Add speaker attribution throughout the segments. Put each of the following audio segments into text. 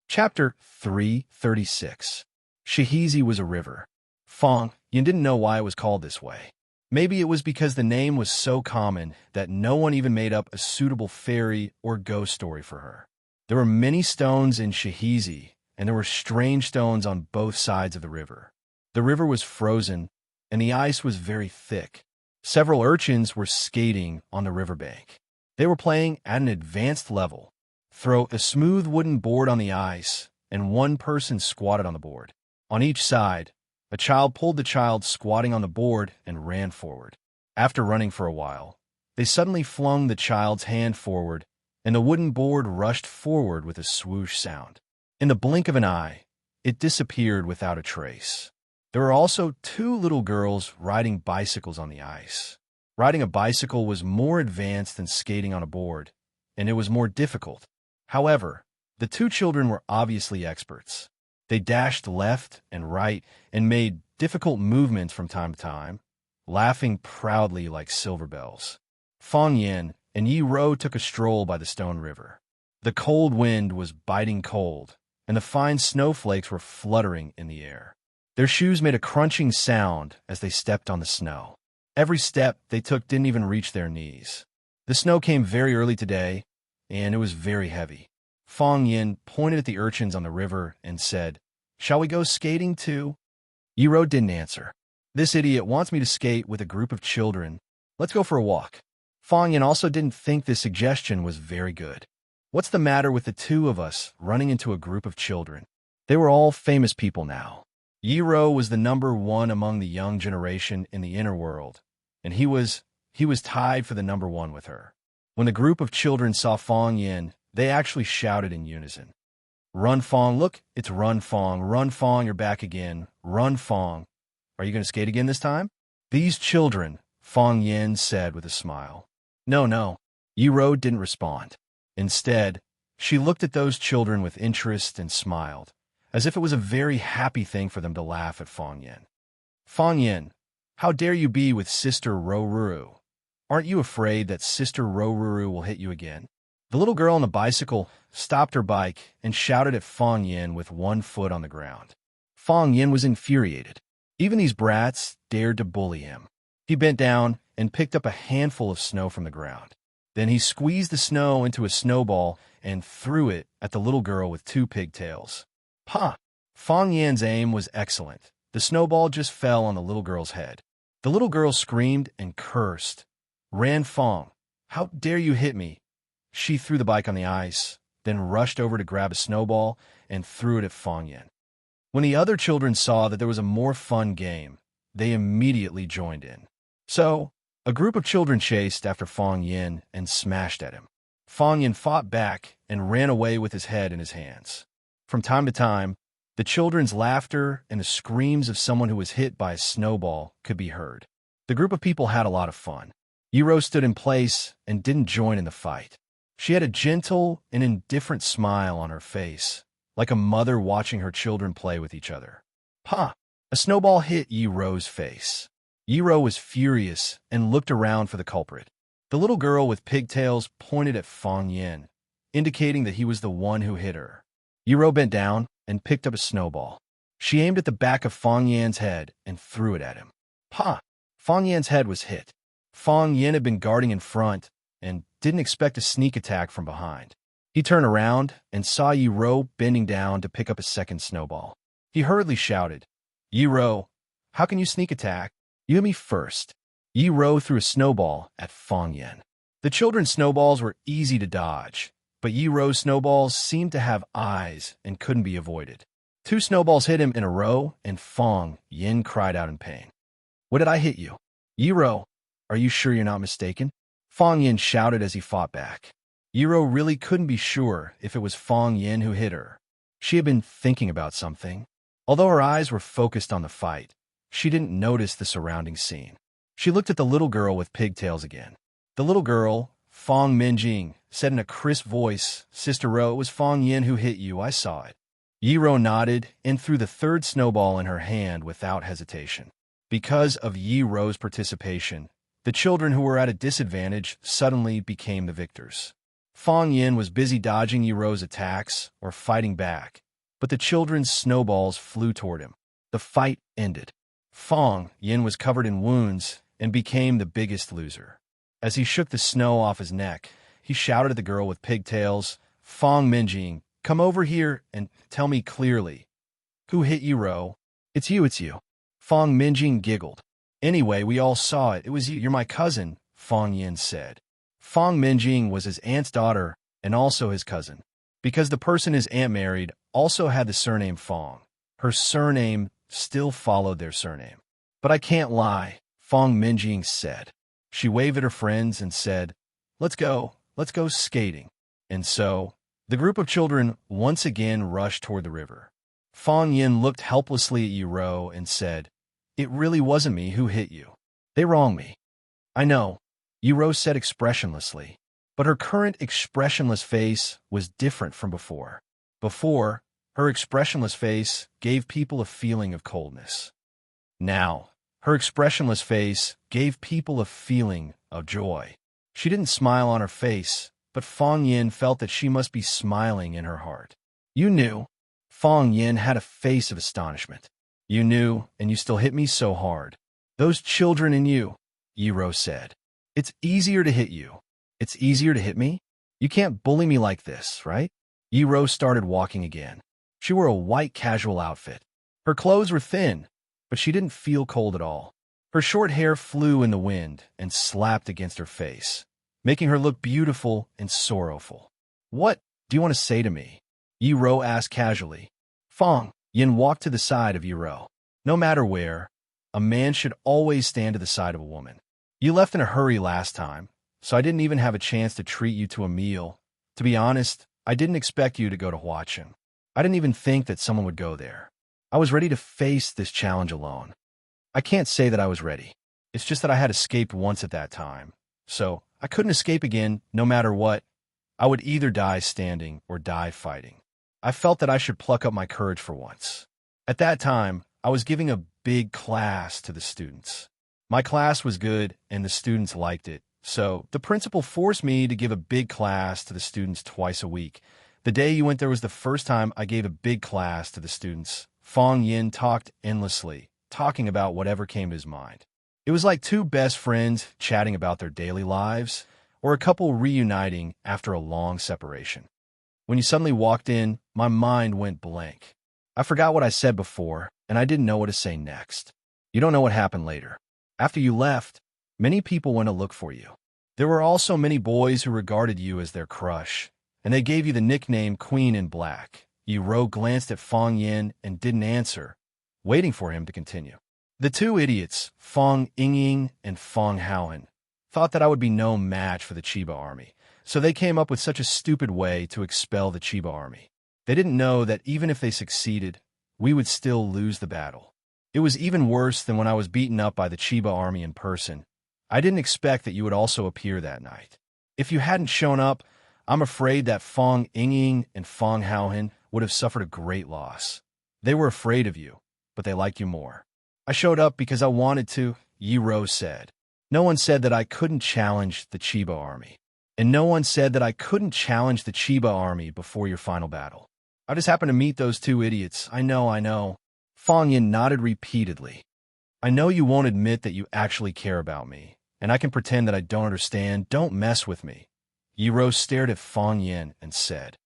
Speaker 1: Chapter 336. Shahizi was a river. Fong, you didn't know why it was called this way. Maybe it was because the name was so common that no one even made up a suitable fairy or ghost story for her. There were many stones in Shahizi, and there were strange stones on both sides of the river. The river was frozen, and the ice was very thick. Several urchins were skating on the riverbank. They were playing at an advanced level. Throw a smooth wooden board on the ice, and one person squatted on the board. On each side, a child pulled the child squatting on the board and ran forward. After running for a while, they suddenly flung the child's hand forward, and the wooden board rushed forward with a swoosh sound. In the blink of an eye, it disappeared without a trace. There were also two little girls riding bicycles on the ice. Riding a bicycle was more advanced than skating on a board, and it was more difficult. However, the two children were obviously experts. They dashed left and right and made difficult movements from time to time, laughing proudly like silver bells. Fong Yin and Yi Ro took a stroll by the stone river. The cold wind was biting cold, and the fine snowflakes were fluttering in the air. Their shoes made a crunching sound as they stepped on the snow. Every step they took didn't even reach their knees. The snow came very early today, and it was very heavy. Fong Yin pointed at the urchins on the river and said, "Shall we go skating too?" Yi Ro didn't answer. "This idiot wants me to skate with a group of children. Let's go for a walk." Fong Yin also didn't think this suggestion was very good. What's the matter with the two of us running into a group of children? They were all famous people now. Yi Ro was the number one among the young generation in the inner world, and he was tied for the number one with her. When the group of children saw Fong Yin, they actually shouted in unison. "Run, Fong, look, it's Run, Fong, you're back again. Run, Fong. Are you going to skate again this time?" "These children," Fong Yin said with a smile. No. Yi Ro didn't respond. Instead, she looked at those children with interest and smiled, as if it was a very happy thing for them to laugh at Fong Yin. "Fong Yin, how dare you be with Sister Roruru? Aren't you afraid that Sister Roruru will hit you again?" The little girl on the bicycle stopped her bike and shouted at Fong Yin with one foot on the ground. Fong Yin was infuriated. Even these brats dared to bully him. He bent down and picked up a handful of snow from the ground. Then he squeezed the snow into a snowball and threw it at the little girl with two pigtails. "Pa!" Fong Yin's aim was excellent. The snowball just fell on the little girl's head. The little girl screamed and cursed. "Ran Fong, how dare you hit me?" She threw the bike on the ice, then rushed over to grab a snowball and threw it at Fong Yin. When the other children saw that there was a more fun game, they immediately joined in. So, a group of children chased after Fong Yin and smashed at him. Fong Yin fought back and ran away with his head in his hands. From time to time, the children's laughter and the screams of someone who was hit by a snowball could be heard. The group of people had a lot of fun. Yi Ro stood in place and didn't join in the fight. She had a gentle and indifferent smile on her face, like a mother watching her children play with each other. "Pa!" A snowball hit Yi Ro's face. Yi Ro was furious and looked around for the culprit. The little girl with pigtails pointed at Fong Yin, indicating that he was the one who hit her. Yi Ro bent down and picked up a snowball. She aimed at the back of Fong Yin's head and threw it at him. "Pa!" Fong Yin's head was hit. Fong Yin had been guarding in front and didn't expect a sneak attack from behind. He turned around and saw Yi Ro bending down to pick up a second snowball. He hurriedly shouted, "Yi Ro, how can you sneak attack? You hit me first." Yi Ro threw a snowball at Fong Yin. The children's snowballs were easy to dodge, but Yi Ro's snowballs seemed to have eyes and couldn't be avoided. Two snowballs hit him in a row, and Fong Yin cried out in pain. "What did I hit you?" "Yi Ro, are you sure you're not mistaken?" Fong Yin shouted as he fought back. Yi Ro really couldn't be sure if it was Fong Yin who hit her. She had been thinking about something. Although her eyes were focused on the fight, she didn't notice the surrounding scene. She looked at the little girl with pigtails again. The little girl, Fong Minjing, said in a crisp voice, "Sister Ro, it was Fong Yin who hit you. I saw it." Yi Ro nodded and threw the third snowball in her hand without hesitation. Because of Yi Ro's participation, the children who were at a disadvantage suddenly became the victors. Fong Yin was busy dodging Yiro's attacks or fighting back, but the children's snowballs flew toward him. The fight ended. Fong Yin was covered in wounds and became the biggest loser. As he shook the snow off his neck, he shouted at the girl with pigtails, "Fong Minjing, come over here and tell me clearly. Who hit Yiro?" It's you. Fong Minjing giggled. "Anyway, we all saw it. It was you. You're my cousin," Fong Yin said. Fong Minjing was his aunt's daughter and also his cousin, because the person his aunt married also had the surname Fong. Her surname still followed their surname. "But I can't lie," Fong Minjing said. She waved at her friends and said, let's go skating." And so, the group of children once again rushed toward the river. Fong Yin looked helplessly at Yiro and said, "It really wasn't me who hit you. They wronged me." "I know," Yiro said expressionlessly. But her current expressionless face was different from before. Before, her expressionless face gave people a feeling of coldness. Now, her expressionless face gave people a feeling of joy. She didn't smile on her face, but Fong Yin felt that she must be smiling in her heart. "You knew." Fong Yin had a face of astonishment. "You knew, and you still hit me so hard." "Those children and you," Yiro said. "It's easier to hit you. It's easier to hit me? You can't bully me like this, right?" Yiro started walking again. She wore a white casual outfit. Her clothes were thin, but she didn't feel cold at all. Her short hair flew in the wind and slapped against her face, making her look beautiful and sorrowful. "What do you want to say to me?" Yiro asked casually. Fong Yin walked to the side of Yiro. "No matter where, a man should always stand to the side of a woman. You left in a hurry last time, so I didn't even have a chance to treat you to a meal. To be honest, I didn't expect you to go to Huacheng. I didn't even think that someone would go there. I was ready to face this challenge alone. I can't say that I was ready. It's just that I had escaped once at that time, so I couldn't escape again no matter what. I would either die standing or die fighting. I felt that I should pluck up my courage for once. At that time, I was giving a big class to the students. My class was good and the students liked it, so the principal forced me to give a big class to the students twice a week. The day you went there was the first time I gave a big class to the students. Fong Yin talked endlessly, talking about whatever came to his mind. It was like two best friends chatting about their daily lives, or a couple reuniting after a long separation. When you suddenly walked in, my mind went blank. I forgot what I said before, and I didn't know what to say next. You don't know what happened later. After you left, many people went to look for you. There were also many boys who regarded you as their crush, and they gave you the nickname Queen in Black. Yiro glanced at Fong Yin and didn't answer, waiting for him to continue. The two idiots, Fong Yingying and Fong Haohan, thought that I would be no match for the Chiba army, so they came up with such a stupid way to expel the Chiba army. They didn't know that even if they succeeded, we would still lose the battle. It was even worse than when I was beaten up by the Chiba army in person. I didn't expect that you would also appear that night. If you hadn't shown up, I'm afraid that Fong Yingying and Fong Haohan would have suffered a great loss. They were afraid of you, but they liked you more. I showed up because I wanted to, Yiro said. No one said that I couldn't challenge the Chiba army. And no one said that I couldn't challenge the Chiba army before your final battle. I just happened to meet those two idiots. I know. Fong Yin nodded repeatedly. I know you won't admit that you actually care about me, and I can pretend that I don't understand. Don't mess with me. Yiro stared at Fong Yin and said.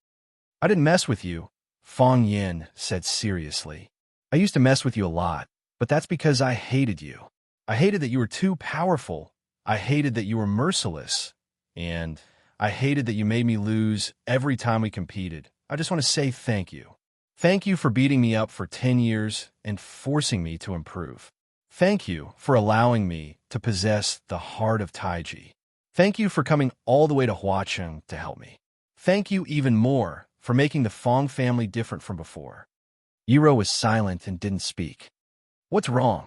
Speaker 1: I didn't mess with you, Fong Yin said seriously. I used to mess with you a lot, but that's because I hated you. I hated that you were too powerful. I hated that you were merciless. And I hated that you made me lose every time we competed. I just want to say thank you. Thank you for beating me up for 10 years and forcing me to improve. Thank you for allowing me to possess the heart of Taiji. Thank you for coming all the way to Huacheng to help me. Thank you even more for making the Fong family different from before. Yiro was silent and didn't speak. What's wrong?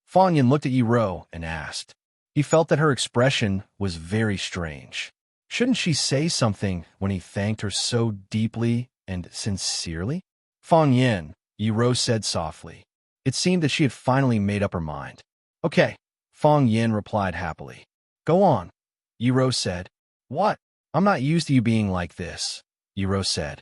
Speaker 1: Fong Yin looked at Yiro and asked. He felt that her expression was very strange. Shouldn't she say something when he thanked her so deeply and sincerely? Fong Yin, Yiro said softly. It seemed that she had finally made up her mind. Okay, Fong Yin replied happily. Go on, Yiro said. What? I'm not used to you being like this, Yiro said.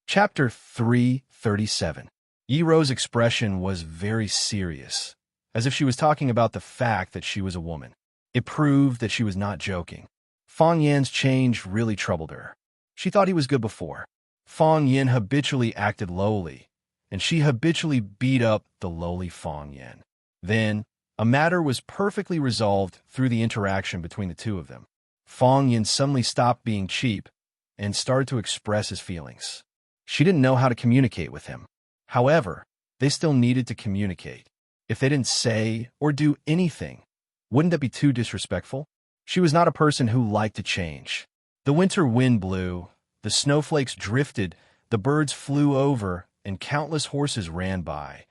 Speaker 1: Chapter 337. Yiro's expression was very serious, as if she was talking about the fact that she was a woman. It proved that she was not joking. Fang Yan's change really troubled her. She thought he was good before. Fang Yan habitually acted lowly, and she habitually beat up the lowly Fang Yan. Then, a matter was perfectly resolved through the interaction between the two of them. Fang Yan suddenly stopped being cheap and started to express his feelings. She didn't know how to communicate with him. However, they still needed to communicate. If they didn't say or do anything, wouldn't that be too disrespectful? She was not a person who liked to change. The winter wind blew, the snowflakes drifted, the birds flew over, and countless horses ran by.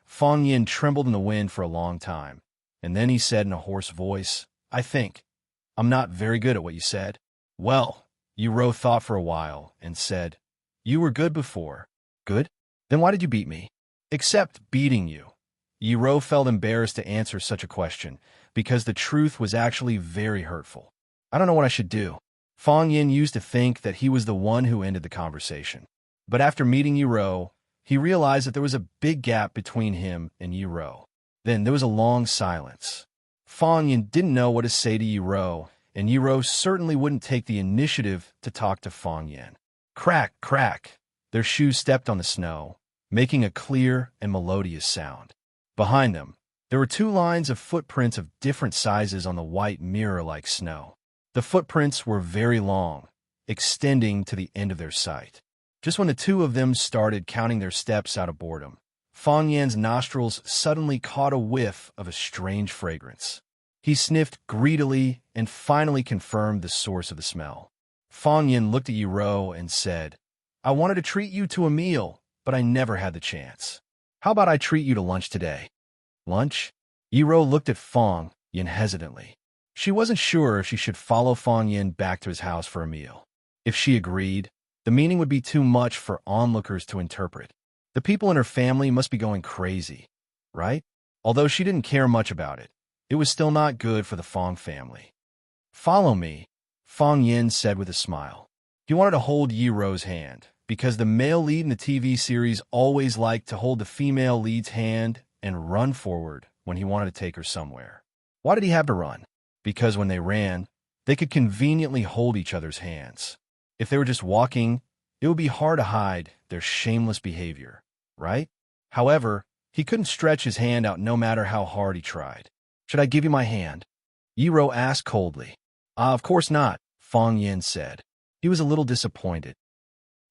Speaker 1: Fang Yan trembled in the wind for a long time, and then he said in a hoarse voice, "I think I'm not very good at what you said." "Well," Yiro thought for a while and said, "You were good before." "Good? Then why did you beat me?" "Except beating you." Yiro felt embarrassed to answer such a question, because the truth was actually very hurtful. "I don't know what I should do." Fang Yan used to think that he was the one who ended the conversation. But after meeting Yiro, he realized that there was a big gap between him and Yiro. Then there was a long silence. Fang Yan didn't know what to say to Yiro, and Yiro certainly wouldn't take the initiative to talk to Fang Yan. Crack, crack. Their shoes stepped on the snow, making a clear and melodious sound. Behind them, there were two lines of footprints of different sizes on the white mirror-like snow. The footprints were very long, extending to the end of their sight. Just when the two of them started counting their steps out of boredom, Fang Yan's nostrils suddenly caught a whiff of a strange fragrance. He sniffed greedily and finally confirmed the source of the smell. Fang Yan looked at Yiro and said, "I wanted to treat you to a meal, but I never had the chance. How about I treat you to lunch today?" "Lunch?" Yiro looked at Fang Yan hesitantly. She wasn't sure if she should follow Fang Yan back to his house for a meal. If she agreed, the meaning would be too much for onlookers to interpret. The people in her family must be going crazy, right? Although she didn't care much about it, it was still not good for the Fang family. "Follow me," Fang Yan said with a smile. He wanted to hold Yiro's hand, because the male lead in the TV series always liked to hold the female lead's hand and run forward when he wanted to take her somewhere. Why did he have to run? Because when they ran, they could conveniently hold each other's hands. If they were just walking, it would be hard to hide their shameless behavior, right? However, he couldn't stretch his hand out no matter how hard he tried. "Should I give you my hand?" Yiro asked coldly. Of course not," Fang Yan said. He was a little disappointed.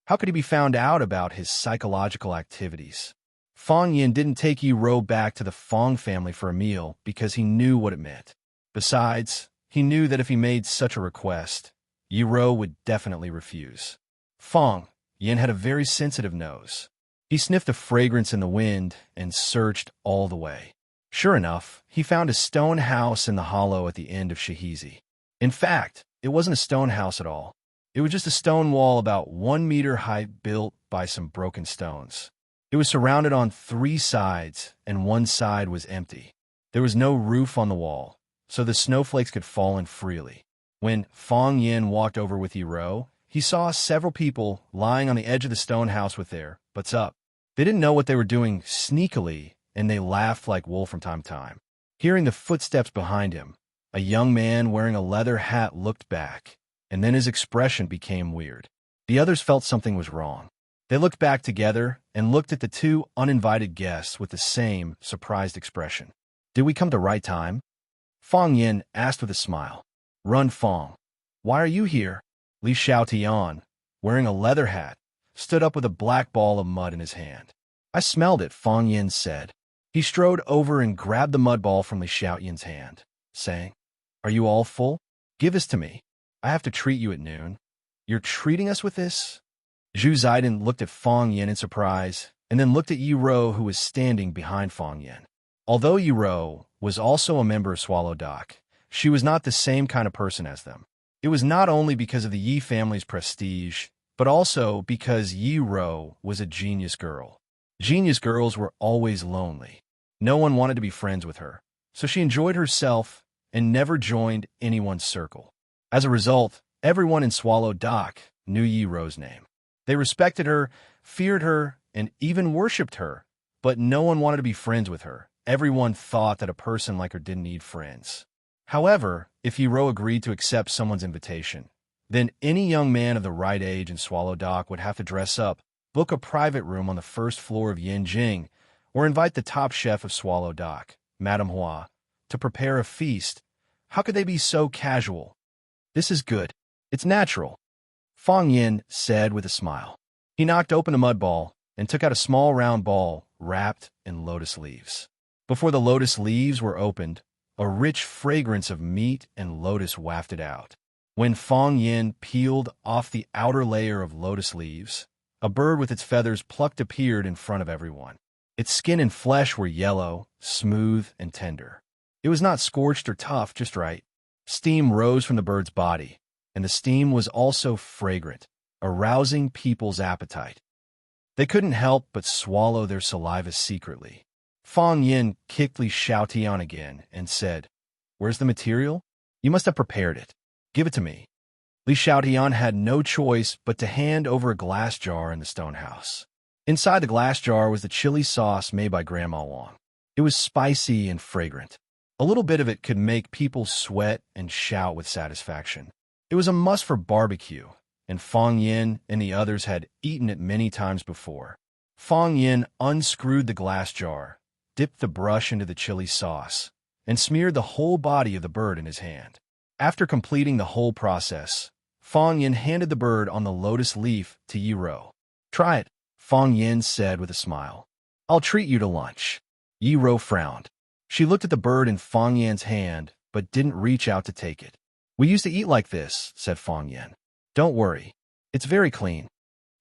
Speaker 1: How could he be found out about his psychological activities? Fang Yan didn't take Yiro back to the Fang family for a meal because he knew what it meant. Besides, he knew that if he made such a request, Yiro would definitely refuse. Fang Yan had a very sensitive nose. He sniffed the fragrance in the wind and searched all the way. Sure enough, he found a stone house in the hollow at the end of Shahizi. In fact, it wasn't a stone house at all. It was just a stone wall about 1 meter high built by some broken stones. It was surrounded on 3 sides, and one side was empty. There was no roof on the wall, so the snowflakes could fall in freely. When Fang Yan walked over with Yiro, he saw several people lying on the edge of the stone house with their butts up. They didn't know what they were doing sneakily, and they laughed like wool from time to time. Hearing the footsteps behind him, a young man wearing a leather hat looked back, and then his expression became weird. The others felt something was wrong. They looked back together and looked at the 2 uninvited guests with the same surprised expression. "Did we come to right time?" Fang Yan asked with a smile. "Run, Fang. Why are you here?" Li Xiaotian, wearing a leather hat, stood up with a black ball of mud in his hand. "I smelled it," Fang Yan said. He strode over and grabbed the mud ball from Li Xiaotian's hand, saying, "Are you all full? Give this to me. I have to treat you at noon." "You're treating us with this?" Zhu Zaidan looked at Fang Yan in surprise, and then looked at Yiro, who was standing behind Fang Yan. Although Yiro was also a member of Swallow Dock, she was not the same kind of person as them. It was not only because of the Yi family's prestige, but also because Yiro was a genius girl. Genius girls were always lonely. No one wanted to be friends with her, so she enjoyed herself and never joined anyone's circle. As a result, everyone in Swallow Dock knew Yi Ro's name. They respected her, feared her, and even worshipped her, but no one wanted to be friends with her. Everyone thought that a person like her didn't need friends. However, if Yi Ro agreed to accept someone's invitation, then any young man of the right age in Swallow Dock would have to dress up, book a private room on the first floor of Yanjing, or invite the top chef of Swallow Dock, Madame Hua, to prepare a feast. How could they be so casual? This is good. It's natural, Fang Yin said with a smile. He knocked open a mud ball and took out a small round ball wrapped in lotus leaves. Before the lotus leaves were opened, a rich fragrance of meat and lotus wafted out. When Fang Yin peeled off the outer layer of lotus leaves, a bird with its feathers plucked appeared in front of everyone. Its skin and flesh were yellow, smooth, and tender. It was not scorched or tough, just right. Steam rose from the bird's body, and the steam was also fragrant, arousing people's appetite. They couldn't help but swallow their saliva secretly. Fang Yin kicked Li Xiaotian again and said, "Where's the material? You must have prepared it. Give it to me." Li Xiaotian had no choice but to hand over a glass jar in the stone house. Inside the glass jar was the chili sauce made by Grandma Wang. It was spicy and fragrant. A little bit of it could make people sweat and shout with satisfaction. It was a must for barbecue, and Fang Yin and the others had eaten it many times before. Fang Yin unscrewed the glass jar, dipped the brush into the chili sauce, and smeared the whole body of the bird in his hand. After completing the whole process, Fang Yin handed the bird on the lotus leaf to Yi Ro. "Try it," Fang Yin said with a smile. "I'll treat you to lunch." Yi Ro frowned. She looked at the bird in Fang Yin's hand, but didn't reach out to take it. "We used to eat like this," said Fang Yin. "Don't worry. It's very clean."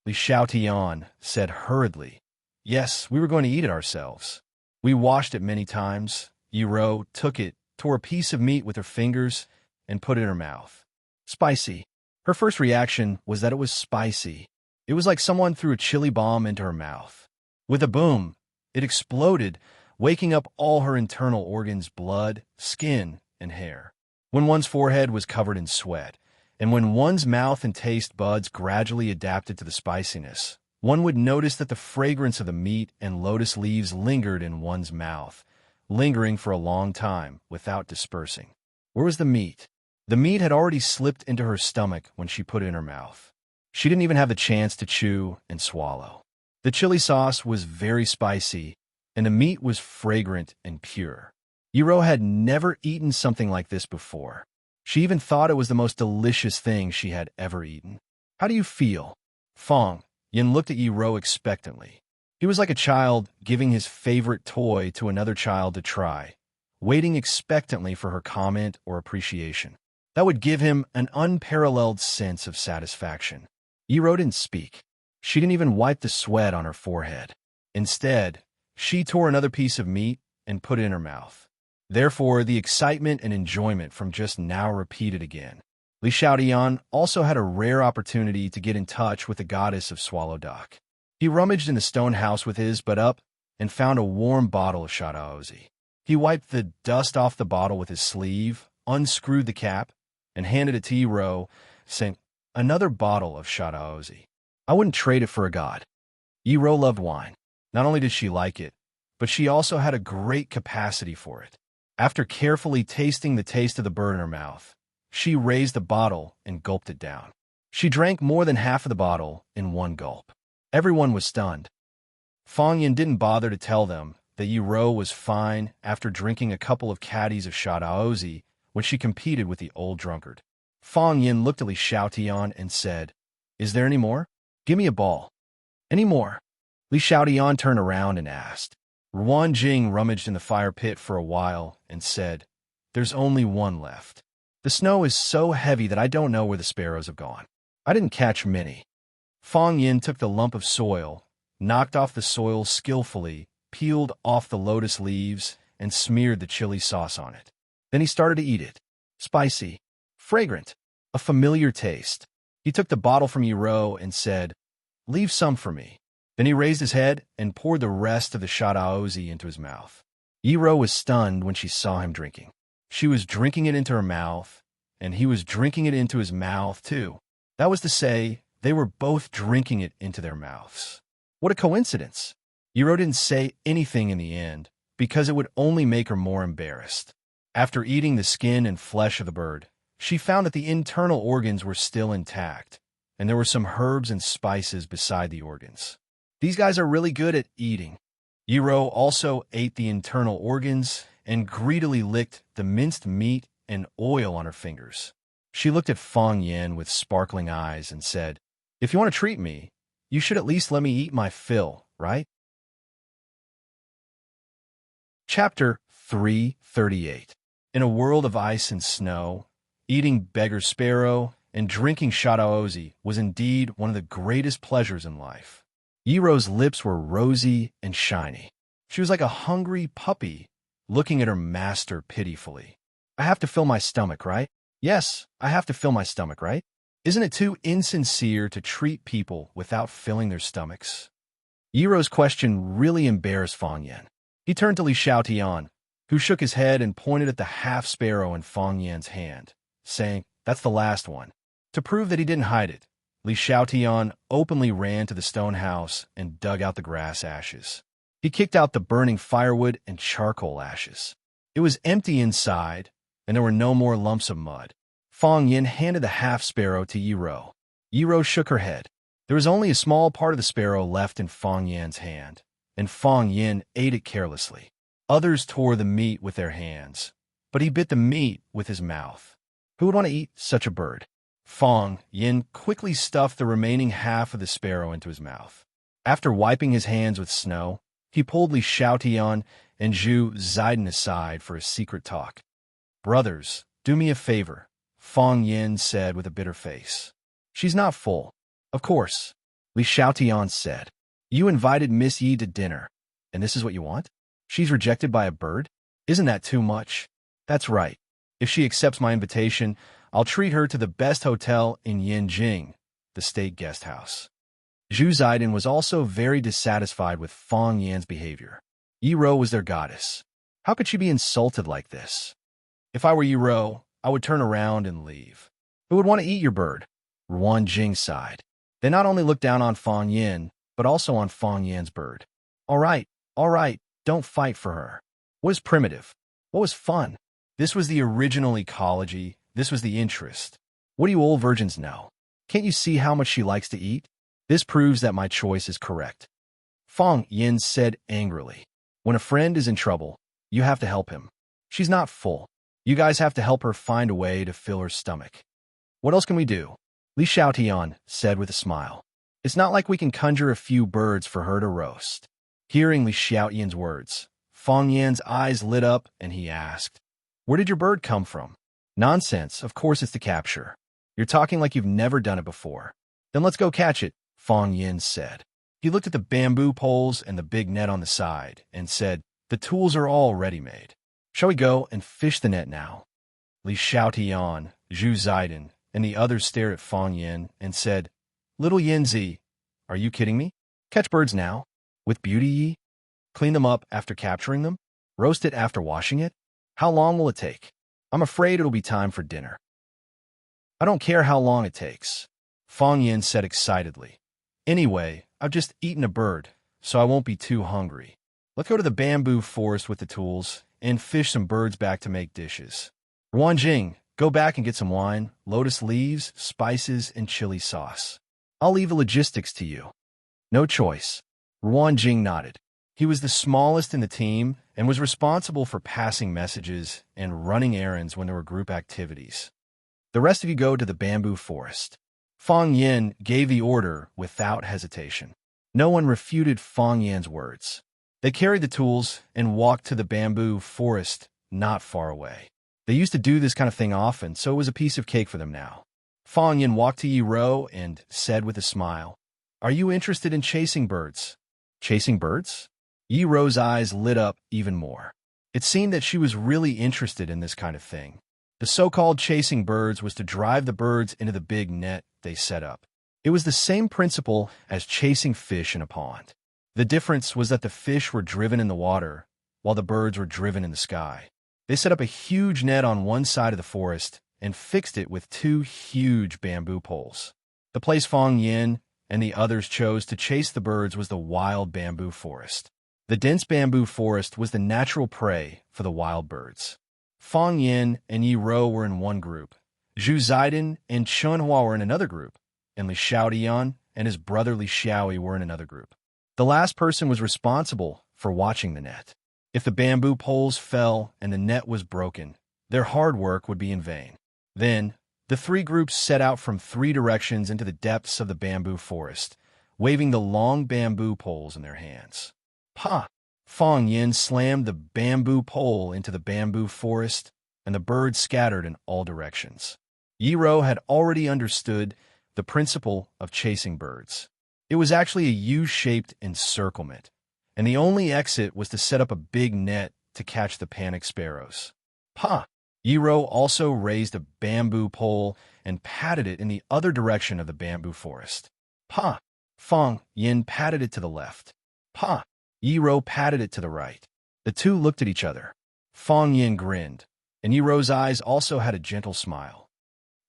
Speaker 1: Li Xiaotian said hurriedly, "Yes, we were going to eat it ourselves. We washed it many times." Yi Ro took it, tore a piece of meat with her fingers, and put it in her mouth. Spicy. Her first reaction was that it was spicy. It was like someone threw a chili bomb into her mouth. With a boom, it exploded, waking up all her internal organs, blood, skin, and hair. When one's forehead was covered in sweat, and when one's mouth and taste buds gradually adapted to the spiciness, one would notice that the fragrance of the meat and lotus leaves lingered in one's mouth, lingering for a long time without dispersing. Where was the meat? The meat had already slipped into her stomach when she put it in her mouth. She didn't even have the chance to chew and swallow. The chili sauce was very spicy, and the meat was fragrant and pure. Yi Ro had never eaten something like this before. She even thought it was the most delicious thing she had ever eaten. "How do you feel?" Fang Yin looked at Yi Ro expectantly. He was like a child giving his favorite toy to another child to try, waiting expectantly for her comment or appreciation. That would give him an unparalleled sense of satisfaction. Yi Ro didn't speak. She didn't even wipe the sweat on her forehead. Instead, she tore another piece of meat and put it in her mouth. Therefore, the excitement and enjoyment from just now repeated again. Li Xiaotian also had a rare opportunity to get in touch with the goddess of Swallow Dock. He rummaged in the stone house with his butt up and found a warm bottle of Shadaozi. He wiped the dust off the bottle with his sleeve, unscrewed the cap, and handed it to Yi Ro, saying, "Another bottle of Shadaozi. I wouldn't trade it for a god." Yi Ro loved wine. Not only did she like it, but she also had a great capacity for it. After carefully tasting the taste of the bird in her mouth, she raised the bottle and gulped it down. She drank more than half of the bottle in one gulp. Everyone was stunned. Fang Yin didn't bother to tell them that Yi Ro was fine after drinking a couple of caddies of Shadaozi when she competed with the old drunkard. Fang Yin looked at Li Xiaotian and said, "Is there any more? Give me a ball." "Any more?" Li Xiaotian turned around and asked. Ruan Jing rummaged in the fire pit for a while and said, "There's only one left. The snow is so heavy that I don't know where the sparrows have gone. I didn't catch many." Fang Yin took the lump of soil, knocked off the soil skillfully, peeled off the lotus leaves, and smeared the chili sauce on it. Then he started to eat it. Spicy, fragrant, a familiar taste. He took the bottle from Yi Ro and said, "Leave some for me." Then he raised his head and poured the rest of the Shadaozi into his mouth. Yi Ro was stunned when she saw him drinking. She was drinking it into her mouth, and he was drinking it into his mouth, too. That was to say, they were both drinking it into their mouths. What a coincidence! Yiro didn't say anything in the end, because it would only make her more embarrassed. After eating the skin and flesh of the bird, she found that the internal organs were still intact, and there were some herbs and spices beside the organs. These guys are really good at eating. Yiro also ate the internal organs and greedily licked the minced meat and oil on her fingers. She looked at Fong Yin with sparkling eyes and said, "If you want to treat me, you should at least let me eat my fill, right?" Chapter 338. In a world of ice and snow, eating beggar sparrow and drinking shadaozi was indeed one of the greatest pleasures in life. Yiro's lips were rosy and shiny. She was like a hungry puppy, looking at her master pitifully. "I have to fill my stomach, right?" "Yes, I have to fill my stomach, right?" "Isn't it too insincere to treat people without filling their stomachs?" Yiro's question really embarrassed Fong Yin. He turned to Li Xiaotian, who shook his head and pointed at the half-sparrow in Fong Yin's hand, saying, "That's the last one." To prove that he didn't hide it, Li Xiaotian openly ran to the stone house and dug out the grass ashes. He kicked out the burning firewood and charcoal ashes. It was empty inside, and there were no more lumps of mud. Fong Yin handed the half-sparrow to Yiro. Yiro shook her head. There was only a small part of the sparrow left in Fong Yin's hand, and Fong Yin ate it carelessly. Others tore the meat with their hands, but he bit the meat with his mouth. Who would want to eat such a bird? Fong Yin quickly stuffed the remaining half of the sparrow into his mouth. After wiping his hands with snow, he pulled Li Xiaotian and Zhu Ziden aside for a secret talk. "Brothers, do me a favor," Fong Yin said with a bitter face. "She's not full." "Of course," Li Xiaotian said. "You invited Miss Yi to dinner, and this is what you want? She's rejected by a bird? Isn't that too much?" "That's right. If she accepts my invitation, I'll treat her to the best hotel in Yinjing, the state guest house." Zhu Ziden was also very dissatisfied with Fong Yin's behavior. Yiro was their goddess. How could she be insulted like this? "If I were Yiro, I would turn around and leave." "Who would want to eat your bird?" Ruan Jing sighed. They not only looked down on Fong Yin, but also on Fong Yin's bird. All right, don't fight for her. What is primitive? What was fun? This was the original ecology. This was the interest. What do you old virgins know? Can't you see how much she likes to eat? This proves that my choice is correct." Fong Yin said angrily. "When a friend is in trouble, you have to help him. She's not full. You guys have to help her find a way to fill her stomach." "What else can we do?" Li Xiaotian said with a smile. "It's not like we can conjure a few birds for her to roast." Hearing Li Xiaotian's words, Fong Yin's eyes lit up and he asked, "Where did your bird come from?" "Nonsense, of course it's to capture. You're talking like you've never done it before." "Then let's go catch it," Fong Yin said. He looked at the bamboo poles and the big net on the side and said, "The tools are all ready-made. Shall we go and fish the net now?" Li Xiaotian, Zhu Ziden, and the others stared at Fong Yin and said, "Little Yinzi, are you kidding me? Catch birds now? With beauty Yi? Clean them up after capturing them? Roast it after washing it? How long will it take? I'm afraid it'll be time for dinner." "I don't care how long it takes," Fong Yin said excitedly. "Anyway, I've just eaten a bird, so I won't be too hungry. Let's go to the bamboo forest with the tools and fish some birds back to make dishes. Ruan Jing, go back and get some wine, lotus leaves, spices, and chili sauce. I'll leave the logistics to you." "No choice." Ruan Jing nodded. He was the smallest in the team and was responsible for passing messages and running errands when there were group activities. "The rest of you go to the bamboo forest." Fong Yin gave the order without hesitation. No one refuted Fong Yin's words. They carried the tools and walked to the bamboo forest not far away. They used to do this kind of thing often, so it was a piece of cake for them now. Fong Yin walked to Yiro and said with a smile, "Are you interested in chasing birds?" "Chasing birds?" Yiro's eyes lit up even more. It seemed that she was really interested in this kind of thing. The so-called chasing birds was to drive the birds into the big net they set up. It was the same principle as chasing fish in a pond. The difference was that the fish were driven in the water, while the birds were driven in the sky. They set up a huge net on one side of the forest and fixed it with 2 huge bamboo poles. The place Fong Yin and the others chose to chase the birds was the wild bamboo forest. The dense bamboo forest was the natural prey for the wild birds. Fong Yin and Yi Rou were in one group. Zhu Zidin and Chun Hua were in another group, and Li Xiaotian and his brother Li Xiaoyi were in another group. The last person was responsible for watching the net. If the bamboo poles fell and the net was broken, their hard work would be in vain. Then, the 3 groups set out from 3 directions into the depths of the bamboo forest, waving the long bamboo poles in their hands. Pa! Fong Yin slammed the bamboo pole into the bamboo forest, and the birds scattered in all directions. Yi Rou had already understood the principle of chasing birds. It was actually a U-shaped encirclement, and the only exit was to set up a big net to catch the panicked sparrows. Pa! Yi Rou also raised a bamboo pole and patted it in the other direction of the bamboo forest. Pa! Fong Yin patted it to the left. Pa! Yi Rou patted it to the right. The 2 looked at each other. Fong Yin grinned, and Yi Rou's eyes also had a gentle smile.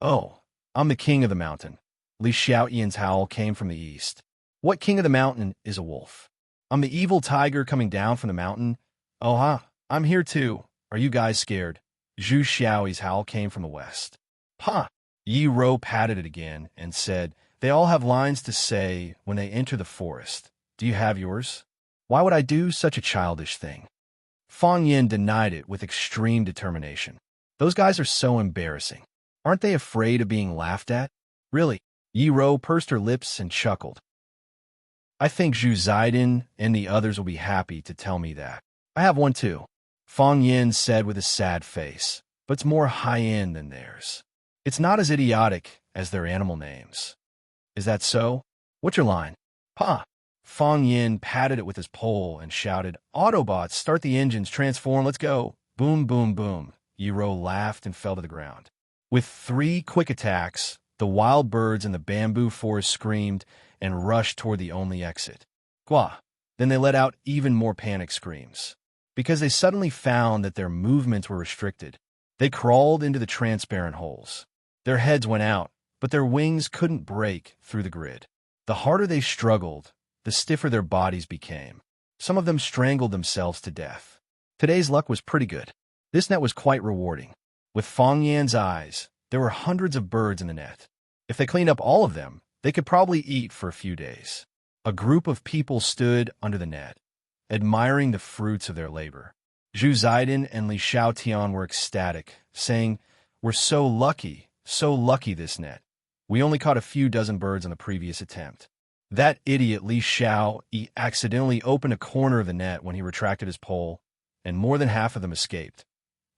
Speaker 1: Oh, I'm the king of the mountain. Li Xiaoyan's howl came from the east. What king of the mountain is a wolf? I'm the evil tiger coming down from the mountain. Oh ha, I'm here too. Are you guys scared? Zhu Xiaoyi's howl came from the west. Pa! Yi Rou patted it again and said, they all have lines to say when they enter the forest. Do you have yours? Why would I do such a childish thing? Fong Yin denied it with extreme determination. Those guys are so embarrassing. Aren't they afraid of being laughed at? Really? Yi Rou pursed her lips and chuckled. I think Zhu Zidin and the others will be happy to tell me that. I have one too. Fong Yin said with a sad face, but it's more high-end than theirs. It's not as idiotic as their animal names. Is that so? What's your line? Pa! Fong Yin patted it with his pole and shouted, Autobots, start the engines, transform, let's go. Boom, boom, boom. Yi Rou laughed and fell to the ground. With 3 quick attacks, the wild birds in the bamboo forest screamed and rushed toward the only exit. Gua! Then they let out even more panic screams. Because they suddenly found that their movements were restricted. They crawled into the transparent holes. Their heads went out, but their wings couldn't break through the grid. The harder they struggled, the stiffer their bodies became. Some of them strangled themselves to death. Today's luck was pretty good. This net was quite rewarding. With Fong Yan's eyes, there were hundreds of birds in the net. If they cleaned up all of them, they could probably eat for a few days. A group of people stood under the net, admiring the fruits of their labor. Zhu Zidin and Li Xiaotian were ecstatic, saying, We're so lucky this net. We only caught a few dozen birds on the previous attempt. That idiot Li Xiaoyi accidentally opened a corner of the net when he retracted his pole, and more than half of them escaped.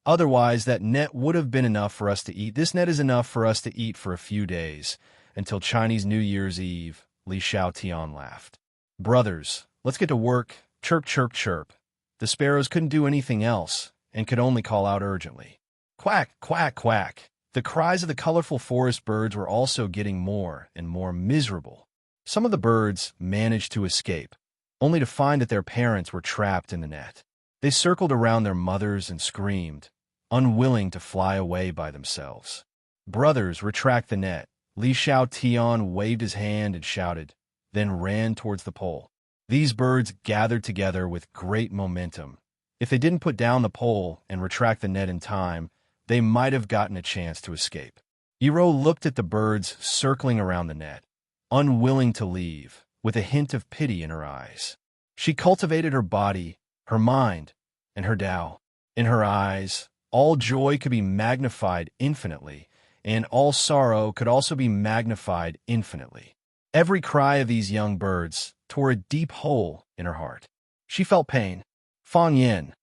Speaker 1: Otherwise, that net would have been enough for us to eat. This net is enough for us to eat for a few days, until Chinese New Year's Eve, Li Xiaotian laughed. Brothers, let's get to work. Chirp, chirp, chirp. The sparrows couldn't do anything else, and could only call out urgently. Quack, quack, quack. The cries of the colorful forest birds were also getting more and more miserable. Some of the birds managed to escape, only to find that their parents were trapped in the net. They circled around their mothers and screamed, unwilling to fly away by themselves. Brothers, retract the net. Li Xiaotian waved his hand and shouted, then ran towards the pole. These birds gathered together with great momentum. If they didn't put down the pole and retract the net in time, they might have gotten a chance to escape. Yi Rou looked at the birds circling around the net, unwilling to leave, with a hint of pity in her eyes. She cultivated her body, her mind, and her Tao. In her eyes, all joy could be magnified infinitely, and all sorrow could also be magnified infinitely. Every cry of these young birds tore a deep hole in her heart. She felt pain. Fong Yin!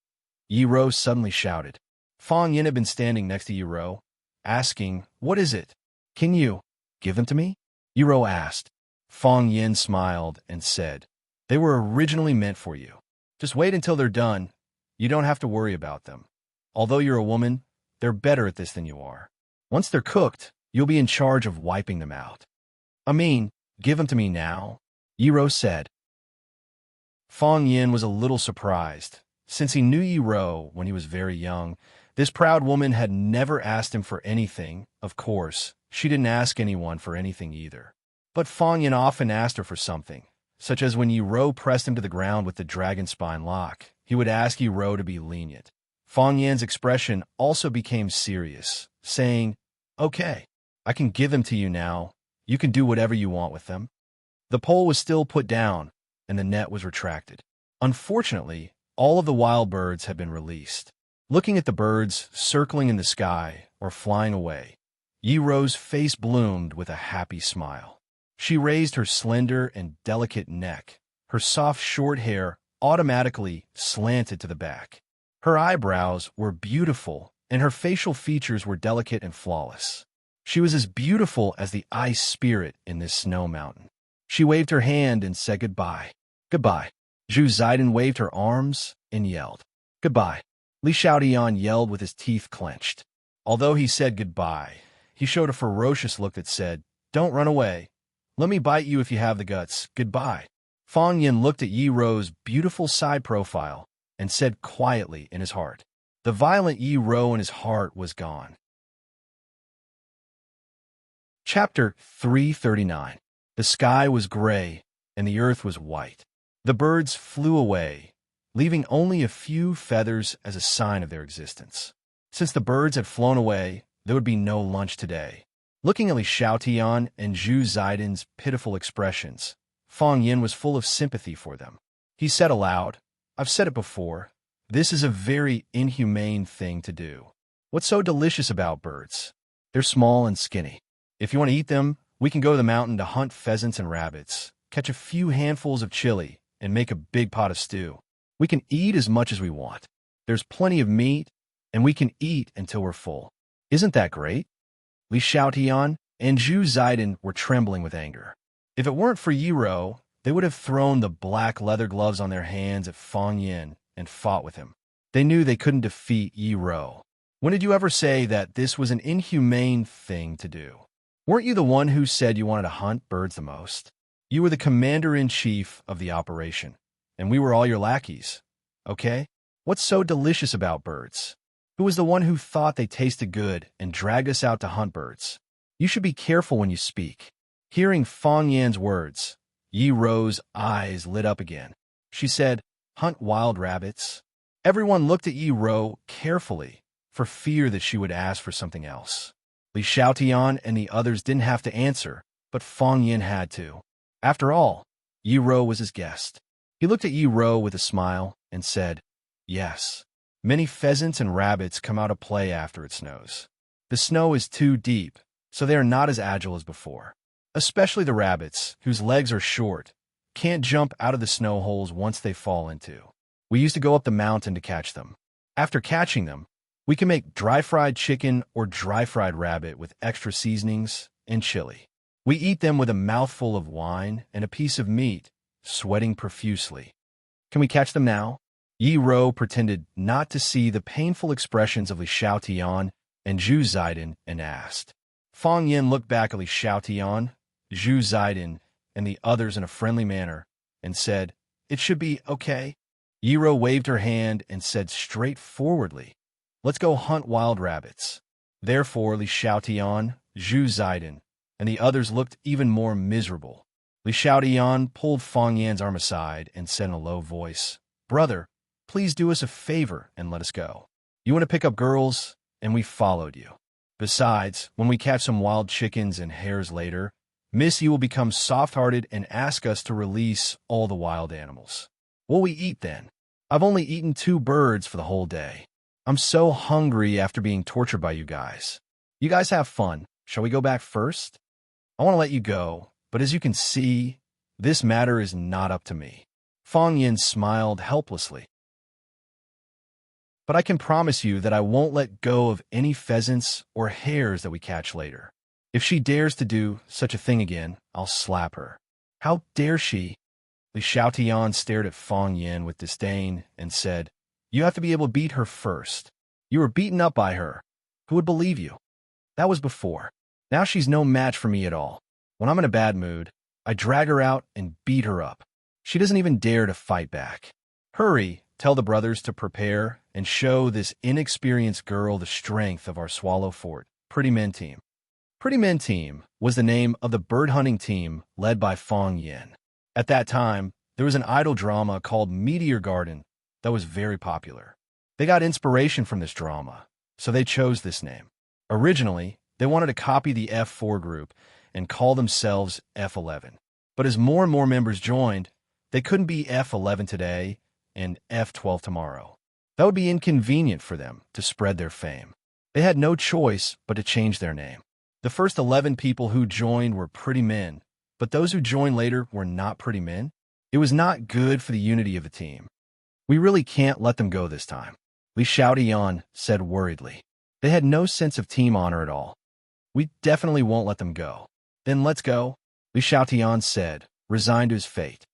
Speaker 1: Yi Rou suddenly shouted. Fong Yin had been standing next to Yi Rou, asking, What is it? Can you give them to me? Yi Rou asked. Fong Yin smiled and said, They were originally meant for you. Just wait until they're done. You don't have to worry about them. Although you're a woman, they're better at this than you are. Once they're cooked, you'll be in charge of wiping them out. I mean, give them to me now, Yi Rou said. Fong Yin was a little surprised. Since he knew Yi Rou when he was very young, This proud woman had never asked him for anything. Of course, she didn't ask anyone for anything either. But Fang Yin often asked her for something, such as when Yi Ro pressed him to the ground with the dragon spine lock. He would ask Yi Ro to be lenient. Fang Yan's expression also became serious, saying, "Okay, I can give them to you now. You can do whatever you want with them." The pole was still put down, and the net was retracted. Unfortunately, all of the wild birds had been released. Looking at the birds circling in the sky or flying away, Yi Ro's face bloomed with a happy smile. She raised her slender and delicate neck. Her soft short hair automatically slanted to the back. Her eyebrows were beautiful, and her facial features were delicate and flawless. She was as beautiful as the ice spirit in this snow mountain. She waved her hand and said goodbye. Goodbye. Zhu Ziden waved her arms and yelled, "Goodbye." Li Xiaotian yelled with his teeth clenched. Although he said goodbye, he showed a ferocious look that said, "Don't run away. Let me bite you if you have the guts. Goodbye." Fang Yin looked at Yi Ro's beautiful side profile and said quietly in his heart. The violent Yi Ro in his heart was gone. Chapter 339. The sky was gray and the earth was white. The birds flew away, leaving only a few feathers as a sign of their existence. Since the birds had flown away, there would be no lunch today. Looking at Li Xiaotian and Zhu Ziden's pitiful expressions, Fang Yin was full of sympathy for them. He said aloud, "I've said it before, this is a very inhumane thing to do. What's so delicious about birds? They're small and skinny. If you want to eat them, we can go to the mountain to hunt pheasants and rabbits, catch a few handfuls of chili, and make a big pot of stew. We can eat as much as we want. There's plenty of meat, and we can eat until we're full. Isn't that great?" Li Xiaotian and Zhu Ziden were trembling with anger. If it weren't for Yi Ro, they would have thrown the black leather gloves on their hands at Fang Yin and fought with him. They knew they couldn't defeat Yi Ro. When did you ever say that this was an inhumane thing to do? Weren't you the one who said you wanted to hunt birds the most? You were the commander-in-chief of the operation, and we were all your lackeys. Okay? What's so delicious about birds? Who was the one who thought they tasted good and dragged us out to hunt birds? You should be careful when you speak. Hearing Fang Yan's words, Yi Ro's eyes lit up again. She said, "Hunt wild rabbits." Everyone looked at Yi Ro carefully for fear that she would ask for something else. Li Xiaotian and the others didn't have to answer, but Fang Yin had to. After all, Yi Ro was his guest. He looked at Yi Ro with a smile and said, "Yes, many pheasants and rabbits come out to play after it snows. The snow is too deep, so they are not as agile as before. Especially the rabbits, whose legs are short, can't jump out of the snow holes once they fall into. We used to go up the mountain to catch them. After catching them, we can make dry-fried chicken or dry-fried rabbit with extra seasonings and chili. We eat them with a mouthful of wine and a piece of meat, sweating profusely. Can we catch them now?" Yi Ro pretended not to see the painful expressions of Li Xiaotian and Zhu Ziden and asked. Fang Yin looked back at Li Xiaotian, Zhu Ziden, and the others in a friendly manner and said, "It should be okay." Yi Ro waved her hand and said straightforwardly, "Let's go hunt wild rabbits." Therefore, Li Xiaotian, Zhu Ziden, and the others looked even more miserable. Li Xiaotian pulled Fang Yan's arm aside and said in a low voice, "Brother, please do us a favor and let us go. You want to pick up girls, and we followed you. Besides, when we catch some wild chickens and hares later, Miss you will become soft-hearted and ask us to release all the wild animals. What'll we eat then? I've only eaten 2 birds for the whole day. I'm so hungry after being tortured by you guys. You guys have fun. Shall we go back first? I want to let you go, but as you can see, this matter is not up to me." Fang Yin smiled helplessly. "But I can promise you that I won't let go of any pheasants or hares that we catch later. If she dares to do such a thing again, I'll slap her." "How dare she?" Li Xiaotian stared at Fang Yin with disdain and said, "You have to be able to beat her first. You were beaten up by her. Who would believe you? That was before. Now she's no match for me at all. When I'm in a bad mood, I drag her out and beat her up. She doesn't even dare to fight back. Hurry, tell the brothers to prepare and show this inexperienced girl the strength of our Swallow Fort. Pretty Men Team. Pretty Men Team was the name of the bird hunting team led by Fong Yin. At that time, there was an idol drama called Meteor Garden that was very popular. They got inspiration from this drama, so they chose this name. Originally, they wanted to copy the F4 group and call themselves F11. But as more and more members joined, they couldn't be F11 today and F12 tomorrow. That would be inconvenient for them to spread their fame. They had no choice but to change their name. The first 11 people who joined were pretty men, but those who joined later were not pretty men. It was not good for the unity of the team. We really can't let them go this time, Li Xiaotian said worriedly. They had no sense of team honor at all. We definitely won't let them go. Then let's go, Li Xiaotian said, resigned to his fate.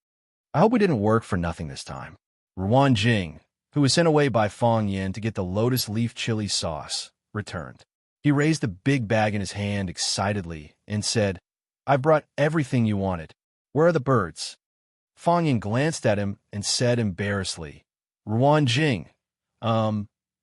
Speaker 1: I hope we didn't work for nothing this time. Ruan Jing, who was sent away by Fong Yin to get the lotus leaf chili sauce, returned. He raised a big bag in his hand excitedly and said, I brought everything you wanted. Where are the birds? Fong Yin glanced at him and said embarrassedly, Ruan Jing,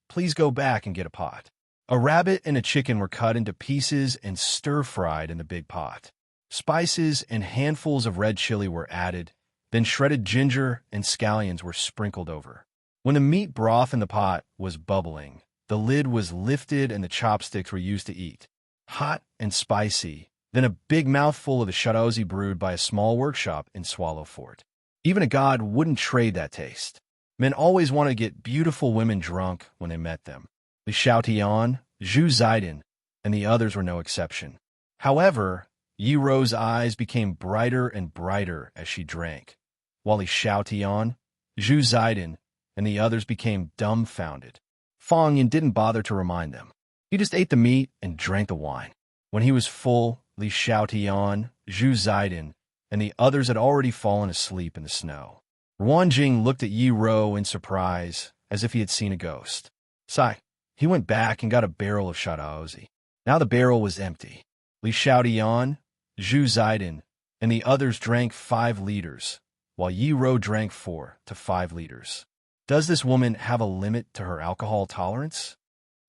Speaker 1: please go back and get a pot. A rabbit and a chicken were cut into pieces and stir-fried in the big pot. Spices and handfuls of red chili were added, then shredded ginger and scallions were sprinkled over. When the meat broth in the pot was bubbling, the lid was lifted and the chopsticks were used to eat. Hot and spicy, then a big mouthful of the shaozi brewed by a small workshop in Swallow Fort. Even a god wouldn't trade that taste. Men always wanted to get beautiful women drunk when they met them. Li Xiaotian, Zhu Zidin, and the others were no exception. However, Yi Ro's eyes became brighter and brighter as she drank, while Li Xiaotian, Zhu Zidin, and the others became dumbfounded. Fong Yin didn't bother to remind them. He just ate the meat and drank the wine. When he was full, Li Xiaotian, Zhu Zidin, and the others had already fallen asleep in the snow. Ruan Jing looked at Yi Ro in surprise, as if he had seen a ghost. Sigh. He went back and got a barrel of shaozi. Now the barrel was empty. Li Xiaotian, Zhu Zidin, and the others drank 5 liters, while Yi Ro drank 4 to 5 liters. Does this woman have a limit to her alcohol tolerance?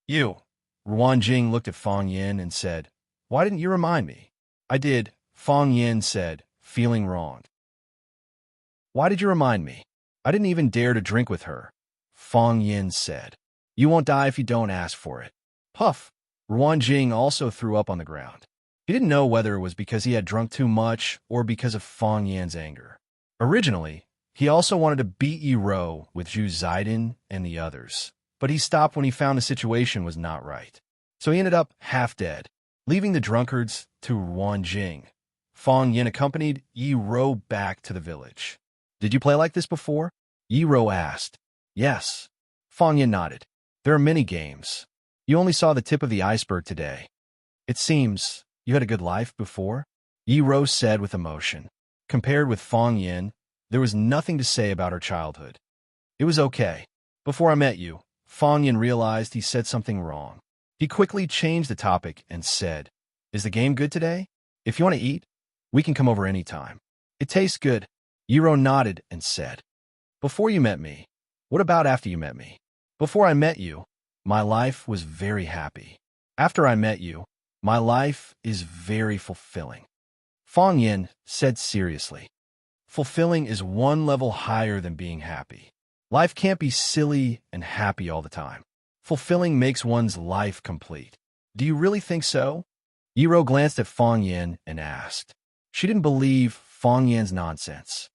Speaker 1: You. Ruan Jing looked at Fong Yin and said, Why didn't you remind me? I did, Fong Yin said, feeling wronged. Why did you remind me? I didn't even dare to drink with her, Fong Yin said. You won't die if you don't ask for it. Puff. Ruan Jing also threw up on the ground. He didn't know whether it was because he had drunk too much or because of Fong Yin's anger. Originally, he also wanted to beat Yi Ro with Zhu Zidin and the others, but he stopped when he found the situation was not right. So he ended up half dead, leaving the drunkards to Ruan Jing. Fong Yin accompanied Yi Ro back to the village. Did you play like this before? Yi Ro asked. Yes. Fong Yin nodded. There are many games. You only saw the tip of the iceberg today. It seems you had a good life before, Yi Ro said with emotion. Compared with Fong Yin, there was nothing to say about her childhood. It was okay. Before I met you, Fong Yin realized he said something wrong. He quickly changed the topic and said, Is the game good today? If you want to eat, we can come over anytime. It tastes good. Yi Ro nodded and said, Before you met me, what about after you met me? Before I met you, my life was very happy. After I met you, my life is very fulfilling. Fong Yin said seriously. Fulfilling is one level higher than being happy. Life can't be silly and happy all the time. Fulfilling makes one's life complete. Do you really think so? Yi Ro glanced at Fong Yin and asked. She didn't believe Fong Yin's nonsense.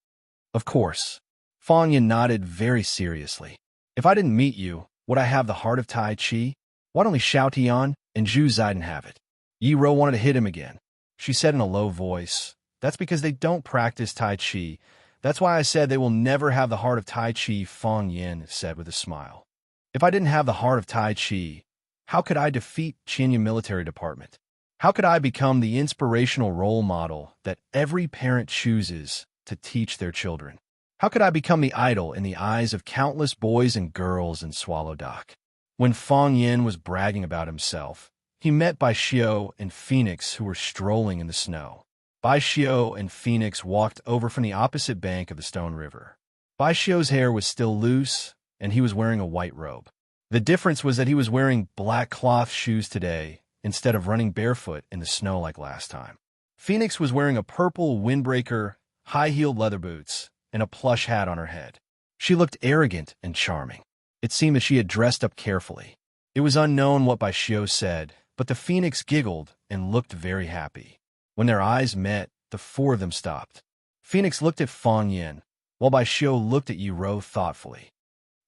Speaker 1: Of course. Fong Yin nodded very seriously. If I didn't meet you, would I have the heart of Tai Chi? Why don't Li Xiaotian and Zhu Zidin have it? Yi Ro wanted to hit him again. She said in a low voice, That's because they don't practice Tai Chi. That's why I said they will never have the heart of Tai Chi, Fong Yin said with a smile. If I didn't have the heart of Tai Chi, how could I defeat Qianyu Military Department? How could I become the inspirational role model that every parent chooses to teach their children? How could I become the idol in the eyes of countless boys and girls in Swallow Dock? When Fong Yin was bragging about himself, he met Bai Xiao and Phoenix who were strolling in the snow. Bai Xiao and Phoenix walked over from the opposite bank of the Stone River. Bai Xiao's hair was still loose, and he was wearing a white robe. The difference was that he was wearing black cloth shoes today instead of running barefoot in the snow like last time. Phoenix was wearing a purple windbreaker, high-heeled leather boots, and a plush hat on her head. She looked arrogant and charming. It seemed that she had dressed up carefully. It was unknown what Baishio said, but the Phoenix giggled and looked very happy. When their eyes met, the four of them stopped. Phoenix looked at Fang Yin, while Baishio looked at Yuro thoughtfully.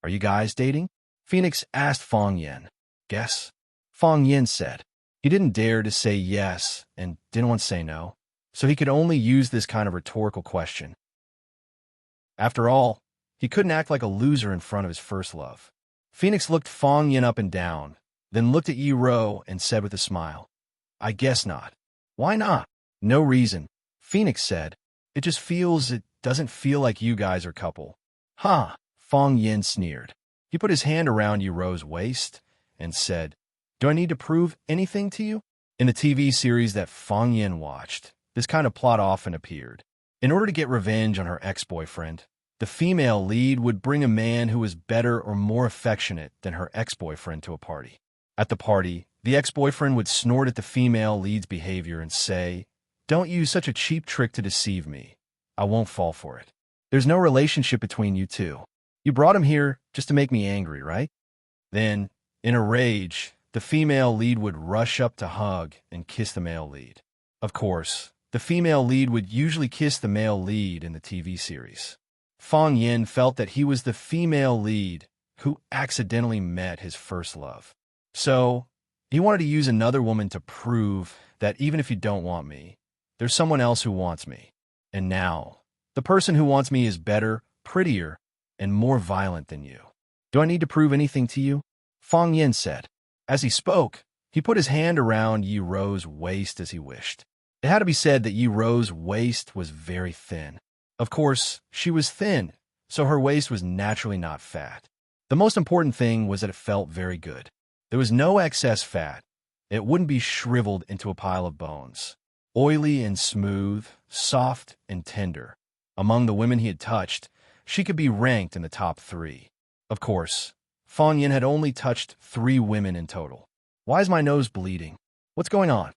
Speaker 1: "Are you guys dating?" Phoenix asked Fang Yin. "Guess?" Fang Yin said. He didn't dare to say yes and didn't want to say no, so he could only use this kind of rhetorical question. After all, he couldn't act like a loser in front of his first love. Phoenix looked Fang Yin up and down, then looked at Yuro and said with a smile, "I guess not." "Why not?" "No reason," Phoenix said. It doesn't feel like you guys are a couple." "Huh," Fang Yin sneered. He put his hand around Yuro's waist and said, "Do I need to prove anything to you?" In the TV series that Fang Yin watched, this kind of plot often appeared. In order to get revenge on her ex-boyfriend, the female lead would bring a man who was better or more affectionate than her ex-boyfriend to a party. At the party, the ex-boyfriend would snort at the female lead's behavior and say, "Don't use such a cheap trick to deceive me. I won't fall for it. There's no relationship between you two. You brought him here just to make me angry, right?" Then, in a rage, the female lead would rush up to hug and kiss the male lead. Of course, the female lead would usually kiss the male lead in the TV series. Fang Yin felt that he was the female lead who accidentally met his first love. So, he wanted to use another woman to prove that even if you don't want me, there's someone else who wants me. And now, the person who wants me is better, prettier, and more violent than you. "Do I need to prove anything to you?" Fang Yin said. As he spoke, he put his hand around Yuro's waist as he wished. It had to be said that Yuro's waist was very thin. Of course, she was thin, so her waist was naturally not fat. The most important thing was that it felt very good. There was no excess fat. It wouldn't be shriveled into a pile of bones. Oily and smooth, soft and tender. Among the women he had touched, she could be ranked in the top 3. Of course, Fang Yin had only touched 3 women in total. Why is my nose bleeding? What's going on?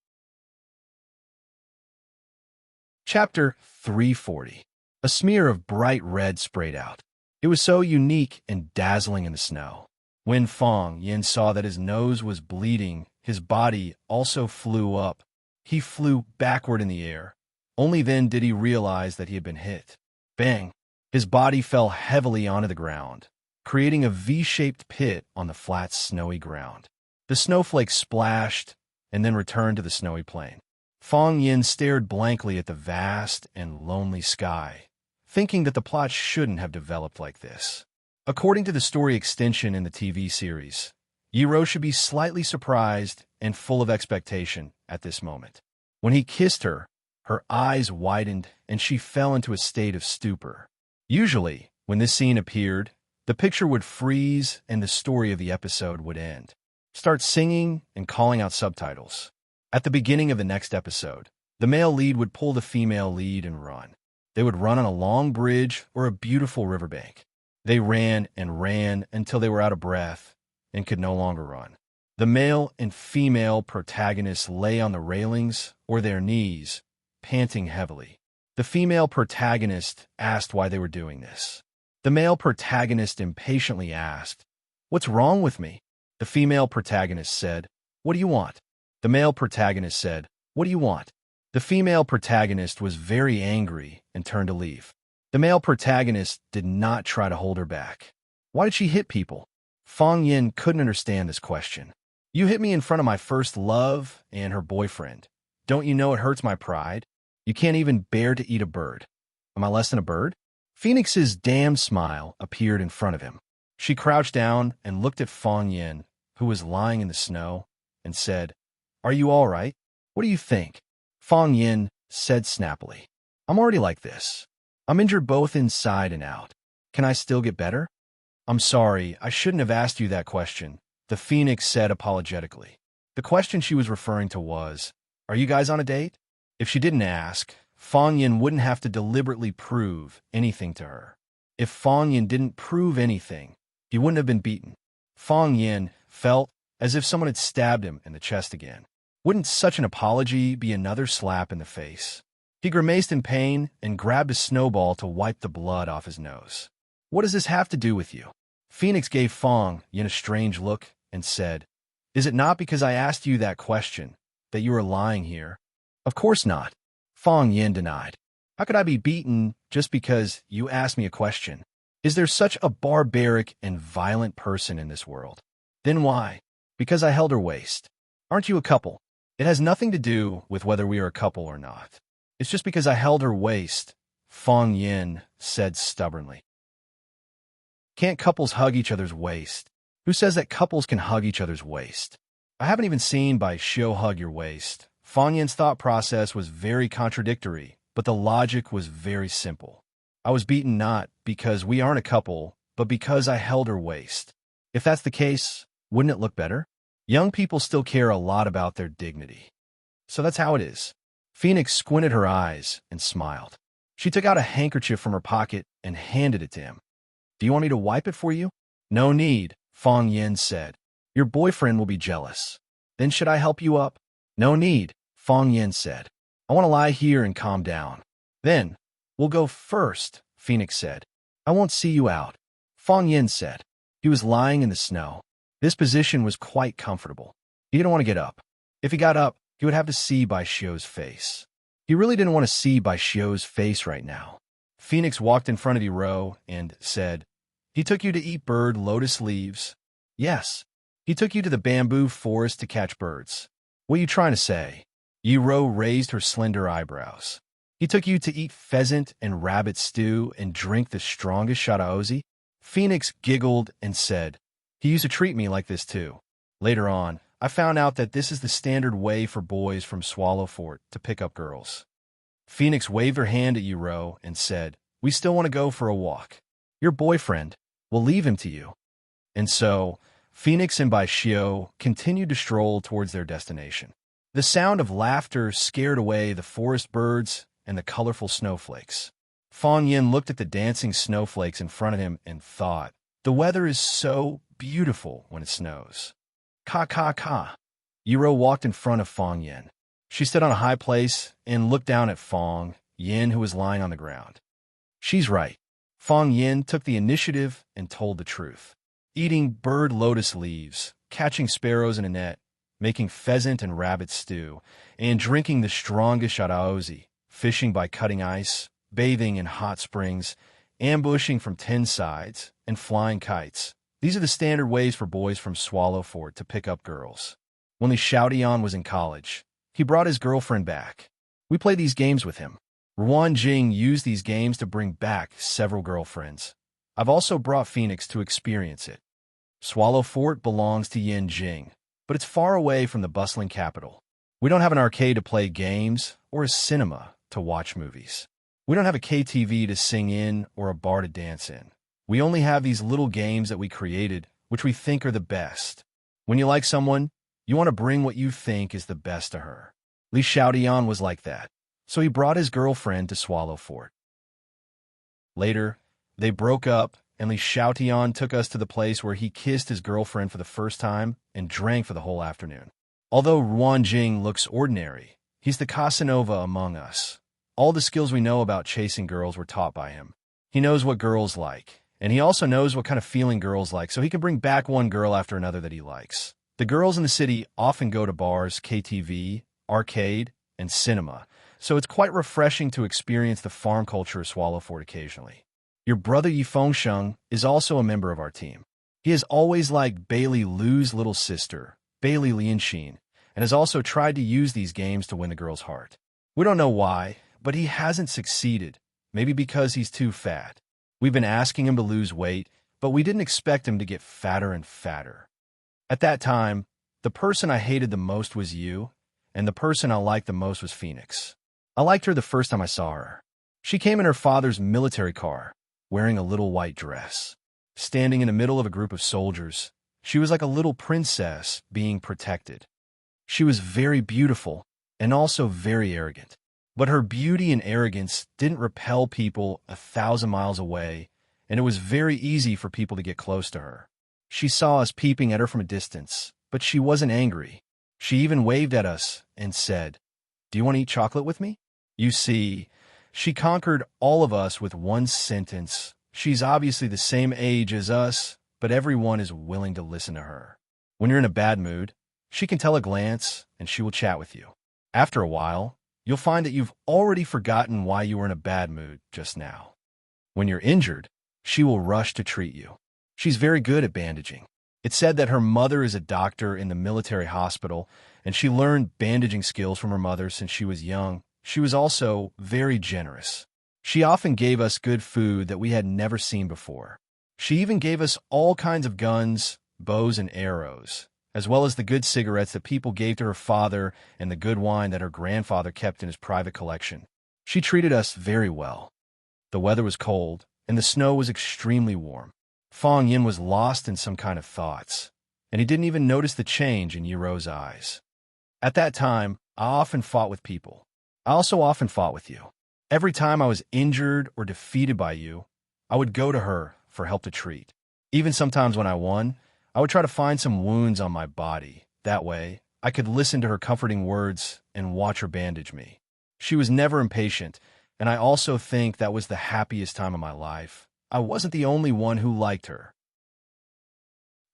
Speaker 1: Chapter 340. A smear of bright red sprayed out. It was so unique and dazzling in the snow. When Fang Yin saw that his nose was bleeding, his body also flew up. He flew backward in the air. Only then did he realize that he had been hit. Bang! His body fell heavily onto the ground, creating a V-shaped pit on the flat, snowy ground. The snowflakes splashed and then returned to the snowy plain. Fang Yin stared blankly at the vast and lonely sky, thinking that the plot shouldn't have developed like this. According to the story extension in the TV series, Yuro should be slightly surprised and full of expectation at this moment. When he kissed her, her eyes widened and she fell into a state of stupor. Usually, when this scene appeared, the picture would freeze and the story of the episode would end. Start singing and calling out subtitles. At the beginning of the next episode, the male lead would pull the female lead and run. They would run on a long bridge or a beautiful riverbank. They ran and ran until they were out of breath and could no longer run. The male and female protagonists lay on the railings or their knees, panting heavily. The female protagonist asked why they were doing this. The male protagonist impatiently asked, "What's wrong with me?" The female protagonist said, "What do you want?" The male protagonist said, "What do you want?" The female protagonist was very angry and turned to leave. The male protagonist did not try to hold her back. Why did she hit people? Fang Yin couldn't understand this question. "You hit me in front of my first love and her boyfriend. Don't you know it hurts my pride? You can't even bear to eat a bird. Am I less than a bird?" Phoenix's damned smile appeared in front of him. She crouched down and looked at Fang Yin, who was lying in the snow, and said, "Are you all right? What do you think?" Fang Yin said snappily, "I'm already like this. I'm injured both inside and out. Can I still get better?" "I'm sorry, I shouldn't have asked you that question," the Phoenix said apologetically. The question she was referring to was, "Are you guys on a date?" If she didn't ask, Fang Yin wouldn't have to deliberately prove anything to her. If Fang Yin didn't prove anything, he wouldn't have been beaten. Fong Yin felt as if someone had stabbed him in the chest again. Wouldn't such an apology be another slap in the face? He grimaced in pain and grabbed a snowball to wipe the blood off his nose. What does this have to do with you? Phoenix gave Fong Yin a strange look and said, Is it not because I asked you that question that you are lying here? Of course not. Fong Yin denied. How could I be beaten just because you asked me a question? Is there such a barbaric and violent person in this world? Then why? Because I held her waist. Aren't you a couple? It has nothing to do with whether we are a couple or not. It's just because I held her waist, Fong Yin said stubbornly. Can't couples hug each other's waist? Who says that couples can hug each other's waist? I haven't even seen Bai Xiu hug your waist. Fong Yin's thought process was very contradictory, but the logic was very simple. I was beaten not because we aren't a couple, but because I held her waist. If that's the case, wouldn't it look better? Young people still care a lot about their dignity. So that's how it is. Phoenix squinted her eyes and smiled. She took out a handkerchief from her pocket and handed it to him. Do you want me to wipe it for you? No need, Fong Yin said. Your boyfriend will be jealous. Then should I help you up? No need, Fong Yin said. I want to lie here and calm down. Then, we'll go first, Phoenix said. I won't see you out. Fong Yin said. He was lying in the snow. This position was quite comfortable. He didn't want to get up. If he got up, he would have to see Bai Xiu's face. He really didn't want to see Bai Xiu's face right now. Phoenix walked in front of Yiro and said, He took you to eat bird lotus leaves? Yes. He took you to the bamboo forest to catch birds. What are you trying to say? Yiro raised her slender eyebrows. He took you to eat pheasant and rabbit stew and drink the strongest shadaozi? Phoenix giggled and said, He used to treat me like this too. Later on, I found out that this is the standard way for boys from Swallow Fort to pick up girls. Phoenix waved her hand at Yiro and said, We still want to go for a walk. Your boyfriend, we'll leave him to you. And so, Phoenix and Bai Xiu continued to stroll towards their destination. The sound of laughter scared away the forest birds and the colorful snowflakes. Fong Yin looked at the dancing snowflakes in front of him and thought, The weather is so beautiful when it snows. Ka ka ka. Yiro walked in front of Fong Yin. She stood on a high place and looked down at Fong Yin, who was lying on the ground. She's right. Fong Yin took the initiative and told the truth. Eating bird lotus leaves, catching sparrows in a net, making pheasant and rabbit stew, and drinking the strongest shadaozi, fishing by cutting ice, bathing in hot springs, ambushing from 10 sides, and flying kites. These are the standard ways for boys from Swallow Fort to pick up girls. When Li Xiaotian was in college, he brought his girlfriend back. We played these games with him. Ruan Jing used these games to bring back several girlfriends. I've also brought Phoenix to experience it. Swallow Fort belongs to Yin Jing, but it's far away from the bustling capital. We don't have an arcade to play games or a cinema to watch movies. We don't have a KTV to sing in or a bar to dance in. We only have these little games that we created, which we think are the best. When you like someone, you want to bring what you think is the best to her. Li Xiaotian was like that, so he brought his girlfriend to Swallow Fort. Later, they broke up, and Li Xiaotian took us to the place where he kissed his girlfriend for the first time and drank for the whole afternoon. Although Ruan Jing looks ordinary, he's the Casanova among us. All the skills we know about chasing girls were taught by him. He knows what girls like, and he also knows what kind of feeling girls like, so he can bring back one girl after another that he likes. The girls in the city often go to bars, KTV, arcade, and cinema, so it's quite refreshing to experience the farm culture of Swallow Fort occasionally. Your brother Yifengsheng is also a member of our team. He has always liked Bailey Lu's little sister, Bailey Lianxin, and has also tried to use these games to win the girl's heart. We don't know why, but he hasn't succeeded, maybe because he's too fat. We've been asking him to lose weight, but we didn't expect him to get fatter and fatter. At that time, the person I hated the most was you, and the person I liked the most was Phoenix. I liked her the first time I saw her. She came in her father's military car, wearing a little white dress. Standing in the middle of a group of soldiers, she was like a little princess being protected. She was very beautiful and also very arrogant. But her beauty and arrogance didn't repel people 1,000 miles away, and it was very easy for people to get close to her. She saw us peeping at her from a distance, but she wasn't angry. She even waved at us and said, "Do you want to eat chocolate with me?" You see, she conquered all of us with one sentence. She's obviously the same age as us, but everyone is willing to listen to her. When you're in a bad mood, she can tell a glance and she will chat with you. After a while, you'll find that you've already forgotten why you were in a bad mood just now. When you're injured, she will rush to treat you. She's very good at bandaging. It's said that her mother is a doctor in the military hospital, and she learned bandaging skills from her mother since she was young. She was also very generous. She often gave us good food that we had never seen before. She even gave us all kinds of guns, bows, and arrows, as well as the good cigarettes that people gave to her father and the good wine that her grandfather kept in his private collection. She treated us very well. The weather was cold, and the snow was extremely warm. Fong Yin was lost in some kind of thoughts, and he didn't even notice the change in Yiro's eyes. At that time, I often fought with people. I also often fought with you. Every time I was injured or defeated by you, I would go to her for help to treat. Even sometimes when I won, I would try to find some wounds on my body. That way, I could listen to her comforting words and watch her bandage me. She was never impatient, and I also think that was the happiest time of my life. I wasn't the only one who liked her.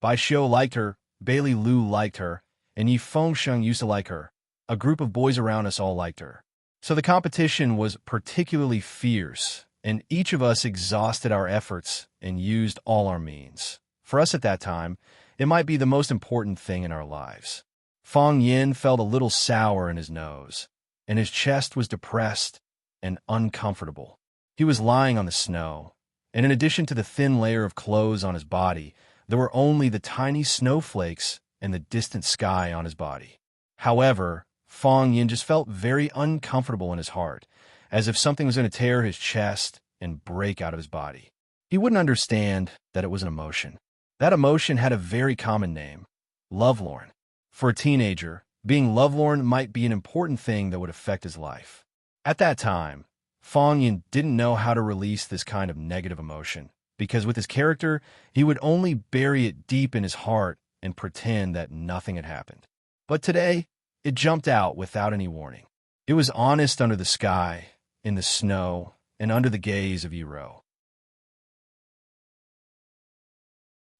Speaker 1: Bai Xiu liked her, Bailey Lu liked her, and Yi Fengsheng used to like her. A group of boys around us all liked her. So the competition was particularly fierce, and each of us exhausted our efforts and used all our means. For us at that time, it might be the most important thing in our lives. Fong Yin felt a little sour in his nose, and his chest was depressed and uncomfortable. He was lying on the snow, and in addition to the thin layer of clothes on his body, there were only the tiny snowflakes and the distant sky on his body. However, Fong Yin just felt very uncomfortable in his heart, as if something was going to tear his chest and break out of his body. He wouldn't understand that it was an emotion. That emotion had a very common name, lovelorn. For a teenager, being lovelorn might be an important thing that would affect his life. At that time, Fong Yin didn't know how to release this kind of negative emotion, because with his character, he would only bury it deep in his heart and pretend that nothing had happened. But today, it jumped out without any warning. It was honest under the sky, in the snow, and under the gaze of Yiro.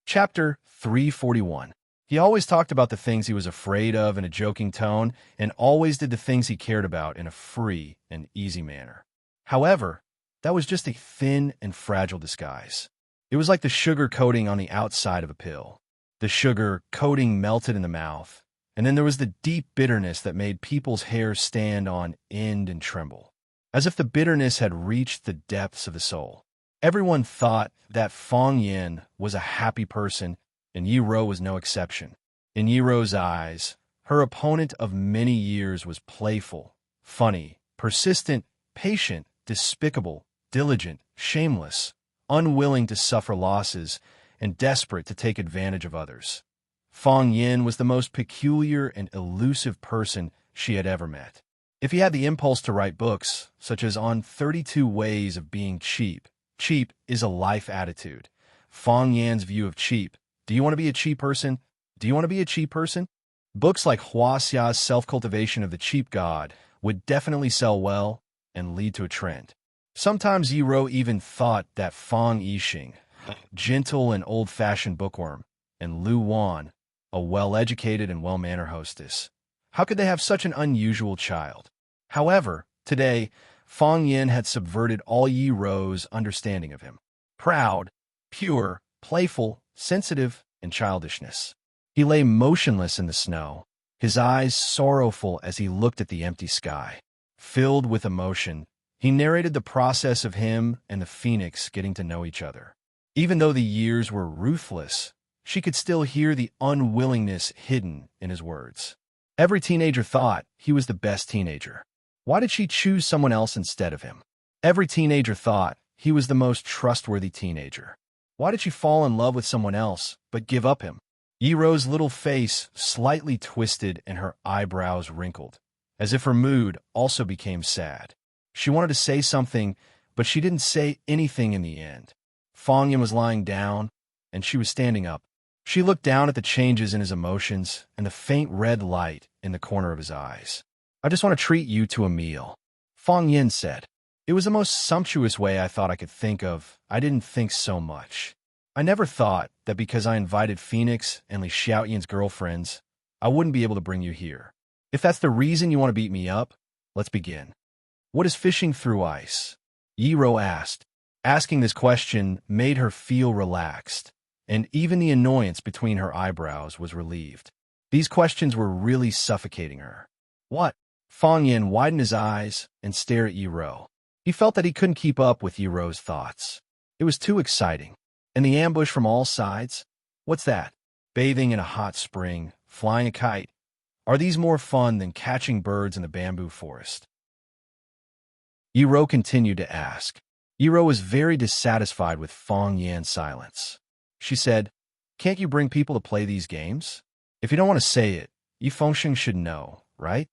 Speaker 1: Chapter 341. He always talked about the things he was afraid of in a joking tone, and always did the things he cared about in a free and easy manner. However, that was just a thin and fragile disguise. It was like the sugar coating on the outside of a pill. The sugar coating melted in the mouth, and then there was the deep bitterness that made people's hair stand on end and tremble, as if the bitterness had reached the depths of the soul. Everyone thought that Fong Yin was a happy person, and Yiro was no exception. In Yiro's eyes, her opponent of many years was playful, funny, persistent, patient, despicable, diligent, shameless, unwilling to suffer losses, and desperate to take advantage of others. Fong Yin was the most peculiar and elusive person she had ever met. If he had the impulse to write books, such as On 32 Ways of Being Cheap, cheap is a life attitude. Fong Yan's view of cheap. Do you want to be a cheap person? Do you want to be a cheap person? Books like Hua Xia's Self-Cultivation of the Cheap God would definitely sell well and lead to a trend. Sometimes Yiro even thought that Fong Yixing, gentle and old-fashioned bookworm, and Lu Wan, a well-educated and well-mannered hostess. How could they have such an unusual child? However, today, Fong Yin had subverted all Yiro's understanding of him. Proud, pure, playful, sensitive, and childishness. He lay motionless in the snow, his eyes sorrowful as he looked at the empty sky. Filled with emotion, he narrated the process of him and the phoenix getting to know each other. Even though the years were ruthless, she could still hear the unwillingness hidden in his words. Every teenager thought he was the best teenager. Why did she choose someone else instead of him? Every teenager thought he was the most trustworthy teenager. Why did she fall in love with someone else, but give up him? Yiro's little face slightly twisted and her eyebrows wrinkled, as if her mood also became sad. She wanted to say something, but she didn't say anything in the end. Fong Yin was lying down, and she was standing up. She looked down at the changes in his emotions and the faint red light in the corner of his eyes. "I just want to treat you to a meal," Fong Yin said. "It was the most sumptuous way I thought I could think of. I didn't think so much. I never thought that because I invited Phoenix and Li Xiaoyin's girlfriends, I wouldn't be able to bring you here. If that's the reason you want to beat me up, let's begin." "What is fishing through ice?" Yi Ro asked. Asking this question made her feel relaxed, and even the annoyance between her eyebrows was relieved. These questions were really suffocating her. "What?" Fong Yin widened his eyes and stared at Yi Ro. He felt that he couldn't keep up with Yi Ro's thoughts. It was too exciting. And the ambush from all sides? What's that? Bathing in a hot spring, flying a kite. Are these more fun than catching birds in the bamboo forest? Yi Ro continued to ask. Yi Ro was very dissatisfied with Fong Yin's silence. She said, "Can't you bring people to play these games? If you don't want to say it, Yi Fengsheng should know, right?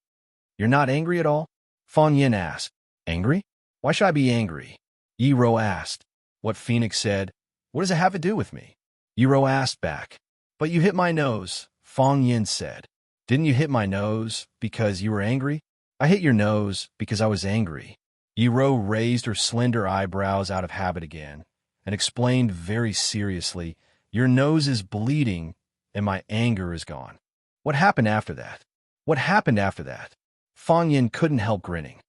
Speaker 1: You're not angry at all?" Fong Yin asked. "Angry? Why should I be angry?" Yi Ro asked. What Phoenix said, "What does it have to do with me?" Yi Ro asked back. "But you hit my nose," Fong Yin said. "Didn't you hit my nose because you were angry?" "I hit your nose because I was angry." Yi Ro raised her slender eyebrows out of habit again and explained very seriously, "Your nose is bleeding and my anger is gone." "What happened after that?" "What happened after that?" Fong Yin couldn't help grinning.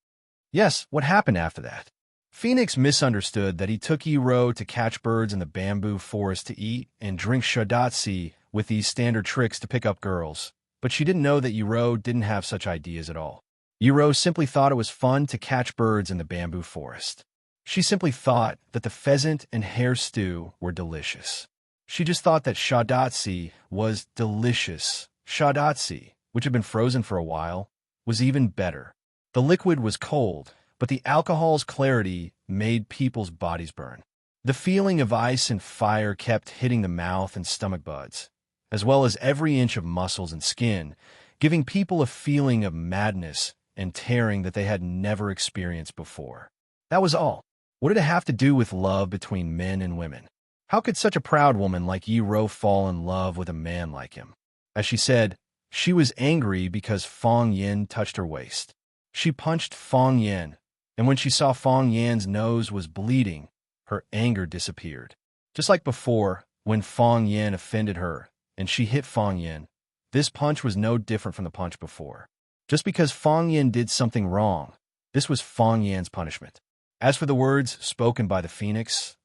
Speaker 1: "Yes, what happened after that?" Phoenix misunderstood that he took Yi Ro to catch birds in the bamboo forest to eat and drink shadatsi with these standard tricks to pick up girls, but she didn't know that Yi Ro didn't have such ideas at all. Yi Ro simply thought it was fun to catch birds in the bamboo forest. She simply thought that the pheasant and hare stew were delicious. She just thought that shadatsi was delicious. Shadatsi, which had been frozen for a while, was even better. The liquid was cold, but the alcohol's clarity made people's bodies burn. The feeling of ice and fire kept hitting the mouth and stomach buds, as well as every inch of muscles and skin, giving people a feeling of madness and tearing that they had never experienced before. That was all. What did it have to do with love between men and women? How could such a proud woman like Yi Ro fall in love with a man like him? As she said, she was angry because Fong Yin touched her waist. She punched Fong Yin, and when she saw Fong Yin's nose was bleeding, her anger disappeared. Just like before, when Fong Yin offended her and she hit Fong Yin, this punch was no different from the punch before. Just because Fong Yin did something wrong, this was Fong Yin's punishment. As for the words spoken by the Phoenix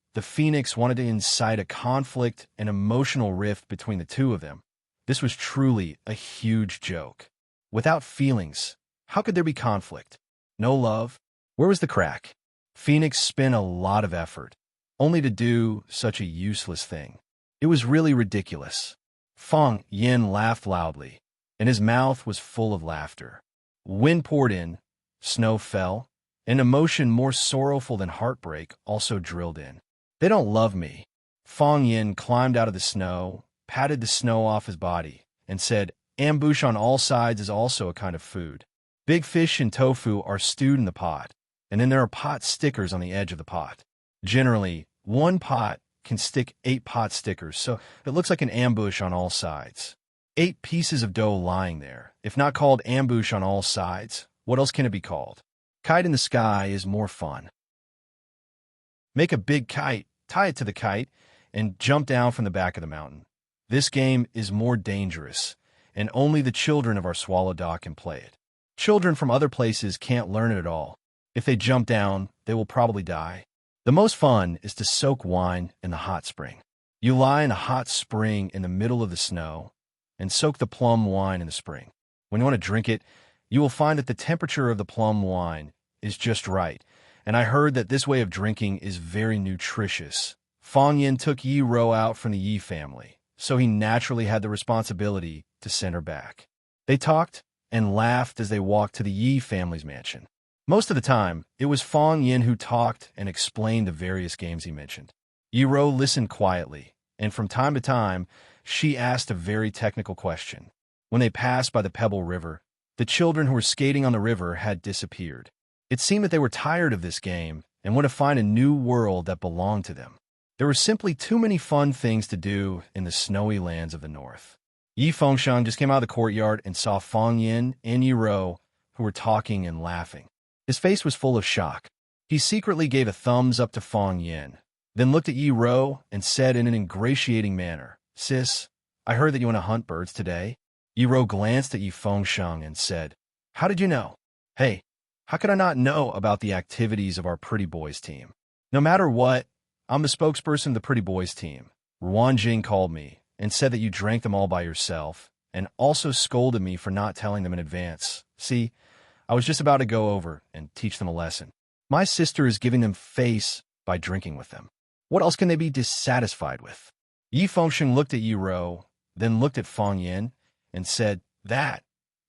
Speaker 1: wanted to incite a conflict and emotional rift between the two of them. This was truly a huge joke. Without feelings, how could there be conflict? No love? Where was the crack? Phoenix spent a lot of effort, only to do such a useless thing. It was really ridiculous. Fong Yin laughed loudly, and his mouth was full of laughter. Wind poured in, snow fell, an emotion more sorrowful than heartbreak also drilled in. "They don't love me." Fong Yin climbed out of the snow, patted the snow off his body, and said, "Ambush on all sides is also a kind of food. Big fish and tofu are stewed in the pot, and then there are pot stickers on the edge of the pot. Generally, one pot can stick 8 pot stickers, so it looks like an ambush on all sides. 8 pieces of dough lying there. If not called ambush on all sides, what else can it be called? Kite in the sky is more fun. Make a big kite, tie it to the kite, and jump down from the back of the mountain. This game is more dangerous, and only the children of our swallow dock can play it. Children from other places can't learn it at all. If they jump down, they will probably die. The most fun is to soak wine in the hot spring. You lie in a hot spring in the middle of the snow and soak the plum wine in the spring. When you want to drink it, you will find that the temperature of the plum wine is just right, and I heard that this way of drinking is very nutritious. Fong Yin took Yi Ro out from the Yi family, so he naturally had the responsibility to send her back. They talked and laughed as they walked to the Yi family's mansion. Most of the time, it was Fong Yin who talked and explained the various games he mentioned. Yi Ro listened quietly, and from time to time, she asked a very technical question. When they passed by the Pebble River, the children who were skating on the river had disappeared. It seemed that they were tired of this game and wanted to find a new world that belonged to them. There were simply too many fun things to do in the snowy lands of the north. Yi Fengsheng just came out of the courtyard and saw Fang Yin and Yi Ro, who were talking and laughing. His face was full of shock. He secretly gave a thumbs up to Fang Yin, then looked at Yi Ro and said in an ingratiating manner, "Sis, I heard that you want to hunt birds today." Yi Ro glanced at Yi Fengsheng and said, "How did you know?" "Hey, how could I not know about the activities of our Pretty Boys team? No matter what, I'm the spokesperson of the Pretty Boys team. Ruan Jing called me and said that you drank them all by yourself, and also scolded me for not telling them in advance. See, I was just about to go over and teach them a lesson. My sister is giving them face by drinking with them. What else can they be dissatisfied with?" Yi Fengsheng looked at Yi Ro, then looked at Fang Yin, and said, "That.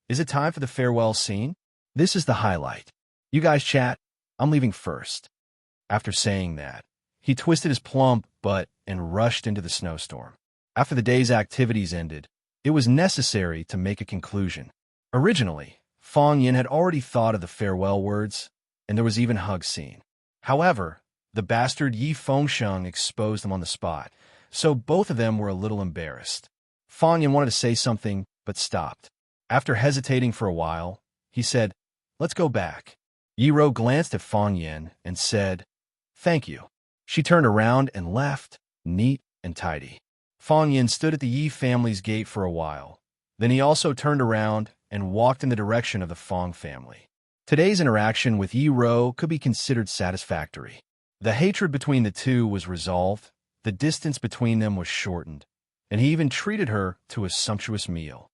Speaker 1: Is it time for the farewell scene? This is the highlight. You guys chat. I'm leaving first." After saying that, he twisted his plump butt and rushed into the snowstorm. After the day's activities ended, it was necessary to make a conclusion. Originally, Fang Yin had already thought of the farewell words, and there was even hug scene. However, the bastard Yi Fengsheng exposed them on the spot, so both of them were a little embarrassed. Fang Yin wanted to say something, but stopped. After hesitating for a while, he said, "Let's go back." Yi Ro glanced at Fang Yin and said, "Thank you." She turned around and left, neat and tidy. Fang Yin stood at the Yi family's gate for a while. Then he also turned around and walked in the direction of the Fang family. Today's interaction with Yi Ro could be considered satisfactory. The hatred between the two was resolved, the distance between them was shortened, and he even treated her to a sumptuous meal.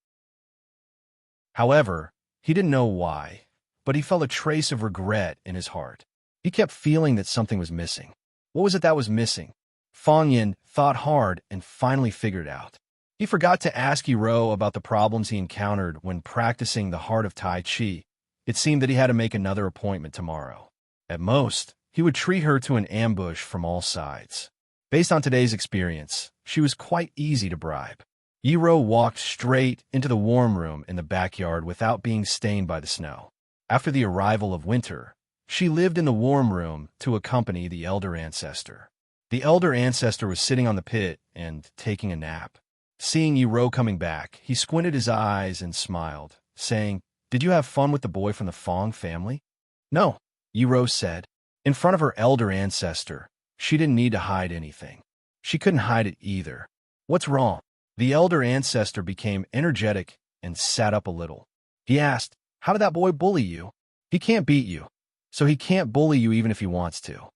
Speaker 1: However, he didn't know why, but he felt a trace of regret in his heart. He kept feeling that something was missing. What was it that was missing? Fang Yin thought hard and finally figured it out. He forgot to ask Yi Ro about the problems he encountered when practicing the Heart of Tai Chi. It seemed that he had to make another appointment tomorrow. At most, he would treat her to an ambush from all sides. Based on today's experience, she was quite easy to bribe. Yi Ro walked straight into the warm room in the backyard without being stained by the snow. After the arrival of winter, she lived in the warm room to accompany the elder ancestor. The elder ancestor was sitting on the pit and taking a nap. Seeing Yi Ro coming back, he squinted his eyes and smiled, saying, "Did you have fun with the boy from the Fang family?" "No," Yi Ro said. In front of her elder ancestor, she didn't need to hide anything. She couldn't hide it either. "What's wrong?" The elder ancestor became energetic and sat up a little. He asked, "How did that boy bully you?" "He can't beat you, so he can't bully you even if he wants to."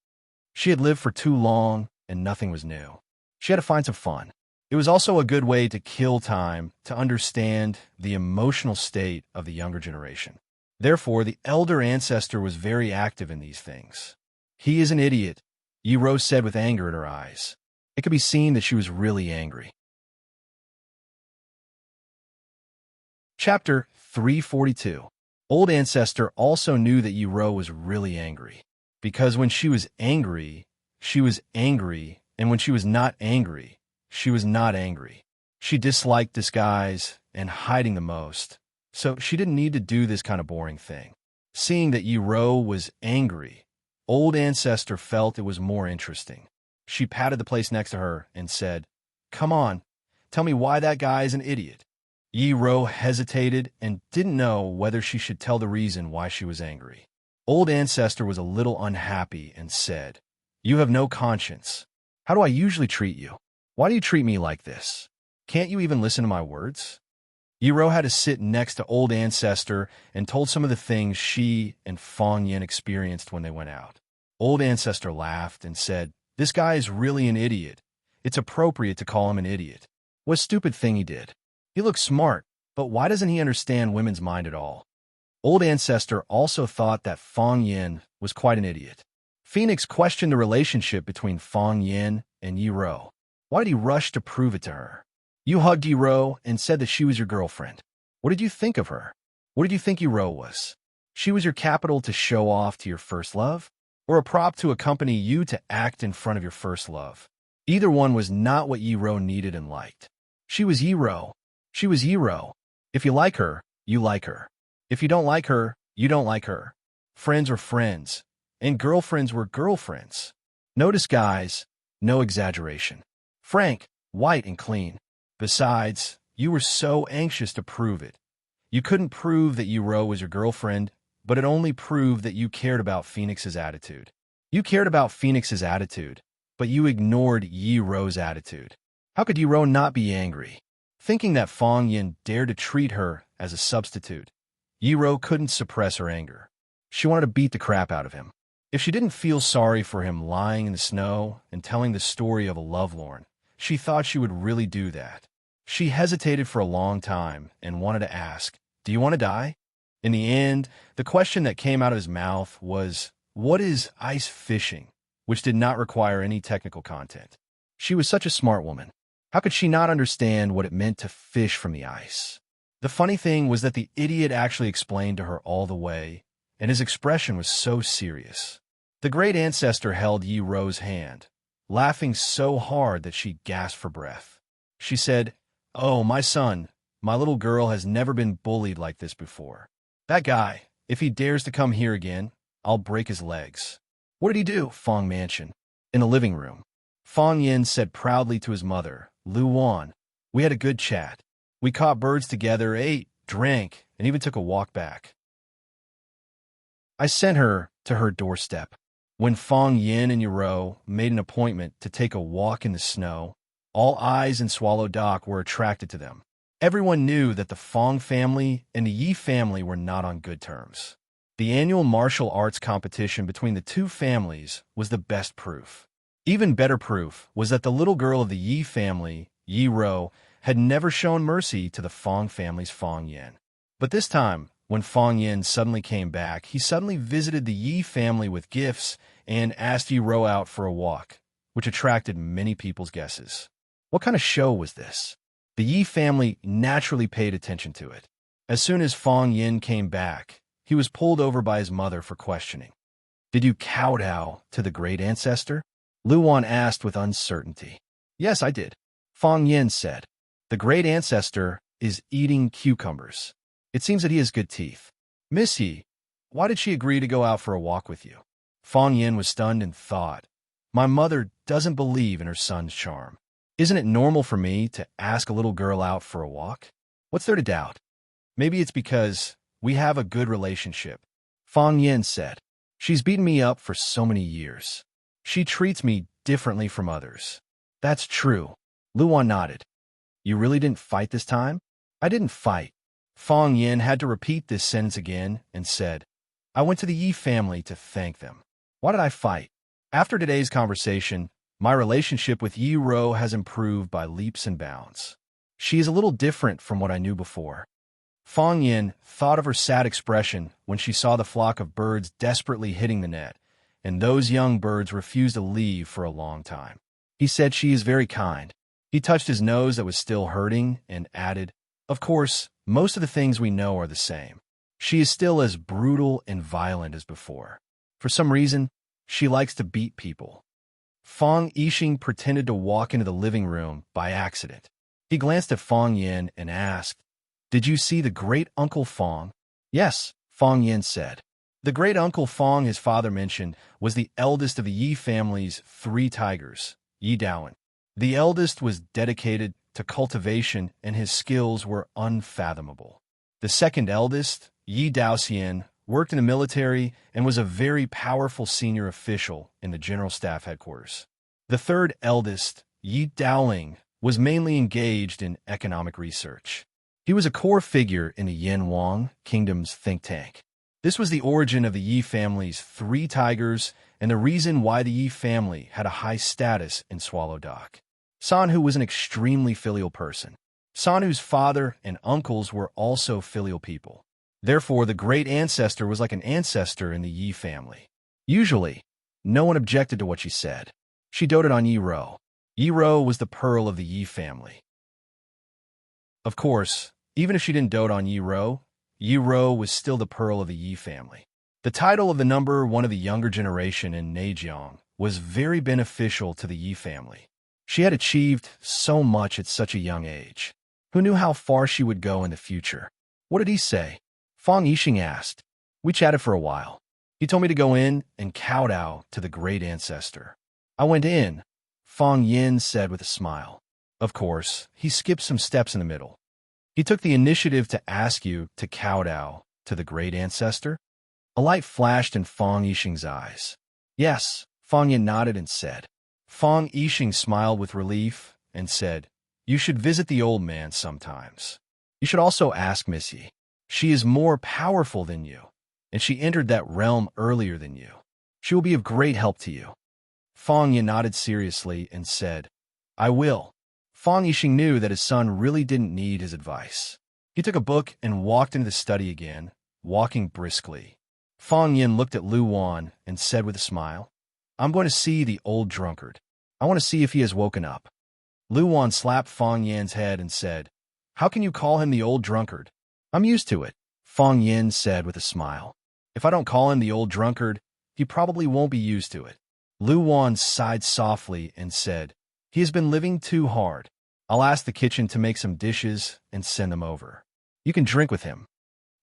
Speaker 1: She had lived for too long, and nothing was new. She had to find some fun. It was also a good way to kill time to understand the emotional state of the younger generation. Therefore, the elder ancestor was very active in these things. "He is an idiot," Yi Ro said with anger in her eyes. It could be seen that she was really angry. Chapter 342. Old Ancestor also knew that Yi Ro was really angry. Because when she was angry, and when she was not angry, she was not angry. She disliked disguise and hiding the most, so she didn't need to do this kind of boring thing. Seeing that Yi Ro was angry, Old Ancestor felt it was more interesting. She patted the place next to her and said, "Come on, tell me why that guy is an idiot." Yi Ro hesitated and didn't know whether she should tell the reason why she was angry. Old Ancestor was a little unhappy and said, "You have no conscience. How do I usually treat you? Why do you treat me like this? Can't you even listen to my words?" Yi Ro had to sit next to Old Ancestor and told some of the things she and Fang Yin experienced when they went out. Old Ancestor laughed and said, "This guy is really an idiot. It's appropriate to call him an idiot. What a stupid thing he did. He looks smart, but why doesn't he understand women's mind at all?" Old Ancestor also thought that Fang Yin was quite an idiot. Phoenix questioned the relationship between Fang Yin and Yi Ro. Why did he rush to prove it to her? You hugged Yi Ro and said that she was your girlfriend. What did you think of her? What did you think Yi Ro was? She was your capital to show off to your first love? Or a prop to accompany you to act in front of your first love? Either one was not what Yi Ro needed and liked. She was Yi Ro. She was Yi Ro. If you like her, you like her. If you don't like her, you don't like her. Friends were friends, and girlfriends were girlfriends. Notice, guys, No exaggeration. Frank, white and clean. Besides, you were so anxious to prove it. You couldn't prove that Ro was your girlfriend, but it only proved that you cared about Phoenix's attitude. You cared about Phoenix's attitude, but you ignored Ro's attitude. How could Ro not be angry? Thinking that Fong Yin dared to treat her as a substitute, Ro couldn't suppress her anger. She wanted to beat the crap out of him. If she didn't feel sorry for him lying in the snow and telling the story of a lovelorn, she thought she would really do that. She hesitated for a long time and wanted to ask, "Do you want to die?" In the end, the question that came out of his mouth was, "What is ice fishing?" which did not require any technical content. She was such a smart woman. How could she not understand what it meant to fish from the ice? The funny thing was that the idiot actually explained to her all the way, and his expression was so serious. The great ancestor held Ro's hand, laughing so hard that she gasped for breath. She said, "Oh, my son, my little girl has never been bullied like this before. That guy, if he dares to come here again, I'll break his legs." "What did he do?" Fong Mansion. In the living room, Fong Yin said proudly to his mother, "Lu Wan, we had a good chat. We caught birds together, ate, drank, and even took a walk back. I sent her to her doorstep." When Fong Yin and Ro made an appointment to take a walk in the snow, all eyes in Swallow Dock were attracted to them. Everyone knew that the Fong family and the Yi family were not on good terms. The annual martial arts competition between the two families was the best proof. Even better proof was that the little girl of the Yi family, Ro, had never shown mercy to the Fong family's Fong Yin. But this time, when Fong Yin suddenly came back, he suddenly visited the Yi family with gifts and asked Ro out for a walk, which attracted many people's guesses. What kind of show was this? The Yi family naturally paid attention to it. As soon as Fong Yin came back, he was pulled over by his mother for questioning. "Did you kowtow to the great ancestor?" Lu Wan asked with uncertainty. "Yes, I did," Fong Yin said. "The great ancestor is eating cucumbers. It seems that he has good teeth. Miss Yi, why did she agree to go out for a walk with you?" Fong Yin was stunned and thought, "My mother doesn't believe in her son's charm. Isn't it normal for me to ask a little girl out for a walk? What's there to doubt? Maybe it's because we have a good relationship," Fong Yin said. "She's beaten me up for so many years. She treats me differently from others." "That's true," Lu Wan nodded. "You really didn't fight this time?" "I didn't fight." Fong Yin had to repeat this sentence again and said, "I went to the Yi family to thank them. Why did I fight?" After today's conversation, my relationship with Ro has improved by leaps and bounds. She is a little different from what I knew before. Fong Yin thought of her sad expression when she saw the flock of birds desperately hitting the net, and those young birds refused to leave for a long time. He said she is very kind. He touched his nose that was still hurting and added, "Of course, most of the things we know are the same. She is still as brutal and violent as before. For some reason, she likes to beat people." Fong Yixing pretended to walk into the living room by accident. He glanced at Fong Yin and asked, "Did you see the great Uncle Fong?" "Yes," Fong Yin said. The great Uncle Fong his father mentioned was the eldest of the Yi family's 3 tigers, Yi Daoan. The eldest was dedicated to cultivation and his skills were unfathomable. The second eldest, Yi Daoxian, worked in the military and was a very powerful senior official in the General Staff Headquarters. The third eldest, Yi Daoling, was mainly engaged in economic research. He was a core figure in the Yin Wang Kingdom's think tank. This was the origin of the Yi family's 3 tigers and the reason why the Yi family had a high status in Swallow Dock. Sanhu was an extremely filial person. Sanhu's father and uncles were also filial people. Therefore, the great ancestor was like an ancestor in the Yi family. Usually, no one objected to what she said. She doted on Ro. Ro was the pearl of the Yi family. Of course, even if she didn't dote on Ro was still the pearl of the Yi family. The title of the number 1 of the younger generation in Neijiang was very beneficial to the Yi family. She had achieved so much at such a young age. Who knew how far she would go in the future? "What did he say?" Fong Yixing asked. "We chatted for a while. He told me to go in and kowtow to the great ancestor." "I went in," Fong Yin said with a smile. Of course, he skipped some steps in the middle. He took the initiative to ask you to kowtow to the great ancestor. A light flashed in Fong Yixing's eyes. Yes, Fong Yin nodded and said. Fong Yixing smiled with relief and said, you should visit the old man sometimes. You should also ask Missy. She is more powerful than you, and she entered that realm earlier than you. She will be of great help to you. Fong Yin nodded seriously and said, I will. Fong Yixing knew that his son really didn't need his advice. He took a book and walked into the study again, walking briskly. Fong Yin looked at Lu Wan and said with a smile, I'm going to see the old drunkard. I want to see if he has woken up. Lu Wan slapped Fong Yin's head and said, how can you call him the old drunkard? I'm used to it, Fong Yin said with a smile. If I don't call him the old drunkard, he probably won't be used to it. Lu Wan sighed softly and said, he has been living too hard. I'll ask the kitchen to make some dishes and send them over. You can drink with him.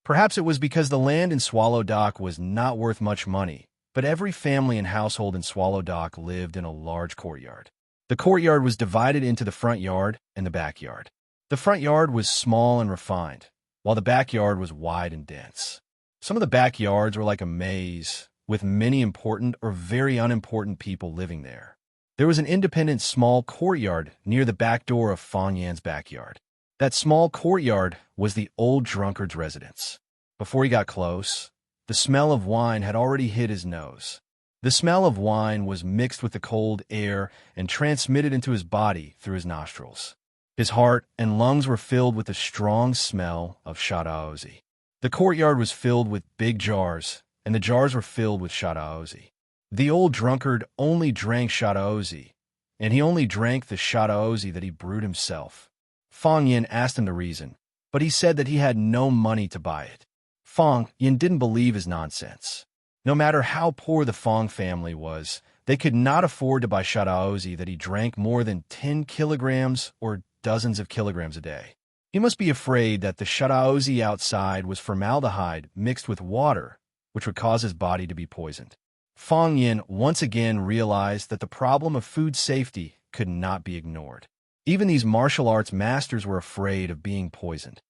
Speaker 1: Perhaps it was because the land in Swallow Dock was not worth much money, but every family and household in Swallow Dock lived in a large courtyard. The courtyard was divided into the front yard and the backyard. The front yard was small and refined, while the backyard was wide and dense. Some of the backyards were like a maze, with many important or very unimportant people living there. There was an independent small courtyard near the back door of Fong Yan's backyard. That small courtyard was the old drunkard's residence. Before he got close, the smell of wine had already hit his nose. The smell of wine was mixed with the cold air and transmitted into his body through his nostrils. His heart and lungs were filled with the strong smell of shadaozi. The courtyard was filled with big jars, and the jars were filled with shadaozi. The old drunkard only drank shadaozi, and he only drank the shadaozi that he brewed himself. Fong Yin asked him the reason, but he said that he had no money to buy it. Fong Yin didn't believe his nonsense. No matter how poor the Fong family was, they could not afford to buy shadaozi that he drank more than 10 kilograms or dozens of kilograms a day. He must be afraid that the shadaozi outside was formaldehyde mixed with water, which would cause his body to be poisoned. Fong Yin once again realized that the problem of food safety could not be ignored. Even these martial arts masters were afraid of being poisoned.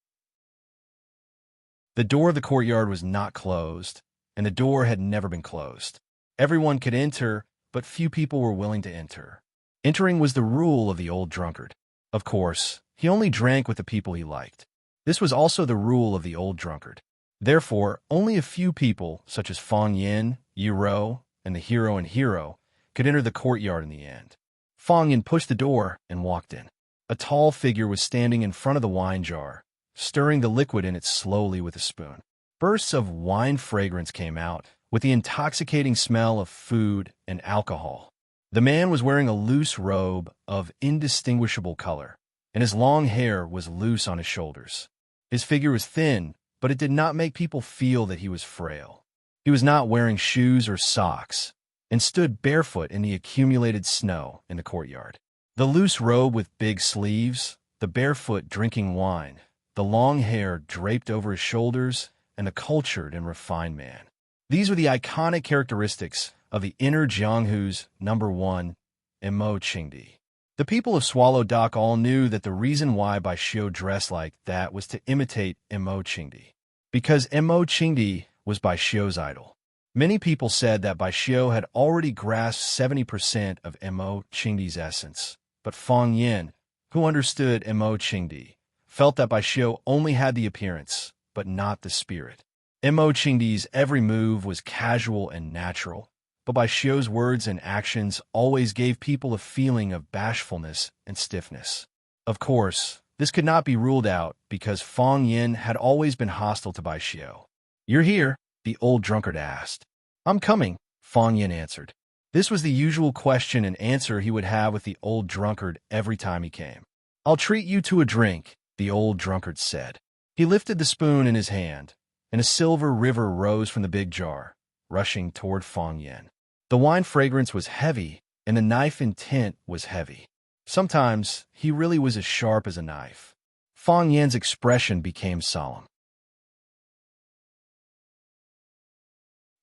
Speaker 1: The door of the courtyard was not closed, and the door had never been closed. Everyone could enter, but few people were willing to enter. Entering was the rule of the old drunkard. Of course, he only drank with the people he liked. This was also the rule of the old drunkard. Therefore, only a few people, such as Fong Yin, Yi Ro, and the hero and hero, could enter the courtyard in the end. Fong Yin pushed the door and walked in. A tall figure was standing in front of the wine jar, stirring the liquid in it slowly with a spoon. Bursts of wine fragrance came out, with the intoxicating smell of food and alcohol. The man was wearing a loose robe of indistinguishable color, and his long hair was loose on his shoulders. His figure was thin, but it did not make people feel that he was frail. He was not wearing shoes or socks, and stood barefoot in the accumulated snow in the courtyard. The loose robe with big sleeves, the barefoot drinking wine, the long hair draped over his shoulders, and the cultured and refined man. These were the iconic characteristics of the inner Jianghu's #1, Emo Qingdi. The people of Swallow Dock all knew that the reason why Bai Xiu dressed like that was to imitate Emo Qingdi, because Emo Qingdi was Bai Xiu's idol. Many people said that Bai Xiu had already grasped 70% of Emo Qingdi's essence, but Fong Yin, who understood Emo Qingdi, felt that Bai Xiu only had the appearance, but not the spirit. Emo Qingdi's every move was casual and natural, but Bai Xiu's words and actions always gave people a feeling of bashfulness and stiffness. Of course, this could not be ruled out because Fong Yin had always been hostile to Bai Xiu. "You're here?" the old drunkard asked. "I'm coming," Fong Yin answered. This was the usual question and answer he would have with the old drunkard every time he came. "I'll treat you to a drink," the old drunkard said. He lifted the spoon in his hand, and a silver river rose from the big jar, rushing toward Fong Yin. The wine fragrance was heavy, and the knife intent was heavy. Sometimes he really was as sharp as a knife. Fong Yin's expression became solemn.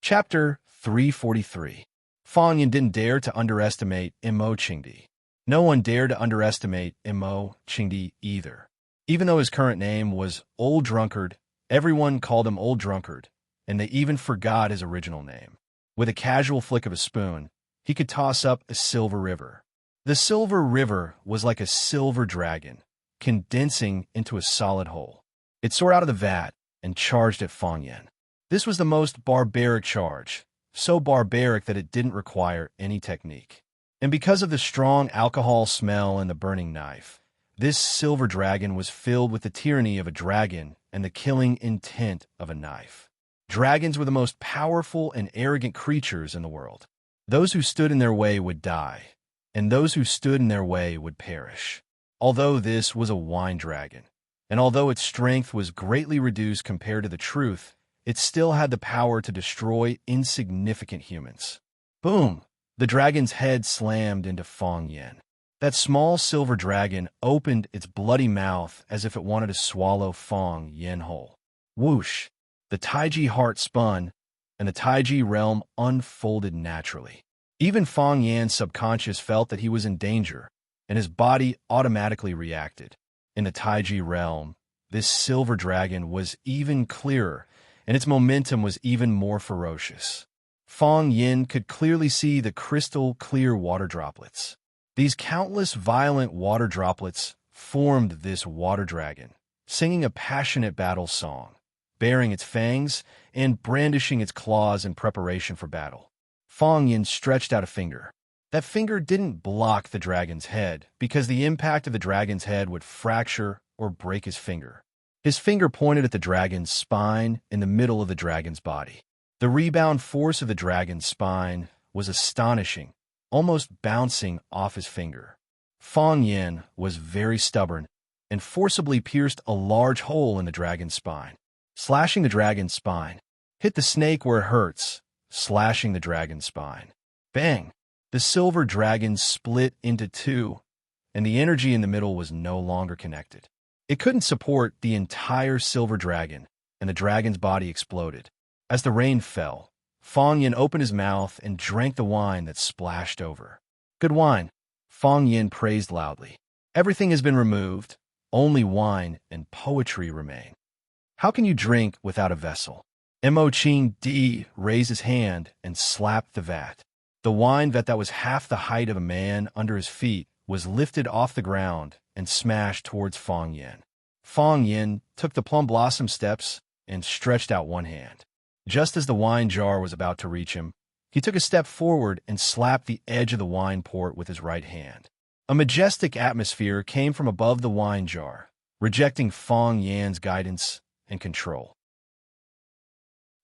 Speaker 1: Chapter 343. Fong Yin didn't dare to underestimate Emo Qingdi. No one dared to underestimate Imo Chingdi either. Even though his current name was Old Drunkard, everyone called him Old Drunkard, and they even forgot his original name. With a casual flick of a spoon, he could toss up a silver river. The silver river was like a silver dragon, condensing into a solid whole. It soared out of the vat and charged at Fong Yen. This was the most barbaric charge, so barbaric that it didn't require any technique. And because of the strong alcohol smell and the burning knife, this silver dragon was filled with the tyranny of a dragon and the killing intent of a knife. Dragons were the most powerful and arrogant creatures in the world. Those who stood in their way would die, and those who stood in their way would perish. Although this was a wine dragon, and although its strength was greatly reduced compared to the truth, it still had the power to destroy insignificant humans. Boom! The dragon's head slammed into Fong Yen. That small silver dragon opened its bloody mouth as if it wanted to swallow Fong Yen whole. Whoosh! The Taiji heart spun, and the Taiji realm unfolded naturally. Even Fong Yan's subconscious felt that he was in danger, and his body automatically reacted. In the Taiji realm, this silver dragon was even clearer, and its momentum was even more ferocious. Fong Yin could clearly see the crystal-clear water droplets. These countless violent water droplets formed this water dragon, singing a passionate battle song, baring its fangs and brandishing its claws in preparation for battle. Fong Yin stretched out a finger. That finger didn't block the dragon's head because the impact of the dragon's head would fracture or break his finger. His finger pointed at the dragon's spine in the middle of the dragon's body. The rebound force of the dragon's spine was astonishing, almost bouncing off his finger. Fong Yin was very stubborn and forcibly pierced a large hole in the dragon's spine. Slashing the dragon's spine, hit the snake where it hurts, slashing the dragon's spine. Bang! The silver dragon split into two, and the energy in the middle was no longer connected. It couldn't support the entire silver dragon, and the dragon's body exploded. As the rain fell, Fong Yin opened his mouth and drank the wine that splashed over. Good wine, Fong Yin praised loudly. Everything has been removed, only wine and poetry remain. How can you drink without a vessel? Mo Ching Di raised his hand and slapped the vat. The wine vat that was half the height of a man under his feet was lifted off the ground and smashed towards Fong Yin. Fong Yin took the plum blossom steps and stretched out one hand. Just as the wine jar was about to reach him, he took a step forward and slapped the edge of the wine port with his right hand. A majestic atmosphere came from above the wine jar, rejecting Fong Yan's guidance and control.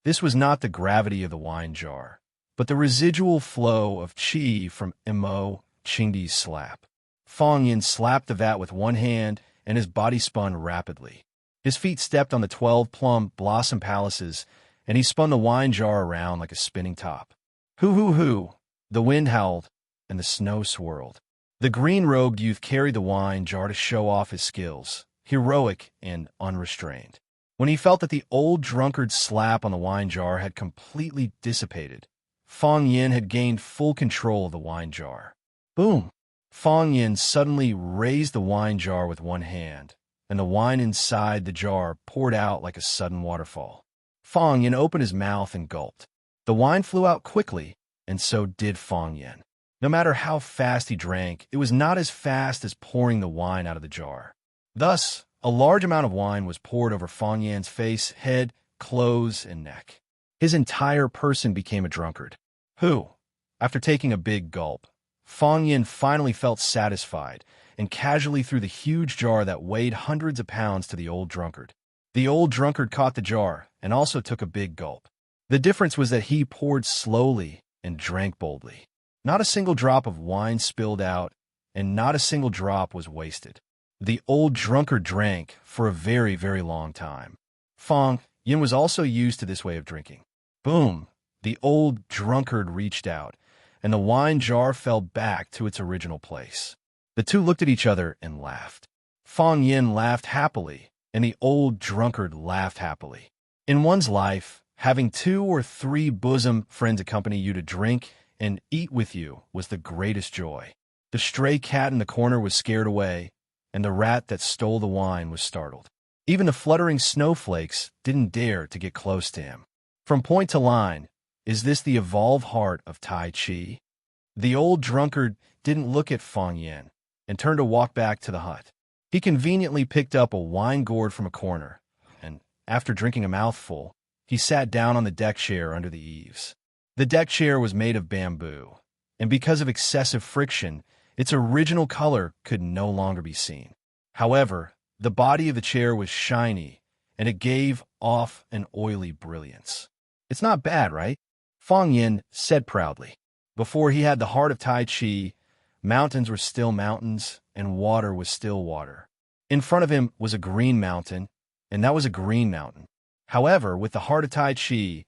Speaker 1: This was not the gravity of the wine jar, but the residual flow of qi from Mo Chingdi's slap. Fong Yin slapped the vat with one hand, and his body spun rapidly. His feet stepped on the 12 plum blossom palaces, and he spun the wine jar around like a spinning top. Hoo! The wind howled, and the snow swirled. The green-robed youth carried the wine jar to show off his skills, heroic and unrestrained. When he felt that the old drunkard's slap on the wine jar had completely dissipated, Fong Yin had gained full control of the wine jar. Boom! Fong Yin suddenly raised the wine jar with one hand, and the wine inside the jar poured out like a sudden waterfall. Fong Yin opened his mouth and gulped. The wine flew out quickly, and so did Fong Yin. No matter how fast he drank, it was not as fast as pouring the wine out of the jar. Thus, a large amount of wine was poured over Fong Yan's face, head, clothes, and neck. His entire person became a drunkard. After taking a big gulp, Fong Yin finally felt satisfied and casually threw the huge jar that weighed hundreds of pounds to the old drunkard. The old drunkard caught the jar and also took a big gulp. The difference was that he poured slowly and drank boldly. Not a single drop of wine spilled out, and not a single drop was wasted. The old drunkard drank for a very, very long time. Fong Yin was also used to this way of drinking. Boom! The old drunkard reached out, and the wine jar fell back to its original place. The two looked at each other and laughed. Fong Yin laughed happily, and the old drunkard laughed happily. In one's life, having 2 or 3 bosom friends accompany you to drink and eat with you was the greatest joy. The stray cat in the corner was scared away, and the rat that stole the wine was startled. Even the fluttering snowflakes didn't dare to get close to him. From point to line, is this the evolved heart of Tai Chi? The old drunkard didn't look at Fang Yin and turned to walk back to the hut. He conveniently picked up a wine gourd from a corner, and after drinking a mouthful, he sat down on the deck chair under the eaves. The deck chair was made of bamboo, and because of excessive friction, its original color could no longer be seen. However, the body of the chair was shiny, and it gave off an oily brilliance. "It's not bad, right?" Fang Yin said proudly. Before he had the heart of Tai Chi, mountains were still mountains, and water was still water. In front of him was a green mountain, and that was a green mountain. However, with the heart of Tai Chi,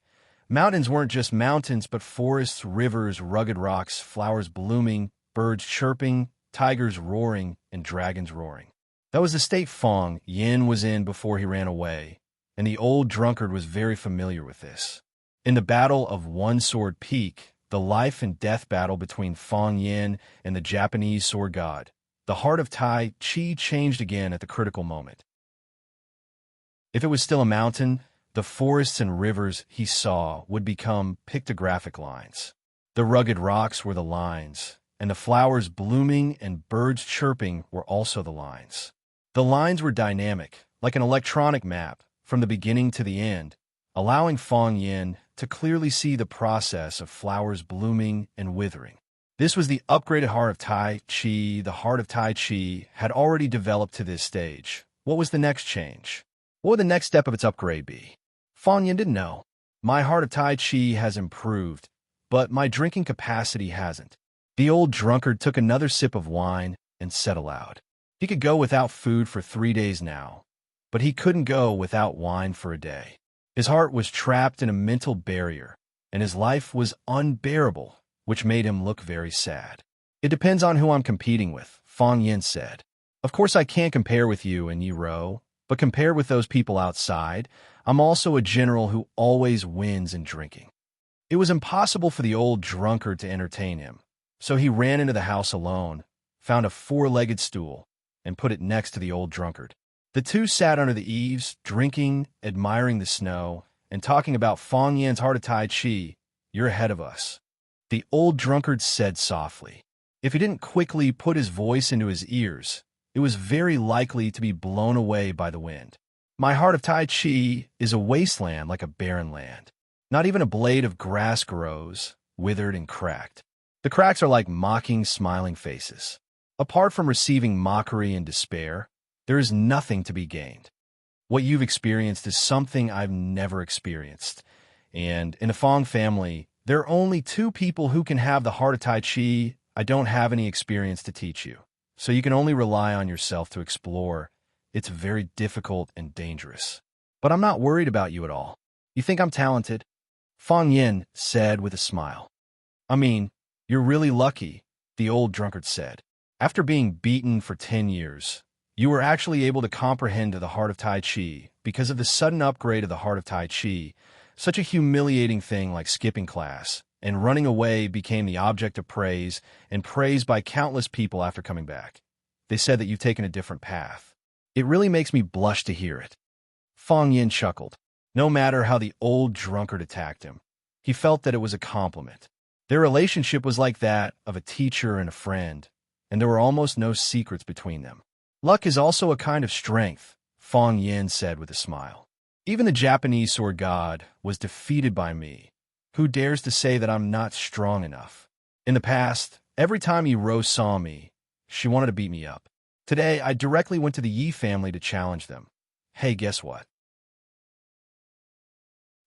Speaker 1: mountains weren't just mountains, but forests, rivers, rugged rocks, flowers blooming, birds chirping, tigers roaring, and dragons roaring. That was the state Fang Yin was in before he ran away, and the old drunkard was very familiar with this. In the Battle of One Sword Peak, the life and death battle between Fang Yin and the Japanese sword god, the heart of Tai Chi changed again at the critical moment. If it was still a mountain, the forests and rivers he saw would become pictographic lines. The rugged rocks were the lines, and the flowers blooming and birds chirping were also the lines. The lines were dynamic, like an electronic map, from the beginning to the end, allowing Fang Yin to clearly see the process of flowers blooming and withering. This was the upgraded heart of Tai Chi. The heart of Tai Chi had already developed to this stage. What was the next change? What would the next step of its upgrade be? Fang Yin didn't know. My heart of Tai Chi has improved, but my drinking capacity hasn't. The old drunkard took another sip of wine and said aloud. He could go without food for 3 days now, but he couldn't go without wine for a day. His heart was trapped in a mental barrier, and his life was unbearable, which made him look very sad. "It depends on who I'm competing with," Fang Yin said. "Of course I can't compare with you and Yiro, but compared with those people outside, I'm also a general who always wins in drinking." It was impossible for the old drunkard to entertain him, so he ran into the house alone, found a 4-legged stool, and put it next to the old drunkard. The two sat under the eaves, drinking, admiring the snow, and talking about Fang Yin's heart of Tai Chi. "You're ahead of us," the old drunkard said softly. If he didn't quickly put his voice into his ears, it was very likely to be blown away by the wind. "My heart of Tai Chi is a wasteland like a barren land. Not even a blade of grass grows, withered and cracked. The cracks are like mocking, smiling faces. Apart from receiving mockery and despair, there is nothing to be gained. What you've experienced is something I've never experienced. And in the Fang family, there are only 2 people who can have the heart of Tai Chi. I don't have any experience to teach you, so you can only rely on yourself to explore. It's very difficult and dangerous. But I'm not worried about you at all. You think I'm talented?" Fang Yin said with a smile. "I mean, you're really lucky," the old drunkard said. "After being beaten for 10 years, you were actually able to comprehend the heart of Tai Chi because of the sudden upgrade of the heart of Tai Chi. Such a humiliating thing like skipping class and running away became the object of praise and praised by countless people after coming back. They said that you've taken a different path. It really makes me blush to hear it." Fang Yin chuckled. No matter how the old drunkard attacked him, he felt that it was a compliment. Their relationship was like that of a teacher and a friend, and there were almost no secrets between them. "Luck is also a kind of strength," Fang Yin said with a smile. "Even the Japanese sword god was defeated by me. Who dares to say that I'm not strong enough? In the past, every time Yiro saw me, she wanted to beat me up. Today, I directly went to the Yi family to challenge them. Hey, guess what?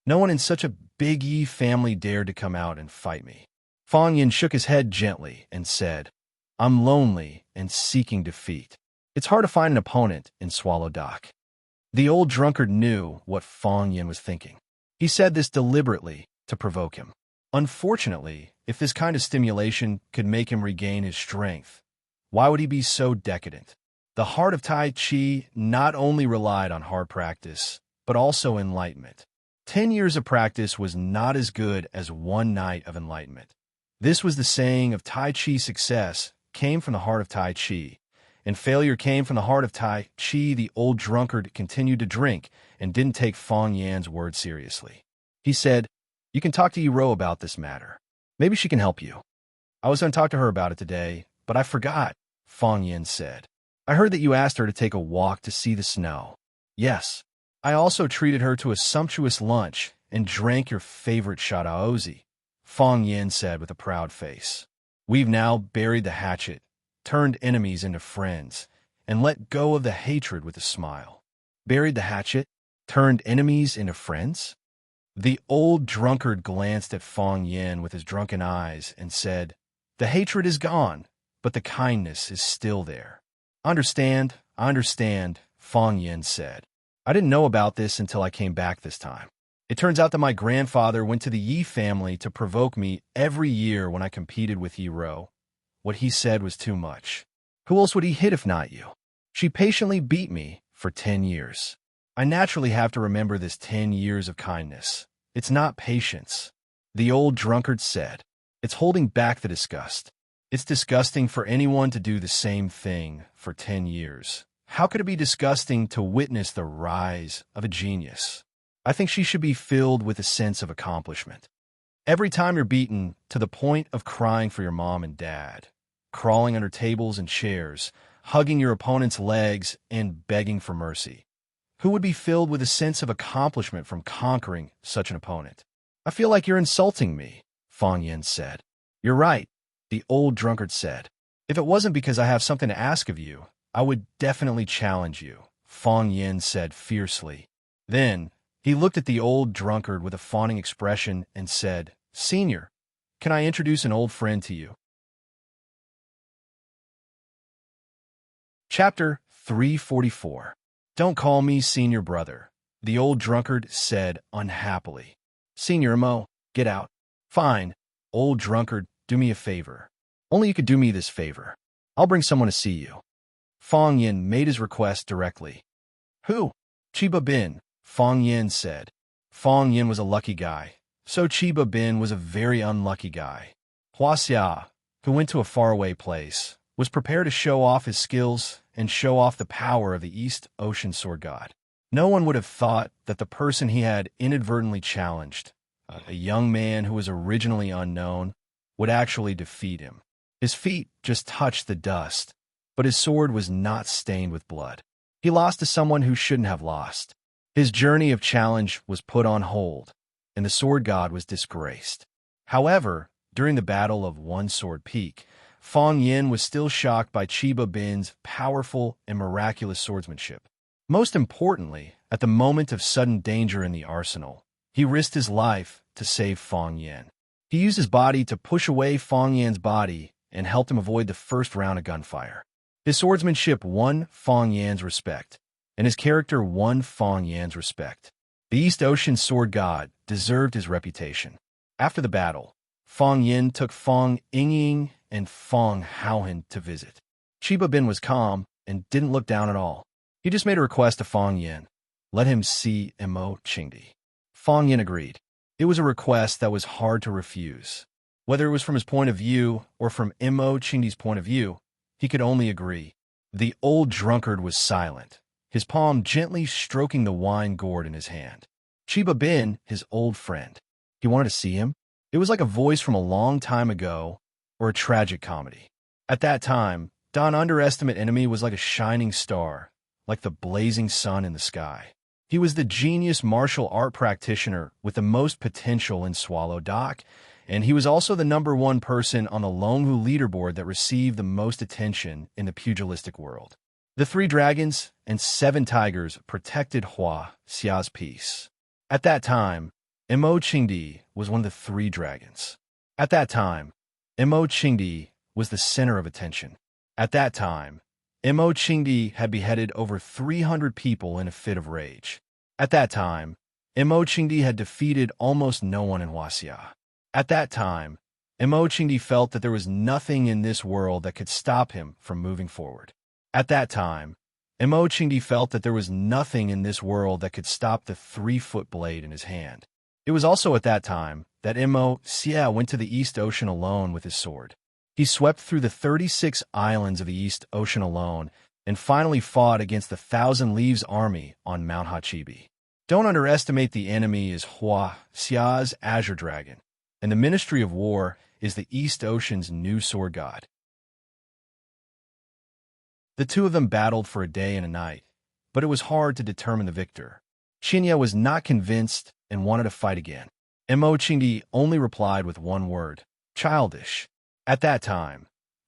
Speaker 1: No one in such a big Yi family dared to come out and fight me." Fang Yin shook his head gently and said, "I'm lonely and seeking defeat. It's hard to find an opponent in Swallow Dock." The old drunkard knew what Fang Yin was thinking. He said this deliberately to provoke him. Unfortunately, if this kind of stimulation could make him regain his strength, why would he be so decadent? The heart of Tai Chi not only relied on hard practice, but also enlightenment. 10 years of practice was not as good as 1 night of enlightenment. This was the saying of Tai Chi success came from the heart of Tai Chi, and failure came from the heart of Tai Chi. The old drunkard continued to drink and didn't take Fong Yan's word seriously. He said, "You can talk to Yiro about this matter. Maybe she can help you." "I was going to talk to her about it today, but I forgot," Fong Yan said. "I heard that you asked her to take a walk to see the snow." "Yes. I also treated her to a sumptuous lunch and drank your favorite shadaozi," Fong Yan said with a proud face. "We've now buried the hatchet, turned enemies into friends, and let go of the hatred with a smile." Buried the hatchet? Turned enemies into friends? The old drunkard glanced at Fong Yan with his drunken eyes and said, "The hatred is gone, but the kindness is still there." I understand, Fong Yan said. "I didn't know about this until I came back this time. It turns out that my grandfather went to the Yi family to provoke me every year when I competed with Yiro. What he said was too much. Who else would he hit if not you? She patiently beat me for 10 years. I naturally have to remember this 10 years of kindness. It's not patience." The old drunkard said. "It's holding back the disgust. It's disgusting for anyone to do the same thing for 10 years. How could it be disgusting to witness the rise of a genius? I think she should be filled with a sense of accomplishment. Every time you're beaten to the point of crying for your mom and dad, crawling under tables and chairs, hugging your opponent's legs, and begging for mercy. Who would be filled with a sense of accomplishment from conquering such an opponent?" "I feel like you're insulting me," Fong Yan said. "You're right," the old drunkard said. "If it wasn't because I have something to ask of you, I would definitely challenge you," Fong Yan said fiercely. Then he looked at the old drunkard with a fawning expression and said, "Senior, can I introduce an old friend to you?" Chapter 344. "Don't call me senior brother," the old drunkard said unhappily. "Senior Mo, get out." "Fine, old drunkard, do me a favor. Only you could do me this favor. I'll bring someone to see you." Fong Yin made his request directly. "Who?" "Chiba Bin," Fong Yin said. Fong Yin was a lucky guy, so Chiba Bin was a very unlucky guy. Hua Xia, who went to a faraway place, was prepared to show off his skills and show off the power of the East Ocean Sword God. No one would have thought that the person he had inadvertently challenged, a young man who was originally unknown, would actually defeat him. His feet just touched the dust, but his sword was not stained with blood. He lost to someone who shouldn't have lost. His journey of challenge was put on hold, and the sword god was disgraced. However, during the Battle of One Sword Peak, Fong Yin was still shocked by Chiba Bin's powerful and miraculous swordsmanship. Most importantly, at the moment of sudden danger in the arsenal, he risked his life to save Fong Yin. He used his body to push away Fong Yan's body and helped him avoid the first round of gunfire. His swordsmanship won Fong Yan's respect, and his character won Fong Yan's respect. The East Ocean Sword God deserved his reputation. After the battle, Fong Yin took Fong Yingying and Fong Haohan to visit. Chiba Bin was calm and didn't look down at all. He just made a request to Fong Yin. Let him see Mo Qingdi. Fong Yin agreed. It was a request that was hard to refuse. Whether it was from his point of view or from Mo Qingdi's point of view, he could only agree. The old drunkard was silent, his palm gently stroking the wine gourd in his hand. Chiba Bin, his old friend. He wanted to see him. It was like a voice from a long time ago or a tragic comedy. At that time, Don underestimate enemy was like a shining star, like the blazing sun in the sky. He was the genius martial art practitioner with the most potential in Swallow Dock, and he was also the #1 person on the Longhu leaderboard that received the most attention in the pugilistic world. The 3 dragons and 7 tigers protected Hua Xia's peace. At that time, Mo Qingdi was one of the 3 dragons. At that time, Mo Qingdi was the center of attention. At that time, Mo Qingdi had beheaded over 300 people in a fit of rage. At that time, Mo Qingdi had defeated almost no one in Huaxia. At that time, Mo Qingdi felt that there was nothing in this world that could stop him from moving forward. At that time, Mo Qingdi felt that there was nothing in this world that could stop the 3-foot blade in his hand. It was also at that time that Mo Xia went to the East Ocean alone with his sword. He swept through the 36 islands of the East Ocean alone and finally fought against the Thousand Leaves army on Mount Hachibi. Don't underestimate the enemy is Hua Xia's Azure Dragon, and the Ministry of War is the East Ocean's new sword god. The two of them battled for a day and a night, but it was hard to determine the victor. Qinya was not convinced and wanted to fight again. Mo Qingdi only replied with one word: childish. At that time,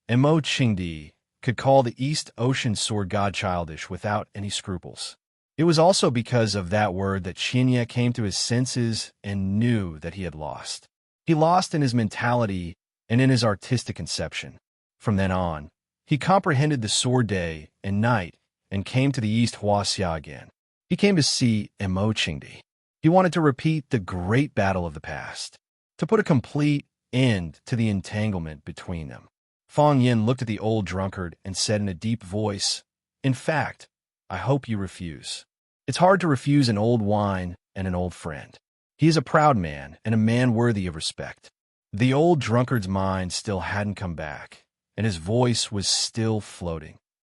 Speaker 1: Mo Qingdi could call the East Ocean sword god childish without any scruples. It was also because of that word that Qinya came to his senses and knew that he had lost. He lost in his mentality and in his artistic conception. From then on, he comprehended the sword day and night and came to the East Huaxia again. He came to see Mo Qingdi. He wanted to repeat the great battle of the past, to put a complete end to the entanglement between them. Fang Yin looked at the old drunkard and said in a deep voice, "In fact, I hope you refuse. It's hard to refuse an old wine and an old friend. He is a proud man and a man worthy of respect." The old drunkard's mind still hadn't come back, and his voice was still floating.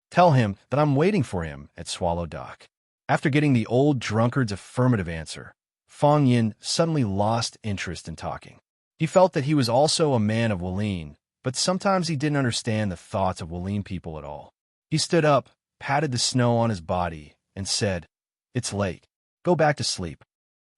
Speaker 1: "Tell him that I'm waiting for him at Swallow Dock." After getting the old drunkard's affirmative answer, Fang Yin suddenly lost interest in talking. He felt that he was also a man of Wulin, but sometimes he didn't understand the thoughts of Wulin people at all. He stood up, patted the snow on his body, and said, "It's late. Go back to sleep."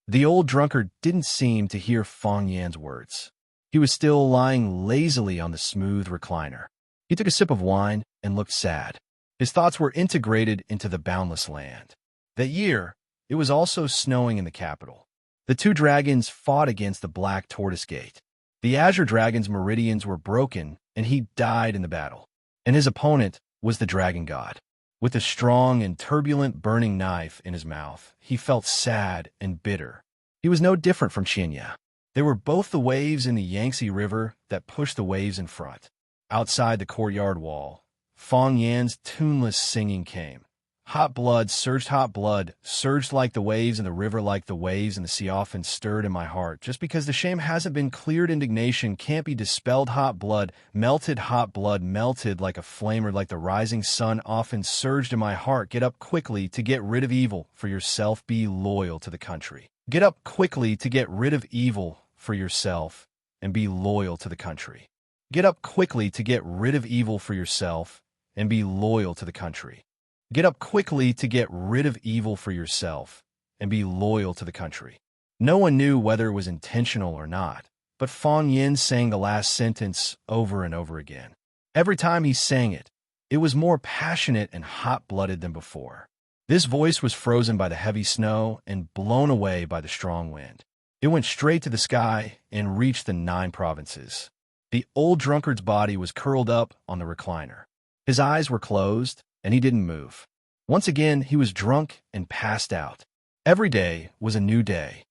Speaker 1: The old drunkard didn't seem to hear Fang Yan's words. He was still lying lazily on the smooth recliner. He took a sip of wine and looked sad. His thoughts were integrated into the boundless land. That year, it was also snowing in the capital. The two dragons fought against the Black Tortoise Gate. The Azure Dragon's meridians were broken, and he died in the battle. And his opponent was the Dragon God. With a strong and turbulent burning knife in his mouth, he felt sad and bitter. He was no different from Qinya. They were both the waves in the Yangtze River that pushed the waves in front. Outside the courtyard wall, Fang Yan's tuneless singing came. Hot blood surged like the waves in the river, like the waves in the sea, often stirred in my heart. Just because the shame hasn't been cleared, indignation can't be dispelled. Hot blood melted like a flame, or like the rising sun, often surged in my heart. Get up quickly to get rid of evil for yourself. Be loyal to the country. Get up quickly to get rid of evil for yourself and be loyal to the country. Get up quickly to get rid of evil for yourself and be loyal to the country. Get up quickly to get rid of evil for yourself and be loyal to the country. No one knew whether it was intentional or not, but Fang Yin sang the last sentence over and over again. Every time he sang it, it was more passionate and hot-blooded than before. This voice was frozen by the heavy snow and blown away by the strong wind. It went straight to the sky and reached the 9 provinces. The old drunkard's body was curled up on the recliner. His eyes were closed, and he didn't move. Once again, he was drunk and passed out. Every day was a new day.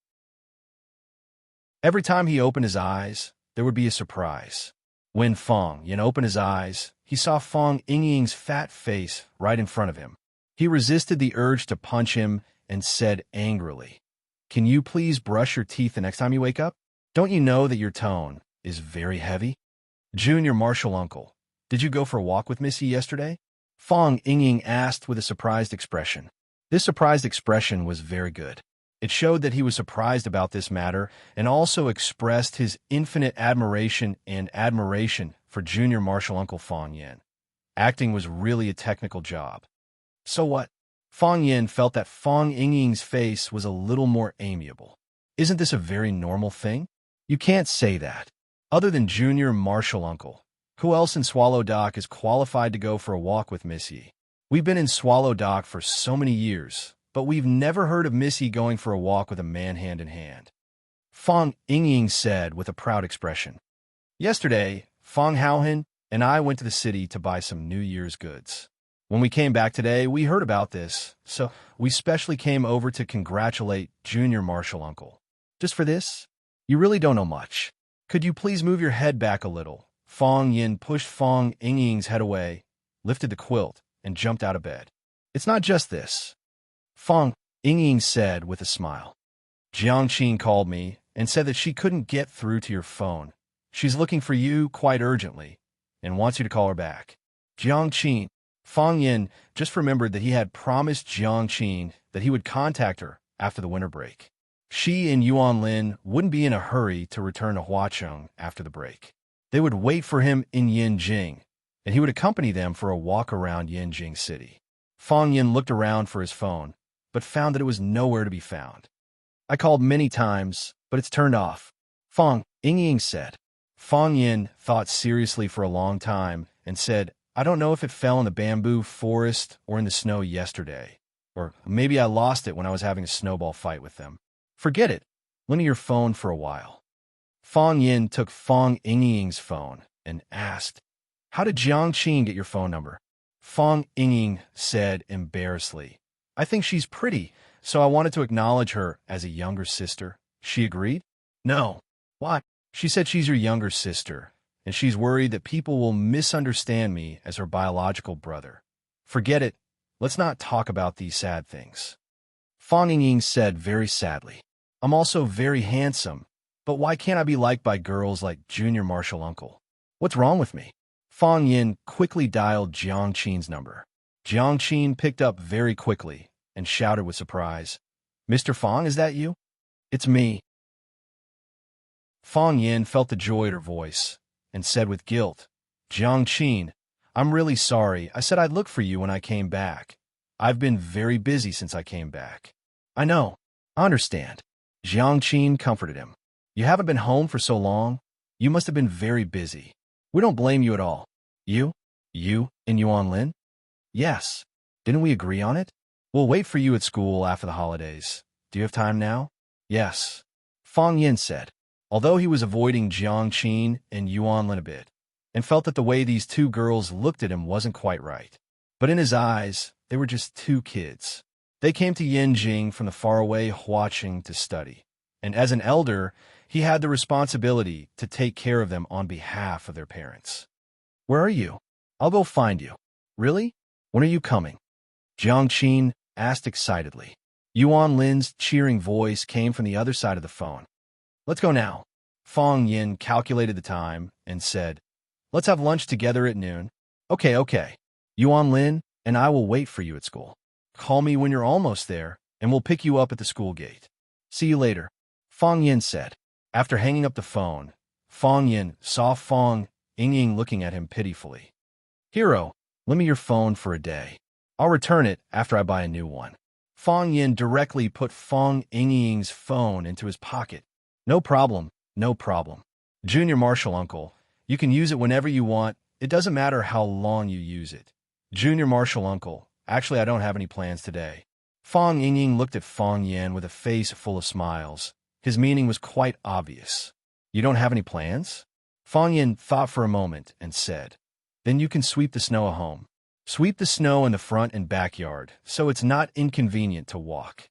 Speaker 1: Every time he opened his eyes, there would be a surprise. When Fang Yin opened his eyes, he saw Fang Yingying's fat face right in front of him. He resisted the urge to punch him and said angrily, "Can you please brush your teeth the next time you wake up? Don't you know that your tone is very heavy?" "Junior Marshal Uncle, did you go for a walk with Missy yesterday?" Fang Yingying asked with a surprised expression. This surprised expression was very good. It showed that he was surprised about this matter and also expressed his infinite admiration for Junior Marshal Uncle Fang Yin. Acting was really a technical job. So what? Fang Yin felt that Fang Yingying's face was a little more amiable. Isn't this a very normal thing? You can't say that. Other than Junior Marshal Uncle, who else in Swallow Dock is qualified to go for a walk with Missy? We've been in Swallow Dock for so many years, but we've never heard of Missy going for a walk with a man hand in hand. Fang Yingying said with a proud expression. Yesterday, Fang Haohan and I went to the city to buy some New Year's goods. When we came back today, we heard about this, so we specially came over to congratulate Junior Marshal Uncle. Just for this? You really don't know much. Could you please move your head back a little? Fang Yin pushed Fang Yingying's head away, lifted the quilt, and jumped out of bed. It's not just this, Fang Yingying said with a smile. Jiangqin called me and said that she couldn't get through to your phone. She's looking for you quite urgently. and wants you to call her back. Jiang Qin. Fang Yin just remembered that he had promised Jiang Qin that he would contact her after the winter break. She and Yuan Lin wouldn't be in a hurry to return to Huacheng after the break. They would wait for him in Yinjing, and he would accompany them for a walk around Yinjing City. Fang Yin looked around for his phone, but found that it was nowhere to be found. I called many times, but it's turned off, Fang Ying said. Fang Yin thought seriously for a long time and said, I don't know if it fell in the bamboo forest or in the snow yesterday, or maybe I lost it when I was having a snowball fight with them. Forget it. Lend me your phone for a while. Fang Yin took Fang Ying's phone and asked, How did Jiang Qin get your phone number? Fang Ying said embarrassedly, I think she's pretty, so I wanted to acknowledge her as a younger sister. She agreed? No. Why? She said she's your younger sister, and she's worried that people will misunderstand me as her biological brother. Forget it. Let's not talk about these sad things. Fang Ying said very sadly, I'm also very handsome, but why can't I be liked by girls like Junior Marshall Uncle? What's wrong with me? Fang Yin quickly dialed Jiang Qin's number. Jiang Qin picked up very quickly and shouted with surprise, Mr. Fang, is that you? It's me. Fang Yin felt the joy in her voice and said with guilt, Jiang Qin, I'm really sorry. I said I'd look for you when I came back. I've been very busy since I came back. I know. I understand. Jiang Qin comforted him. You haven't been home for so long. You must have been very busy. We don't blame you at all. You and Yuan Lin? Yes. Didn't we agree on it? We'll wait for you at school after the holidays. Do you have time now? Yes. Fang Yin said, although he was avoiding Jiang Qin and Yuan Lin a bit, and felt that the way these two girls looked at him wasn't quite right. But in his eyes, they were just two kids. They came to Yinjing from the faraway Huacheng to study, and as an elder, he had the responsibility to take care of them on behalf of their parents. Where are you? I'll go find you. Really? When are you coming? Jiang Qin asked excitedly. Yuan Lin's cheering voice came from the other side of the phone. Let's go now. Fang Yin calculated the time and said, Let's have lunch together at noon. Okay. Yuan Lin and I will wait for you at school. Call me when you're almost there, and we'll pick you up at the school gate. See you later, Fang Yin said. After hanging up the phone, Fang Yin saw Fang Ying looking at him pitifully. Hero, lend me your phone for a day. I'll return it after I buy a new one. Fang Yin directly put Fang Ying's phone into his pocket. No problem. Junior Marshall Uncle, you can use it whenever you want. It doesn't matter how long you use it. Junior Marshall Uncle, actually I don't have any plans today. Fang Ying looked at Fang Yin with a face full of smiles. His meaning was quite obvious. You don't have any plans? Fang Yin thought for a moment and said, Then you can sweep the snow at home. Sweep the snow in the front and backyard, so it's not inconvenient to walk.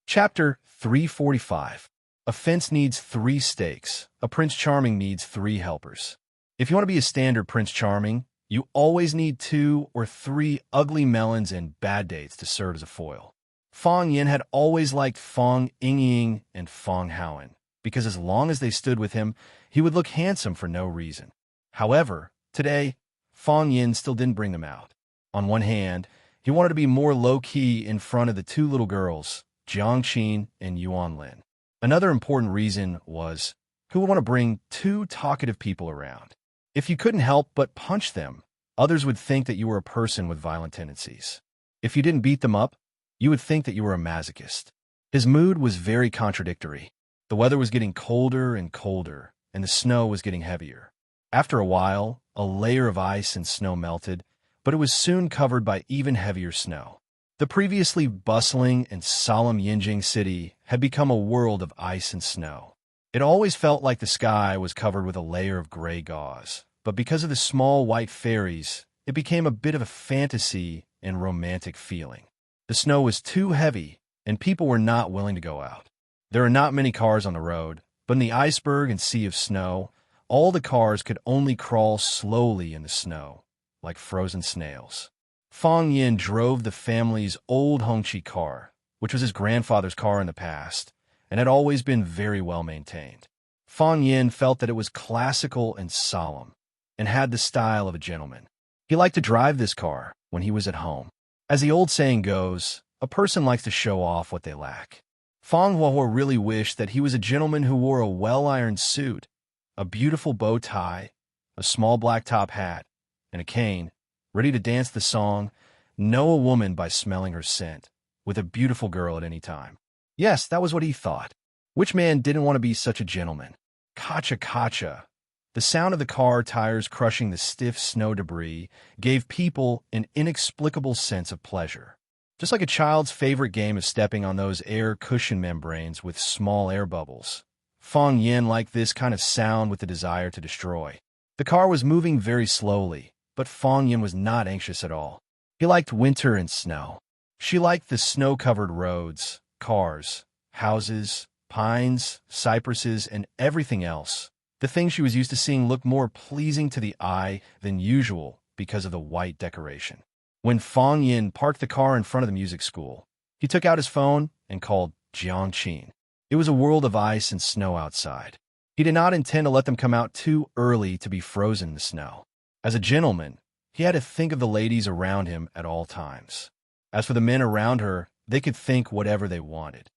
Speaker 1: Chapter 345. A fence needs 3 stakes. A Prince Charming needs 3 helpers. If you want to be a standard Prince Charming, you always need 2 or 3 ugly melons and bad dates to serve as a foil. Fang Yin had always liked Fang Ying and Fang Haoan, because as long as they stood with him, he would look handsome for no reason. However, today, Fang Yin still didn't bring them out. On one hand, he wanted to be more low-key in front of the 2 little girls, Jiang Qin and Yuan Lin. Another important reason was, who would want to bring 2 talkative people around? If you couldn't help but punch them, others would think that you were a person with violent tendencies. If you didn't beat them up, you would think that you were a masochist. His mood was very contradictory. The weather was getting colder and colder, and the snow was getting heavier. After a while, a layer of ice and snow melted, but it was soon covered by even heavier snow. The previously bustling and solemn Yinjing city had become a world of ice and snow. It always felt like the sky was covered with a layer of gray gauze, but because of the small white fairies, it became a bit of a fantasy and romantic feeling. The snow was too heavy, and people were not willing to go out. There are not many cars on the road, but in the iceberg and sea of snow, all the cars could only crawl slowly in the snow, like frozen snails. Fang Yin drove the family's old Hongqi car, which was his grandfather's car in the past, and had always been very well maintained. Fong Yin felt that it was classical and solemn, and had the style of a gentleman. He liked to drive this car when he was at home. As the old saying goes, a person likes to show off what they lack. Fong Huohuo really wished that he was a gentleman who wore a well-ironed suit, a beautiful bow tie, a small black top hat, and a cane, ready to dance the song, "Know a Woman by Smelling Her Scent," with a beautiful girl at any time. Yes, that was what he thought. Which man didn't want to be such a gentleman? Kacha kacha. The sound of the car tires crushing the stiff snow debris gave people an inexplicable sense of pleasure. Just like a child's favorite game of stepping on those air cushion membranes with small air bubbles. Fong Yin liked this kind of sound with the desire to destroy. The car was moving very slowly, but Fong Yin was not anxious at all. He liked winter and snow. She liked the snow-covered roads, cars, houses, pines, cypresses, and everything else. The things she was used to seeing looked more pleasing to the eye than usual because of the white decoration. When Fong Yin parked the car in front of the music school, he took out his phone and called Jiangqin. It was a world of ice and snow outside. He did not intend to let them come out too early to be frozen in the snow. As a gentleman, he had to think of the ladies around him at all times. As for the men around her, they could think whatever they wanted.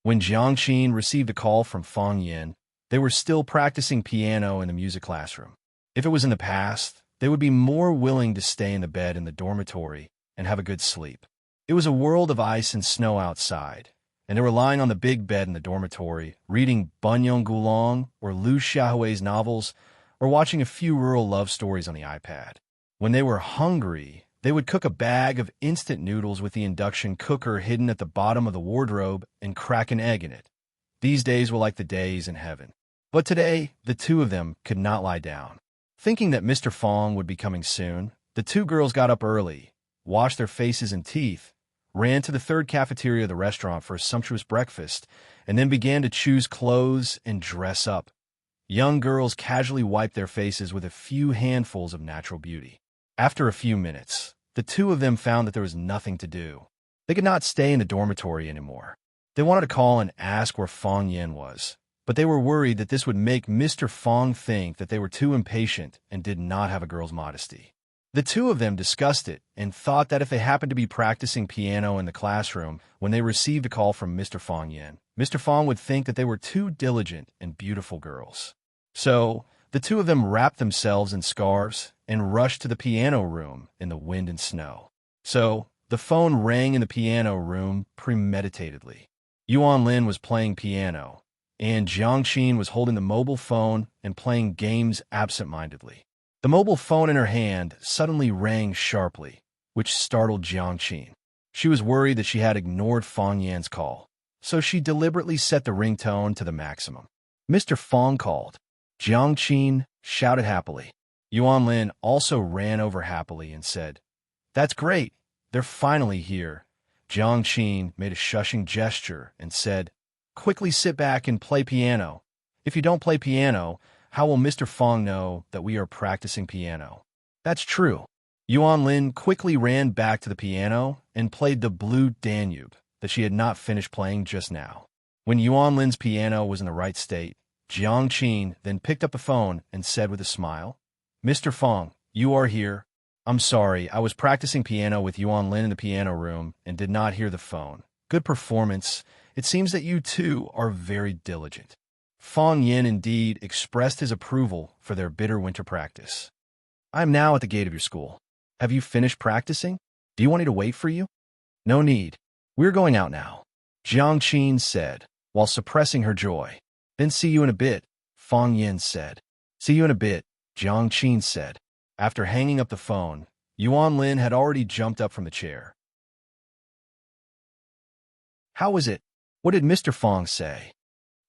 Speaker 1: When Jiangqin received a call from Fong Yin, they were still practicing piano in the music classroom. If it was in the past, they would be more willing to stay in the bed in the dormitory and have a good sleep. It was a world of ice and snow outside, and they were lying on the big bed in the dormitory, reading Bunyan Gulong or Liu Xiaohui's novels, or watching a few rural love stories on the iPad. When they were hungry, they would cook a bag of instant noodles with the induction cooker hidden at the bottom of the wardrobe and crack an egg in it. These days were like the days in heaven. But today, the two of them could not lie down. Thinking that Mr. Fong would be coming soon, the two girls got up early, washed their faces and teeth, ran to the third cafeteria of the restaurant for a sumptuous breakfast, and then began to choose clothes and dress up. Young girls casually wiped their faces with a few handfuls of natural beauty. After a few minutes, the two of them found that there was nothing to do. They could not stay in the dormitory anymore. They wanted to call and ask where Fong Yin was, but they were worried that this would make Mr. Fong think that they were too impatient and did not have a girl's modesty. The two of them discussed it and thought that if they happened to be practicing piano in the classroom when they received a call from Mr. Fong Yin, Mr. Fong would think that they were two diligent and beautiful girls. So, the two of them wrapped themselves in scarves and rushed to the piano room in the wind and snow. So, the phone rang in the piano room premeditatedly. Yuan Lin was playing piano, and Jiangqin was holding the mobile phone and playing games absent-mindedly. The mobile phone in her hand suddenly rang sharply, which startled Jiangqin. She was worried that she had ignored Fong Yan's call, so she deliberately set the ringtone to the maximum. Mr. Fong called. Jiangqin shouted happily. Yuan Lin also ran over happily and said, "That's great, they're finally here." Jiangqin made a shushing gesture and said, "Quickly sit back and play piano. If you don't play piano, how will Mr. Fong know that we are practicing piano?" "That's true." Yuan Lin quickly ran back to the piano and played the Blue Danube that she had not finished playing just now. When Yuan Lin's piano was in the right state, Jiangqin then picked up the phone and said with a smile, "Mr. Fong, you are here. I'm sorry, I was practicing piano with Yuan Lin in the piano room and did not hear the phone. Good performance. It seems that you two are very diligent." Fong Yin indeed expressed his approval for their bitter winter practice. "I am now at the gate of your school. Have you finished practicing? Do you want me to wait for you?" "No need. We're going out now," Jiangqin said, while suppressing her joy. "Then see you in a bit," Fong Yin said. "See you in a bit," Jiangqin said. After hanging up the phone, Yuan Lin had already jumped up from the chair. "How was it? What did Mr. Fong say?"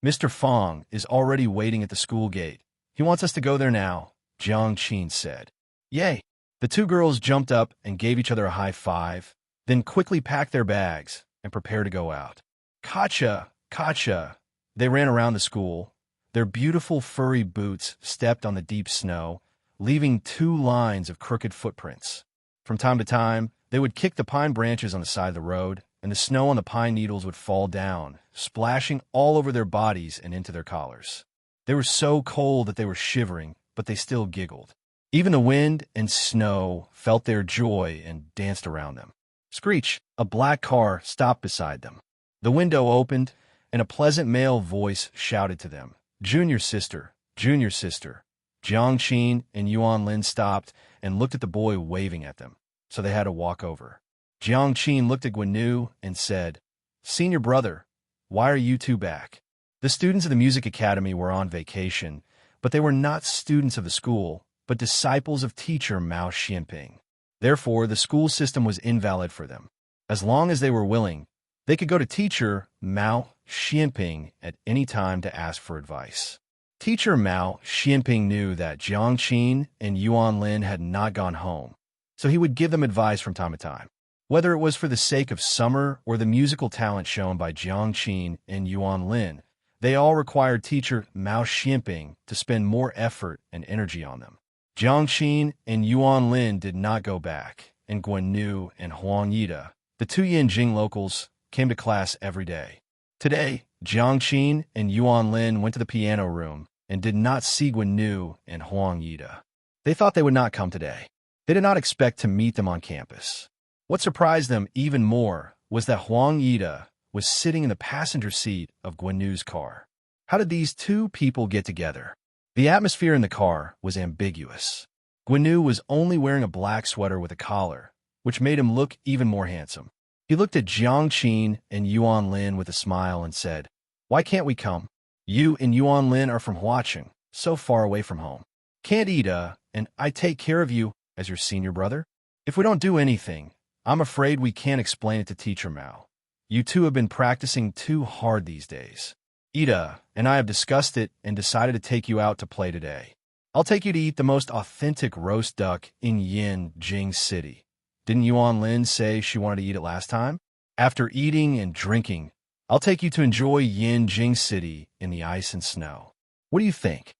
Speaker 1: "Mr. Fong is already waiting at the school gate. He wants us to go there now," Jiangqin said. "Yay!" The two girls jumped up and gave each other a high five, then quickly packed their bags and prepared to go out. Kacha! Kacha! They ran around the school. Their beautiful furry boots stepped on the deep snow, leaving 2 lines of crooked footprints. From time to time, they would kick the pine branches on the side of the road and the snow on the pine needles would fall down, splashing all over their bodies and into their collars. They were so cold that they were shivering, but they still giggled. Even the wind and snow felt their joy and danced around them. Screech, a black car, stopped beside them. The window opened, and a pleasant male voice shouted to them, Junior sister, Junior sister." Jiangqin and Yuan Lin stopped and looked at the boy waving at them, so they had to walk over. Jiangqin looked at Guanyu and said, "Senior brother, why are you two back?" The students of the music academy were on vacation, but they were not students of the school, but disciples of teacher Mao Xianping. Therefore, the school system was invalid for them. As long as they were willing, they could go to teacher Mao Xianping at any time to ask for advice. Teacher Mao Xianping knew that Jiangqin and Yuan Lin had not gone home, so he would give them advice from time to time. Whether it was for the sake of summer or the musical talent shown by Jiangqin and Yuan Lin, they all required teacher Mao Xianping to spend more effort and energy on them. Jiangqin and Yuan Lin did not go back, and Guanyu and Huang Yida, the two Yanjing locals, came to class every day. Today, Jiangqin and Yuan Lin went to the piano room and did not see Guanyu and Huang Yida. They thought they would not come today. They did not expect to meet them on campus. What surprised them even more was that Huang Yida was sitting in the passenger seat of Guanyu's car. How did these two people get together? The atmosphere in the car was ambiguous. Guanyu was only wearing a black sweater with a collar, which made him look even more handsome. He looked at Jiangqin and Yuan Lin with a smile and said, "Why can't we come? You and Yuan Lin are from Huacheng, so far away from home. Can't Ida and I take care of you as your senior brother? If we don't do anything, I'm afraid we can't explain it to Teacher Mao. You two have been practicing too hard these days. Ida and I have discussed it and decided to take you out to play today. I'll take you to eat the most authentic roast duck in Yanjing City. Didn't Yuan Lin say she wanted to eat it last time? After eating and drinking, I'll take you to enjoy Yanjing City in the ice and snow. What do you think?"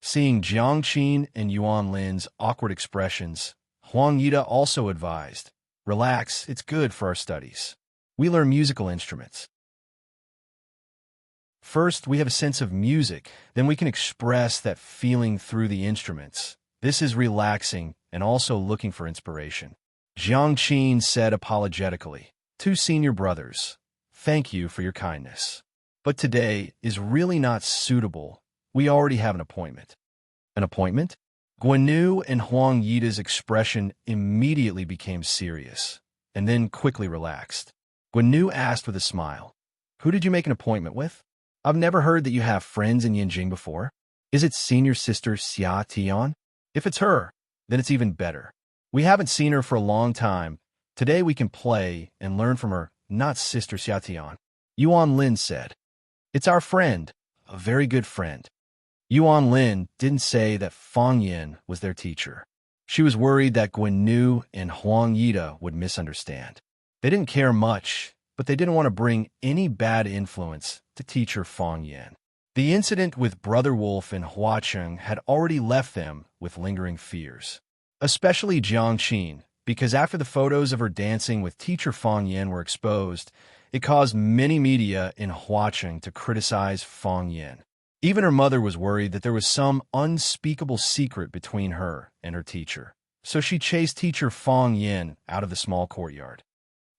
Speaker 1: Seeing Jiangqin and Yuan Lin's awkward expressions, Huang Yida also advised, "Relax, it's good for our studies. We learn musical instruments. First, we have a sense of music, then we can express that feeling through the instruments. This is relaxing and also looking for inspiration." Jiangqin said apologetically, "Two senior brothers, thank you for your kindness. But today is really not suitable. We already have an appointment." "An appointment?" Guanyu and Huang Yida's expression immediately became serious, and then quickly relaxed. Guanyu asked with a smile, "Who did you make an appointment with? I've never heard that you have friends in Yanjing before. Is it senior sister Xia Tian? If it's her, then it's even better. We haven't seen her for a long time. Today we can play and learn from her, not sister Xia Tian." Yuan Lin said, "It's our friend, a very good friend." Yuan Lin didn't say that Fang Yin was their teacher. She was worried that Guanyu and Huang Yida would misunderstand. They didn't care much, but they didn't want to bring any bad influence to teacher Fang Yin. The incident with Brother Wolf in Huacheng had already left them with lingering fears. Especially Jiangqin, because after the photos of her dancing with teacher Fang Yin were exposed, it caused many media in Huacheng to criticize Fang Yin. Even her mother was worried that there was some unspeakable secret between her and her teacher, so she chased teacher Fang Yin out of the small courtyard.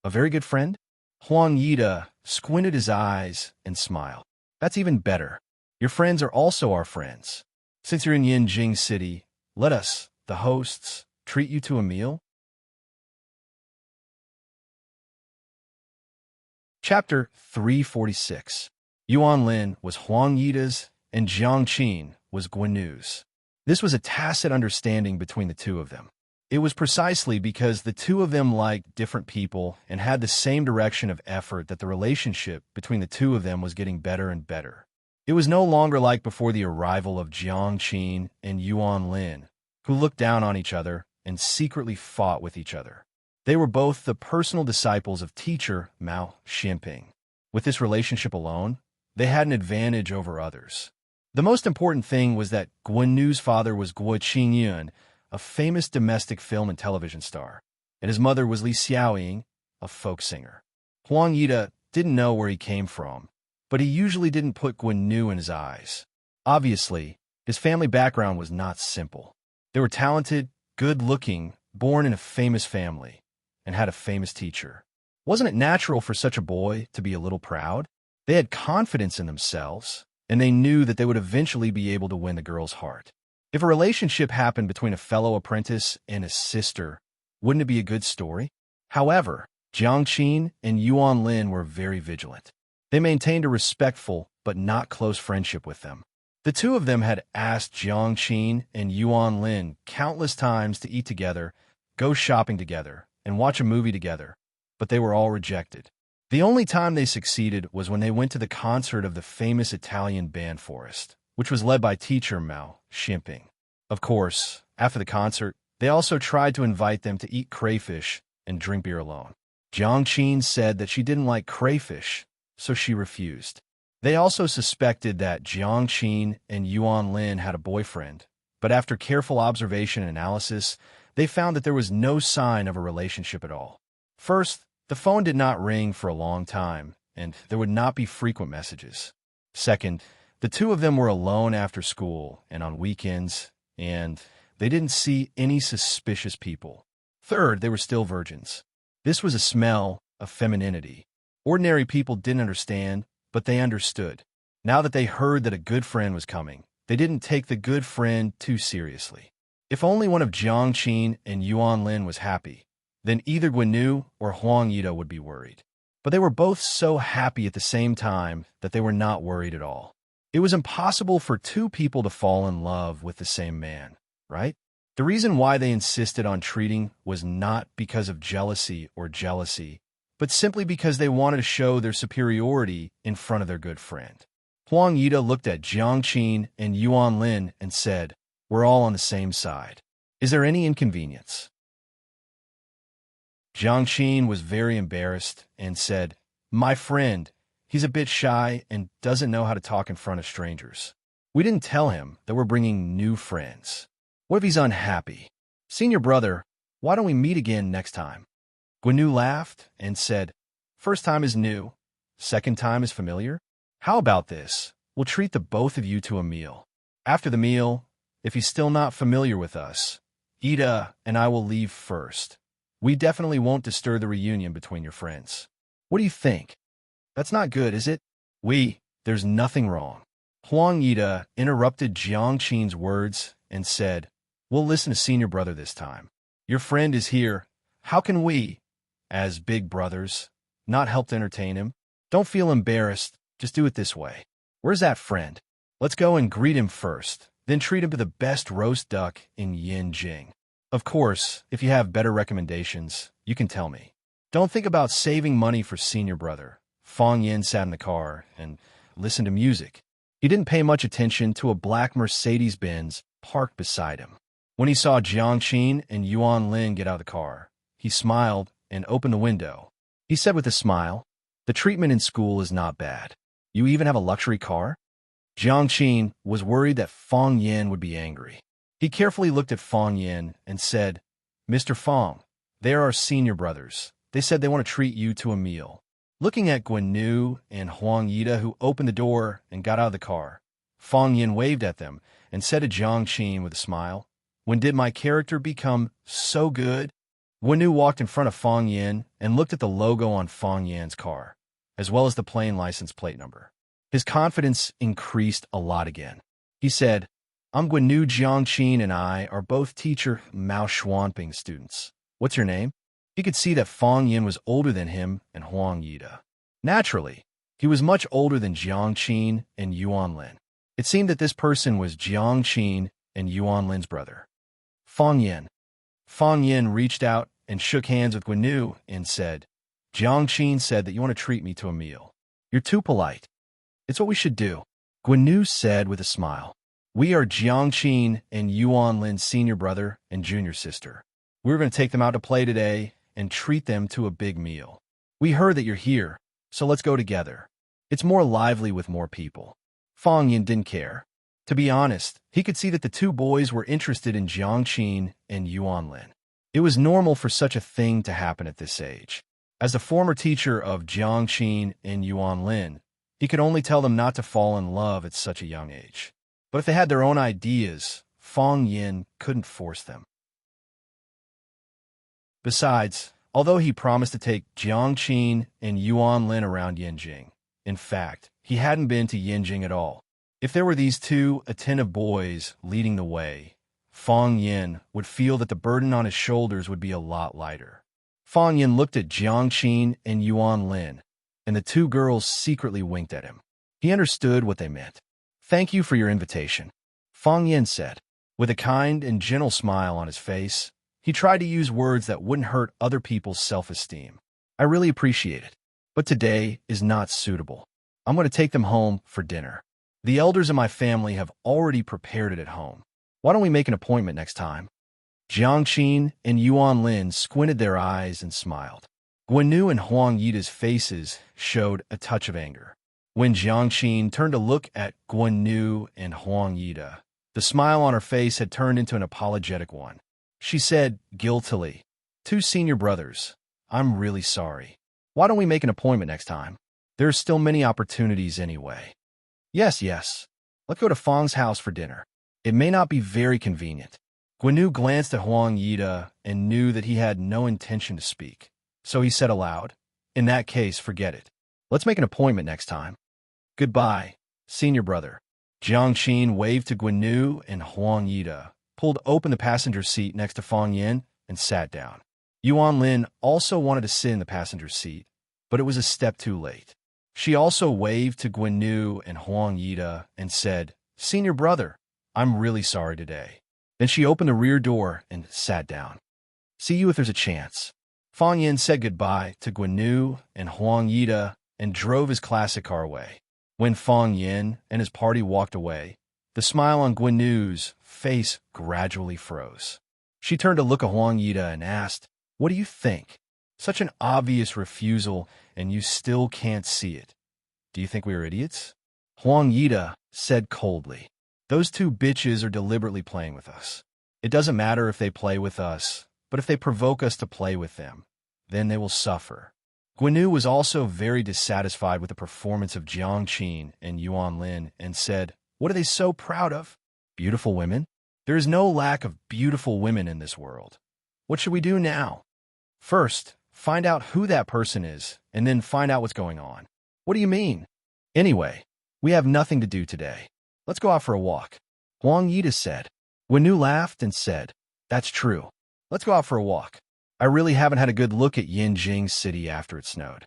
Speaker 1: "A very good friend?" Huang Yida squinted his eyes and smiled. "That's even better. Your friends are also our friends. Since you're in Yanjing City, let us, the hosts, treat you to a meal." Chapter 346. Yuan Lin was Huang Yida's and Jiangqin was Guanyu's. This was a tacit understanding between the two of them. It was precisely because the two of them liked different people and had the same direction of effort that the relationship between the two of them was getting better and better. It was no longer like before the arrival of Jiangqin and Yuan Lin, who looked down on each other and secretly fought with each other. They were both the personal disciples of teacher Mao Xianping. With this relationship alone, they had an advantage over others. The most important thing was that Guanyu's father was Guo Qingyun, a famous domestic film and television star, and his mother was Li Xiaoying, a folk singer. Huang Yida didn't know where he came from, but he usually didn't put Guanyu in his eyes. Obviously, his family background was not simple. They were talented, good-looking, born in a famous family, and had a famous teacher. Wasn't it natural for such a boy to be a little proud? They had confidence in themselves, and they knew that they would eventually be able to win the girl's heart. If a relationship happened between a fellow apprentice and his sister, wouldn't it be a good story? However, Jiang Qin and Yuan Lin were very vigilant. They maintained a respectful but not close friendship with them. The two of them had asked Jiang Qin and Yuan Lin countless times to eat together, go shopping together, and watch a movie together, but they were all rejected. The only time they succeeded was when they went to the concert of the famous Italian band Forest, which was led by teacher Mao Ximping. Of course, after the concert, they also tried to invite them to eat crayfish and drink beer alone. Jiang Qin said that she didn't like crayfish, so she refused. They also suspected that Jiang Qin and Yuan Lin had a boyfriend, but after careful observation and analysis, they found that there was no sign of a relationship at all. First, the phone did not ring for a long time, and there would not be frequent messages. Second, the two of them were alone after school and on weekends, and they didn't see any suspicious people. Third, they were still virgins. This was a smell of femininity. Ordinary people didn't understand, but they understood. Now that they heard that a good friend was coming, they didn't take the good friend too seriously. If only one of Jiang Qin and Yuan Lin was happy, then either Guanyu or Huang Yida would be worried. But they were both so happy at the same time that they were not worried at all. It was impossible for two people to fall in love with the same man, right? The reason why they insisted on treating was not because of jealousy, but simply because they wanted to show their superiority in front of their good friend. Huang Yida looked at Jiang Qin and Yuan Lin and said, "We're all on the same side. Is there any inconvenience?" Jiang Qin was very embarrassed and said, "My friend, he's a bit shy and doesn't know how to talk in front of strangers. We didn't tell him that we're bringing new friends. What if he's unhappy? Senior brother, why don't we meet again next time?" Guanyu laughed and said, "First time is new, second time is familiar. How about this? We'll treat the both of you to a meal. After the meal, if he's still not familiar with us, Ida and I will leave first. We definitely won't disturb the reunion between your friends. What do you think? That's not good, is it?" There's nothing wrong." Huang Yida interrupted Jiang Qin's words and said, "We'll listen to senior brother this time. Your friend is here. How can we, as big brothers, not help to entertain him? Don't feel embarrassed. Just do it this way. Where's that friend? Let's go and greet him first, then treat him to the best roast duck in Yinjing. Of course, if you have better recommendations, you can tell me. Don't think about saving money for senior brother." Fang Yin sat in the car and listened to music. He didn't pay much attention to a black Mercedes-Benz parked beside him. When he saw Jiang Qin and Yuan Lin get out of the car, he smiled and opened the window. He said with a smile, "The treatment in school is not bad. You even have a luxury car?" Jiang Qin was worried that Fang Yin would be angry. He carefully looked at Fang Yin and said, "Mr. Fang, they are our senior brothers. They said they want to treat you to a meal." Looking at Guanyu and Huang Yida, who opened the door and got out of the car, Fang Yin waved at them and said to Jiang Qin with a smile, "When did my character become so good?" Guanyu walked in front of Fang Yin and looked at the logo on Fang Yin's car, as well as the plane license plate number. His confidence increased a lot again. He said, "I'm Guanyu. Jiang Qin and I are both teacher Mao Ximping's students. What's your name?" He could see that Fang Yin was older than him and Huang Yida. Naturally, he was much older than Jiang Qin and Yuan Lin. It seemed that this person was Jiang Qin and Yuan Lin's brother. Fang Yin. Fang Yin reached out and shook hands with Guanyu and said, "Jiang Qin said that you want to treat me to a meal. You're too polite. It's what we should do." Guanyu said with a smile, "We are Jiang Qin and Yuan Lin's senior brother and junior sister. We're going to take them out to play today and treat them to a big meal. We heard that you're here, so let's go together. It's more lively with more people." Fang Yin didn't care. To be honest, he could see that the two boys were interested in Jiang Qin and Yuan Lin. It was normal for such a thing to happen at this age. As the former teacher of Jiangqin and Yuanlin, he could only tell them not to fall in love at such a young age. But if they had their own ideas, Fang Yin couldn't force them. Besides, although he promised to take Jiangqin and Yuanlin around Yinjing, in fact, he hadn't been to Yinjing at all. If there were these two attentive boys leading the way, Fang Yin would feel that the burden on his shoulders would be a lot lighter. Fang Yin looked at Jiangqin and Yuanlin, and the two girls secretly winked at him. He understood what they meant. "Thank you for your invitation," Fang Yin said. With a kind and gentle smile on his face, he tried to use words that wouldn't hurt other people's self-esteem. "I really appreciate it, but today is not suitable. I'm going to take them home for dinner. The elders in my family have already prepared it at home. Why don't we make an appointment next time?" Jiangqin and Yuanlin squinted their eyes and smiled. Guanyu and Huang Yida's faces showed a touch of anger. When Jiangqin turned to look at Guanyu and Huang Yida, the smile on her face had turned into an apologetic one. She said guiltily, "Two senior brothers, I'm really sorry. Why don't we make an appointment next time? There's still many opportunities anyway." Yes. Let's go to Fang's house for dinner. It may not be very convenient." Guanyu glanced at Huang Yida and knew that he had no intention to speak. So he said aloud, "In that case, forget it. Let's make an appointment next time. Goodbye, senior brother." Jiangqin waved to Guanyu and Huang Yida, pulled open the passenger seat next to Fang Yin, and sat down. Yuanlin also wanted to sit in the passenger seat, but it was a step too late. She also waved to Guanyu and Huang Yida and said, "Senior brother, I'm really sorry today." Then she opened the rear door and sat down. "See you if there's a chance." Fang Yin said goodbye to Guanyu and Huang Yida and drove his classic car away. When Fang Yin and his party walked away, the smile on Guanyu's face gradually froze. She turned to look at Huang Yida and asked, "What do you think? Such an obvious refusal, and you still can't see it. Do you think we are idiots?" Huang Yida said coldly, "Those two bitches are deliberately playing with us. It doesn't matter if they play with us, but if they provoke us to play with them, then they will suffer." Guanyu was also very dissatisfied with the performance of Jiangqin and Yuanlin and said, "What are they so proud of? Beautiful women? There is no lack of beautiful women in this world. What should we do now? First, find out who that person is, and then find out what's going on." "What do you mean?" "Anyway, we have nothing to do today. Let's go out for a walk," Huang Yida said. Guanyu laughed and said, "That's true. Let's go out for a walk. I really haven't had a good look at Yinjing City after it snowed."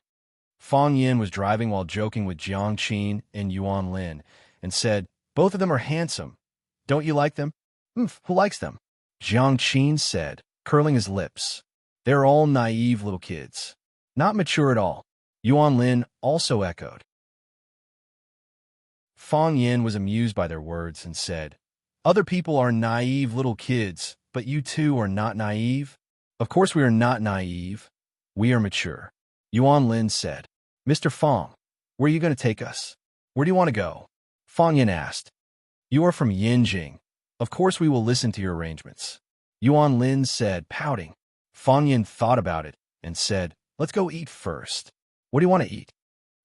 Speaker 1: Fang Yin was driving while joking with Jiangqin and Yuanlin and said, "Both of them are handsome. Don't you like them?" Who likes them?" Jiangqin said, curling his lips. "They're all naive little kids. Not mature at all." Yuanlin also echoed. Fang Yin was amused by their words and said, "Other people are naive little kids, but you two are not naive?" "Of course we are not naive. We are mature," Yuanlin said. "Mr. Fang, where are you going to take us? Where do you want to go?" Fang Yin asked. "You are from Yinjing. Of course we will listen to your arrangements," Yuanlin said, pouting. Fang Yin thought about it and said, "Let's go eat first." "What do you want to eat?"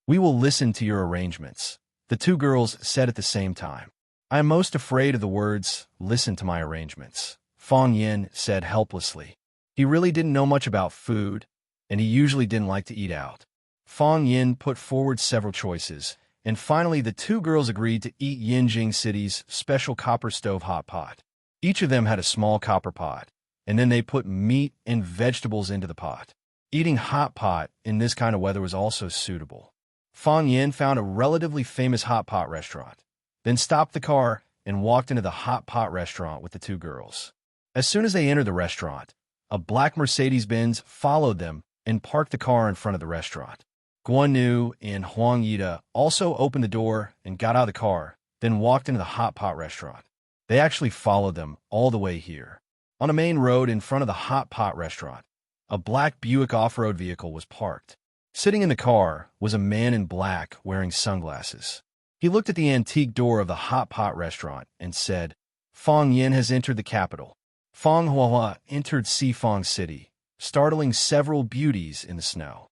Speaker 1: "We will listen to your arrangements," the two girls said at the same time. "I am most afraid of the words, 'listen to my arrangements,'" Fang Yin said helplessly. He really didn't know much about food, and he usually didn't like to eat out. Fang Yin put forward several choices, and finally the two girls agreed to eat Yinjing City's special copper stove hot pot. Each of them had a small copper pot, and then they put meat and vegetables into the pot. Eating hot pot in this kind of weather was also suitable. Fang Yin found a relatively famous hot pot restaurant, then stopped the car and walked into the hot pot restaurant with the two girls. As soon as they entered the restaurant, a black Mercedes-Benz followed them and parked the car in front of the restaurant. Guanyu and Huang Yida also opened the door and got out of the car, then walked into the hot pot restaurant. They actually followed them all the way here. On a main road in front of the hot pot restaurant, a black Buick off-road vehicle was parked. Sitting in the car was a man in black wearing sunglasses. He looked at the antique door of the hot pot restaurant and said, "Fang Yin has entered the capital." Fang Huahua entered Sifang City, startling several beauties in the snow.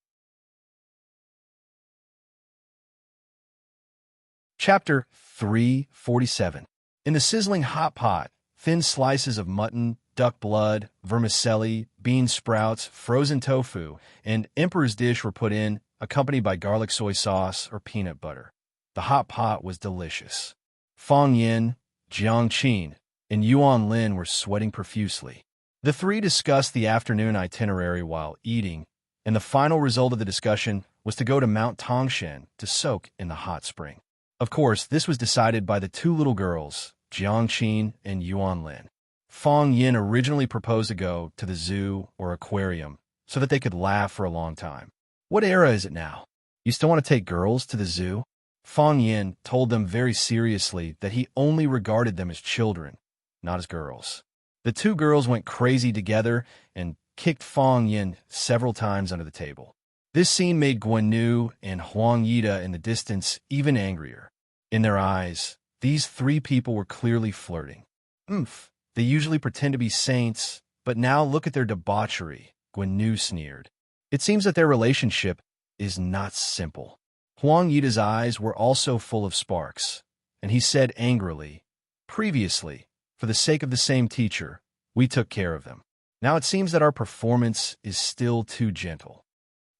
Speaker 1: Chapter 347. In the sizzling hot pot, thin slices of mutton, duck blood, vermicelli, bean sprouts, frozen tofu, and emperor's dish were put in, accompanied by garlic soy sauce or peanut butter. The hot pot was delicious. Fong Yin, Jiang Qin, and Yuan Lin were sweating profusely. The three discussed the afternoon itinerary while eating, and the final result of the discussion was to go to Mount Tongshan to soak in the hot spring. Of course, this was decided by the two little girls, Jiang Qin and Yuan Lin. Fong Yin originally proposed to go to the zoo or aquarium so that they could laugh for a long time. What era is it now? You still want to take girls to the zoo? Fong Yin told them very seriously that he only regarded them as children, not as girls. The two girls went crazy together and kicked Fong Yin several times under the table. This scene made Guan and Huang Yida in the distance even angrier. In their eyes, these three people were clearly flirting. They usually pretend to be saints, but now look at their debauchery, Guan sneered. It seems that their relationship is not simple. Huang Yida's eyes were also full of sparks, and he said angrily, "Previously, for the sake of the same teacher, we took care of them. Now it seems that our performance is still too gentle.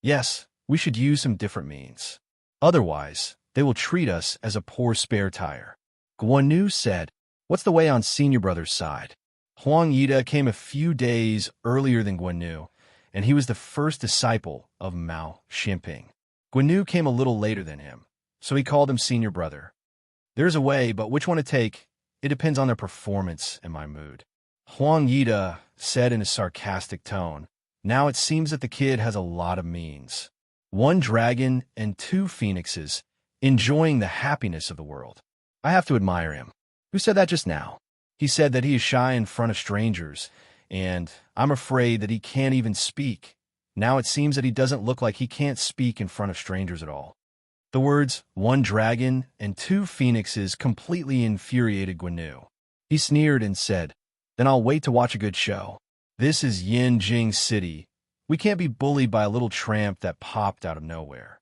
Speaker 1: Yes, we should use some different means. Otherwise, they will treat us as a poor spare tire." Guan said, "What's the way on senior brother's side?" Huang Yida came a few days earlier than Guan, and he was the first disciple of Mao Xianping. Guan came a little later than him, so he called him senior brother. "There's a way, but which one to take, it depends on their performance and my mood," Huang Yida said in a sarcastic tone. Now it seems that the kid has a lot of means. One dragon and two phoenixes, enjoying the happiness of the world. I have to admire him. Who said that just now? He said that he is shy in front of strangers, and I'm afraid that he can't even speak. Now it seems that he doesn't look like he can't speak in front of strangers at all. The words, one dragon and two phoenixes, completely infuriated Guan. He sneered and said, "Then I'll wait to watch a good show. This is Yanjing City. We can't be bullied by a little tramp that popped out of nowhere."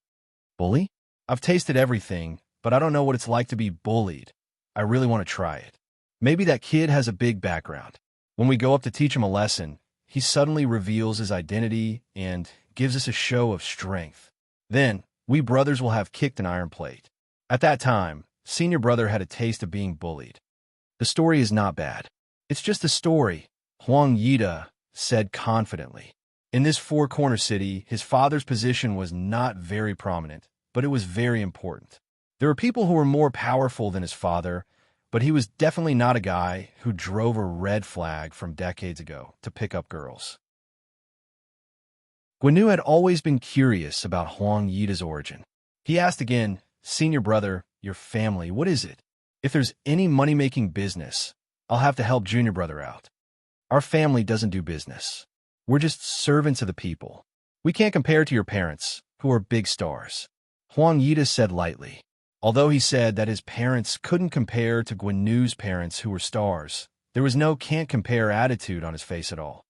Speaker 1: Bully? I've tasted everything, but I don't know what it's like to be bullied. I really want to try it. Maybe that kid has a big background. When we go up to teach him a lesson, he suddenly reveals his identity and gives us a show of strength. Then, we brothers will have kicked an iron plate. At that time, senior brother had a taste of being bullied. The story is not bad. It's just a story, Huang Yida said confidently. In this four-corner city, his father's position was not very prominent, but it was very important. There were people who were more powerful than his father, but he was definitely not a guy who drove a red flag from decades ago to pick up girls. Guan had always been curious about Huang Yida's origin. He asked again, "Senior brother, your family, what is it? If there's any money-making business, I'll have to help junior brother out. Our family doesn't do business. We're just servants of the people. We can't compare to your parents, who are big stars," Huang Yida said lightly. Although he said that his parents couldn't compare to Guan parents who were stars, there was no can't-compare attitude on his face at all.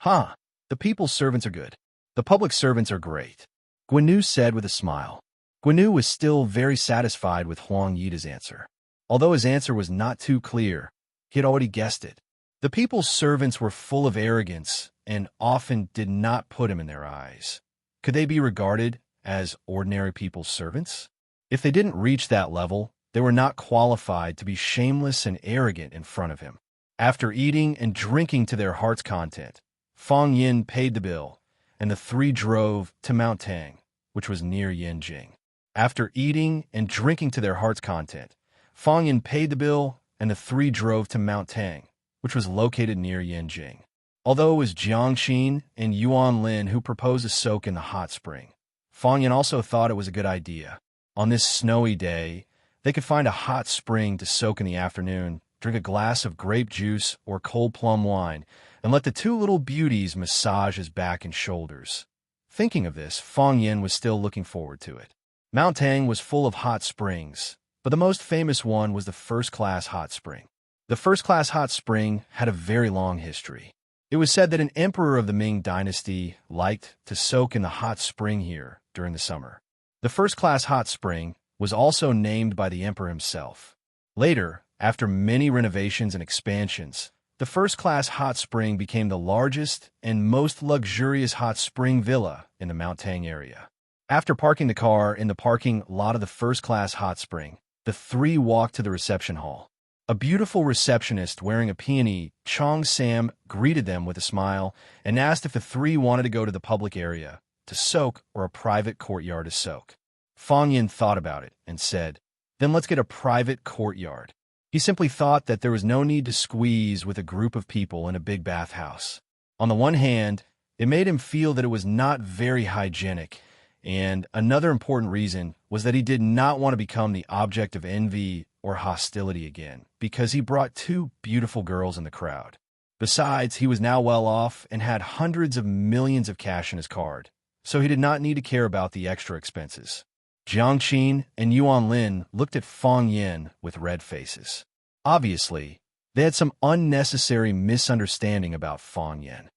Speaker 1: The people's servants are good. The public servants are great," Guan said with a smile. Guan was still very satisfied with Huang Yida's answer. Although his answer was not too clear, he had already guessed it. The people's servants were full of arrogance and often did not put him in their eyes. Could they be regarded as ordinary people's servants? If they didn't reach that level, they were not qualified to be shameless and arrogant in front of him. After eating and drinking to their heart's content, Fong Yin paid the bill, and the three drove to Mount Tang, which was near Yanjing. After eating and drinking to their heart's content, Fong Yin paid the bill, and the three drove to Mount Tang, which was located near Yanjing. Although it was Jiang Qin and Yuan Lin who proposed a soak in the hot spring, Fong Yin also thought it was a good idea. On this snowy day, they could find a hot spring to soak in the afternoon, drink a glass of grape juice or cold plum wine, and let the two little beauties massage his back and shoulders. Thinking of this, Fong Yin was still looking forward to it. Mount Tang was full of hot springs, but the most famous one was the first-class hot spring. The first-class hot spring had a very long history. It was said that an emperor of the Ming dynasty liked to soak in the hot spring here during the summer. The first-class hot spring was also named by the emperor himself. Later, after many renovations and expansions, the first-class hot spring became the largest and most luxurious hot spring villa in the Mount Tang area. After parking the car in the parking lot of the first-class hot spring, the three walked to the reception hall. A beautiful receptionist wearing a peony, Chong Sam, greeted them with a smile and asked if the three wanted to go to the public area to soak or a private courtyard to soak. Fong Yin thought about it and said, "Then let's get a private courtyard." He simply thought that there was no need to squeeze with a group of people in a big bathhouse. On the one hand, it made him feel that it was not very hygienic, and another important reason was that he did not want to become the object of envy or hostility again, because he brought two beautiful girls in the crowd. Besides, he was now well off and had hundreds of millions of cash in his card, so he did not need to care about the extra expenses. Jiang Qin and Yuan Lin looked at Fong Yin with red faces. Obviously, they had some unnecessary misunderstanding about Fong Yin.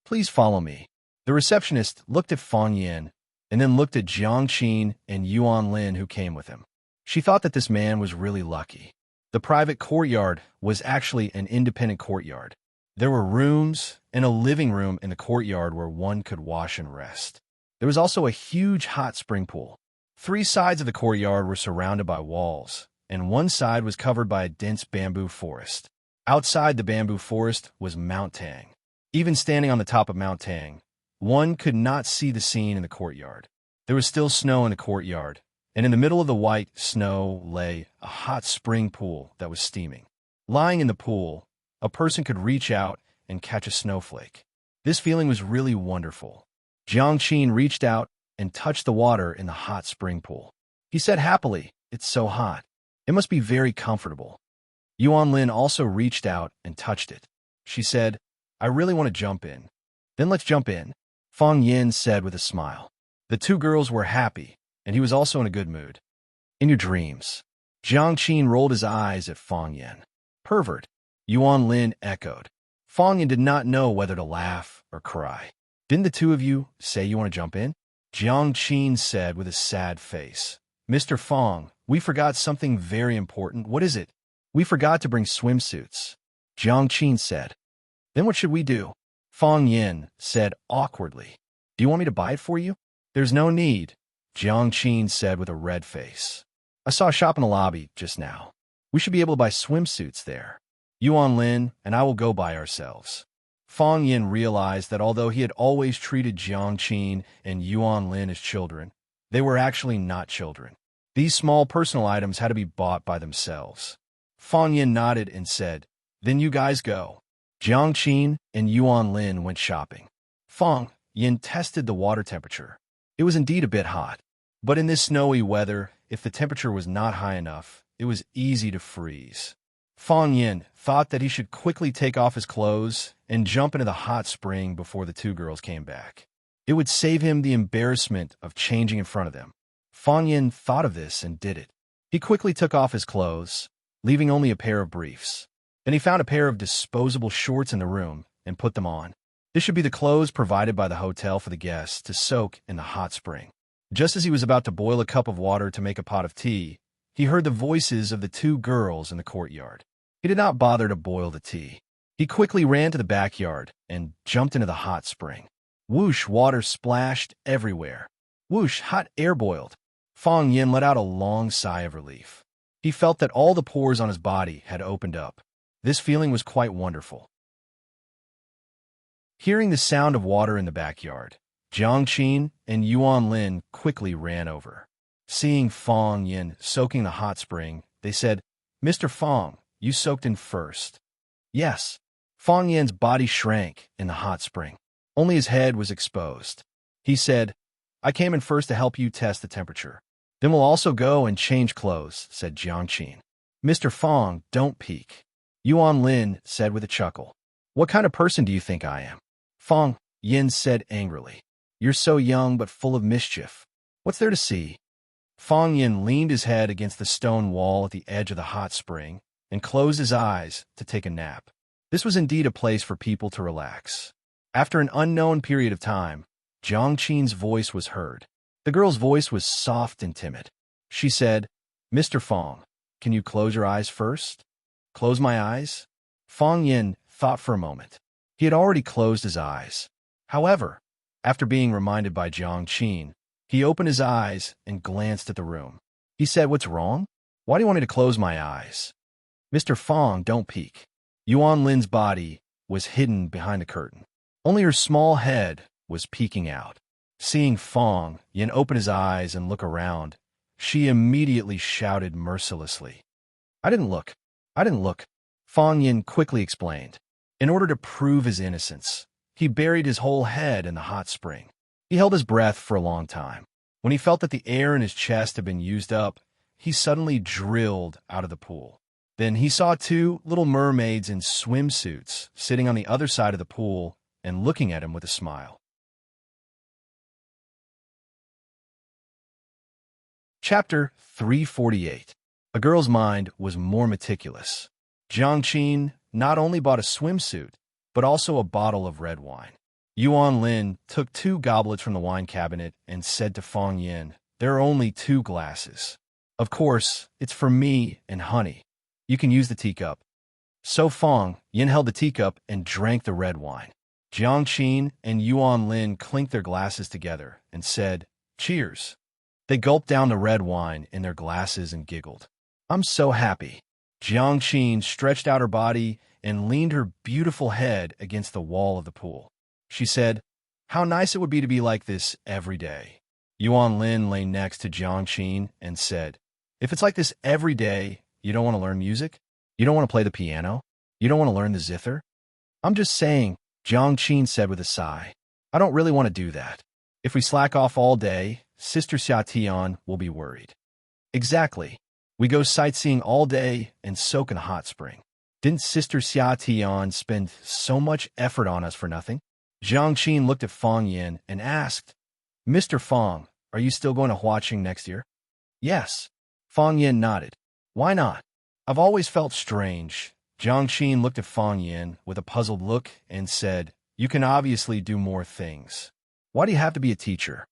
Speaker 1: "Please follow me." The receptionist looked at Fong Yin and then looked at Jiang Qin and Yuan Lin, who came with him. She thought that this man was really lucky. The private courtyard was actually an independent courtyard. There were rooms and a living room in the courtyard where one could wash and rest. There was also a huge hot spring pool. Three sides of the courtyard were surrounded by walls, and one side was covered by a dense bamboo forest. Outside the bamboo forest was Mount Tang. Even standing on the top of Mount Tang, one could not see the scene in the courtyard. There was still snow in the courtyard, and in the middle of the white snow lay a hot spring pool that was steaming. Lying in the pool, a person could reach out and catch a snowflake. This feeling was really wonderful. Jiang Qin reached out and touched the water in the hot spring pool. He said happily, "It's so hot. It must be very comfortable." Yuan Lin also reached out and touched it. She said, "I really want to jump in." "Then let's jump in," Fong Yin said with a smile. The two girls were happy, and he was also in a good mood. "In your dreams." Jiang Qin rolled his eyes at Fong Yin. "Pervert," Yuan Lin echoed. Fong Yin did not know whether to laugh or cry. "Didn't the two of you say you want to jump in?" Jiang Qin said with a sad face. "Mr. Fong, we forgot something very important." "What is it?" "We forgot to bring swimsuits," Jiang Qin said. "Then what should we do?" Fong Yin said awkwardly. "Do you want me to buy it for you?" "There's no need," Jiang Qin said with a red face. "I saw a shop in the lobby just now. We should be able to buy swimsuits there. Yuan Lin and I will go by ourselves." Fong Yin realized that although he had always treated Jiang Qin and Yuan Lin as children, they were actually not children. These small personal items had to be bought by themselves. Fong Yin nodded and said, "Then you guys go." Jiang Qin and Yuan Lin went shopping. Fong Yin tested the water temperature. It was indeed a bit hot. But in this snowy weather, if the temperature was not high enough, it was easy to freeze. Fong Yin thought that he should quickly take off his clothes and jump into the hot spring before the two girls came back. It would save him the embarrassment of changing in front of them. Fong Yin thought of this and did it. He quickly took off his clothes, leaving only a pair of briefs. Then he found a pair of disposable shorts in the room and put them on. This should be the clothes provided by the hotel for the guests to soak in the hot spring. Just as he was about to boil a cup of water to make a pot of tea, he heard the voices of the two girls in the courtyard. He did not bother to boil the tea. He quickly ran to the backyard and jumped into the hot spring. Whoosh, water splashed everywhere. Whoosh, hot air boiled. Fong Yin let out a long sigh of relief. He felt that all the pores on his body had opened up. This feeling was quite wonderful. Hearing the sound of water in the backyard, Jiang Qin and Yuan Lin quickly ran over. Seeing Fong Yin soaking the hot spring, they said, "Mr. Fong, you soaked in first." "Yes." Fong Yin's body shrank in the hot spring. Only his head was exposed. He said, "I came in first to help you test the temperature. Then we'll also go and change clothes," said Jiang Qin. "Mr. Fong, don't peek," Yuan Lin said with a chuckle. "What kind of person do you think I am?" Fong Yin said angrily. "You're so young but full of mischief. What's there to see?" Fong Yin leaned his head against the stone wall at the edge of the hot spring and closed his eyes to take a nap. This was indeed a place for people to relax. After an unknown period of time, Jiang Qin's voice was heard. The girl's voice was soft and timid. She said, "Mr. Fong, can you close your eyes first?" "Close my eyes?" Fong Yin thought for a moment. He had already closed his eyes. However, after being reminded by Jiang Qin, he opened his eyes and glanced at the room. He said, "What's wrong? Why do you want me to close my eyes?" "Mr. Fong, don't peek." Yuan Lin's body was hidden behind the curtain. Only her small head was peeking out. Seeing Fong Yin open his eyes and look around, she immediately shouted mercilessly, "I didn't look. I didn't look." Fong Yin quickly explained. In order to prove his innocence, he buried his whole head in the hot spring. He held his breath for a long time. When he felt that the air in his chest had been used up, he suddenly drilled out of the pool. Then he saw two little mermaids in swimsuits sitting on the other side of the pool and looking at him with a smile. Chapter 348. A girl's mind was more meticulous. Jiang Qin not only bought a swimsuit, but also a bottle of red wine. Yuan Lin took 2 goblets from the wine cabinet and said to Fong Yin, "There are only 2 glasses. Of course, it's for me and honey. You can use the teacup." So Fong Yin held the teacup and drank the red wine. Jiang Qin and Yuan Lin clinked their glasses together and said, "Cheers." They gulped down the red wine in their glasses and giggled. "I'm so happy." Jiang Qin stretched out her body and leaned her beautiful head against the wall of the pool. She said, "How nice it would be to be like this every day." Yuan Lin lay next to Jiang Qin and said, "If it's like this every day, you don't want to learn music? You don't want to play the piano? You don't want to learn the zither?" "I'm just saying," Jiang Qin said with a sigh. "I don't really want to do that. If we slack off all day, Sister Xia Tian will be worried." "Exactly. We go sightseeing all day and soak in a hot spring. Didn't Sister Xia Tian spend so much effort on us for nothing?" Jiang Qin looked at Fong Yin and asked, "Mr. Fong, are you still going to Huaqing next year?" "Yes." Fong Yin nodded. "Why not?" "I've always felt strange." Jiang Qin looked at Fong Yin with a puzzled look and said, "You can obviously do more things. Why do you have to be a teacher?"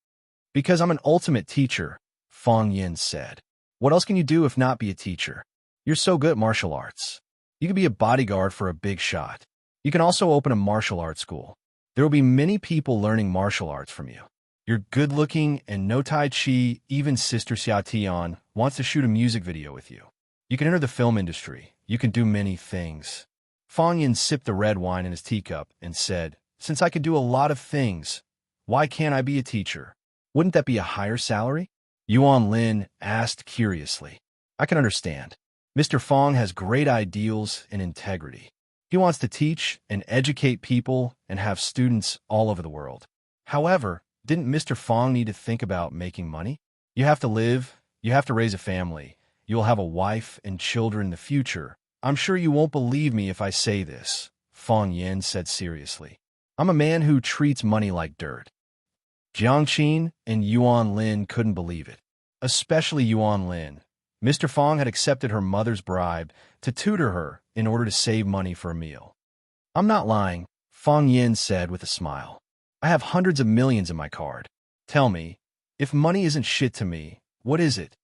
Speaker 1: "Because I'm an ultimate teacher," Fong Yin said. "What else can you do if not be a teacher? You're so good at martial arts. You could be a bodyguard for a big shot. You can also open a martial arts school. There will be many people learning martial arts from you. You're good-looking and no Tai Chi, even Sister Xia Tian wants to shoot a music video with you. You can enter the film industry. You can do many things." Fong Yin sipped the red wine in his teacup and said, "Since I could do a lot of things, why can't I be a teacher? Wouldn't that be a higher salary?" Yuan Lin asked curiously. "I can understand. Mr. Fong has great ideals and integrity. He wants to teach and educate people and have students all over the world. However, didn't Mr. Fong need to think about making money? You have to live, you have to raise a family, you'll have a wife and children in the future. I'm sure you won't believe me if I say this," Fong Yin said seriously. "I'm a man who treats money like dirt." Jiang Qin and Yuan Lin couldn't believe it, especially Yuan Lin. Mr. Fong had accepted her mother's bribe to tutor her in order to save money for a meal. "I'm not lying," Fong Yin said with a smile. "I have hundreds of millions in my card. Tell me, if money isn't shit to me, what is it?"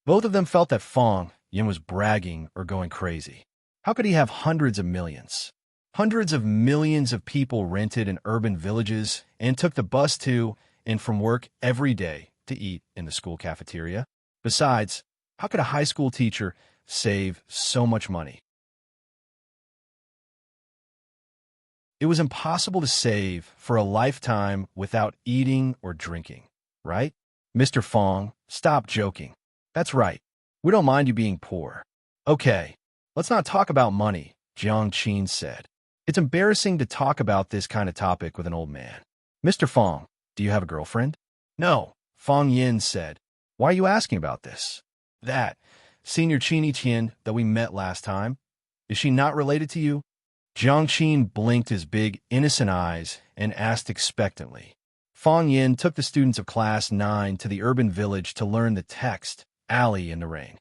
Speaker 1: Both of them felt that Fong Yin was bragging or going crazy. How could he have hundreds of millions? Hundreds of millions of people rented in urban villages and took the bus to and from work every day to eat in the school cafeteria. Besides, how could a high school teacher save so much money? It was impossible to save for a lifetime without eating or drinking, right? "Mr. Fong, stop joking. That's right. We don't mind you being poor." "Okay, let's not talk about money," Jiang Qin said. "It's embarrassing to talk about this kind of topic with an old man. Mr. Fong, do you have a girlfriend?" "No," Fong Yin said. "Why are you asking about this?" "That Senior Chini Tian that we met last time. Is she not related to you?" Jiang Qin blinked his big, innocent eyes and asked expectantly. Fong Yin took the students of Class 9 to the urban village to learn the text, Alley in the Rain.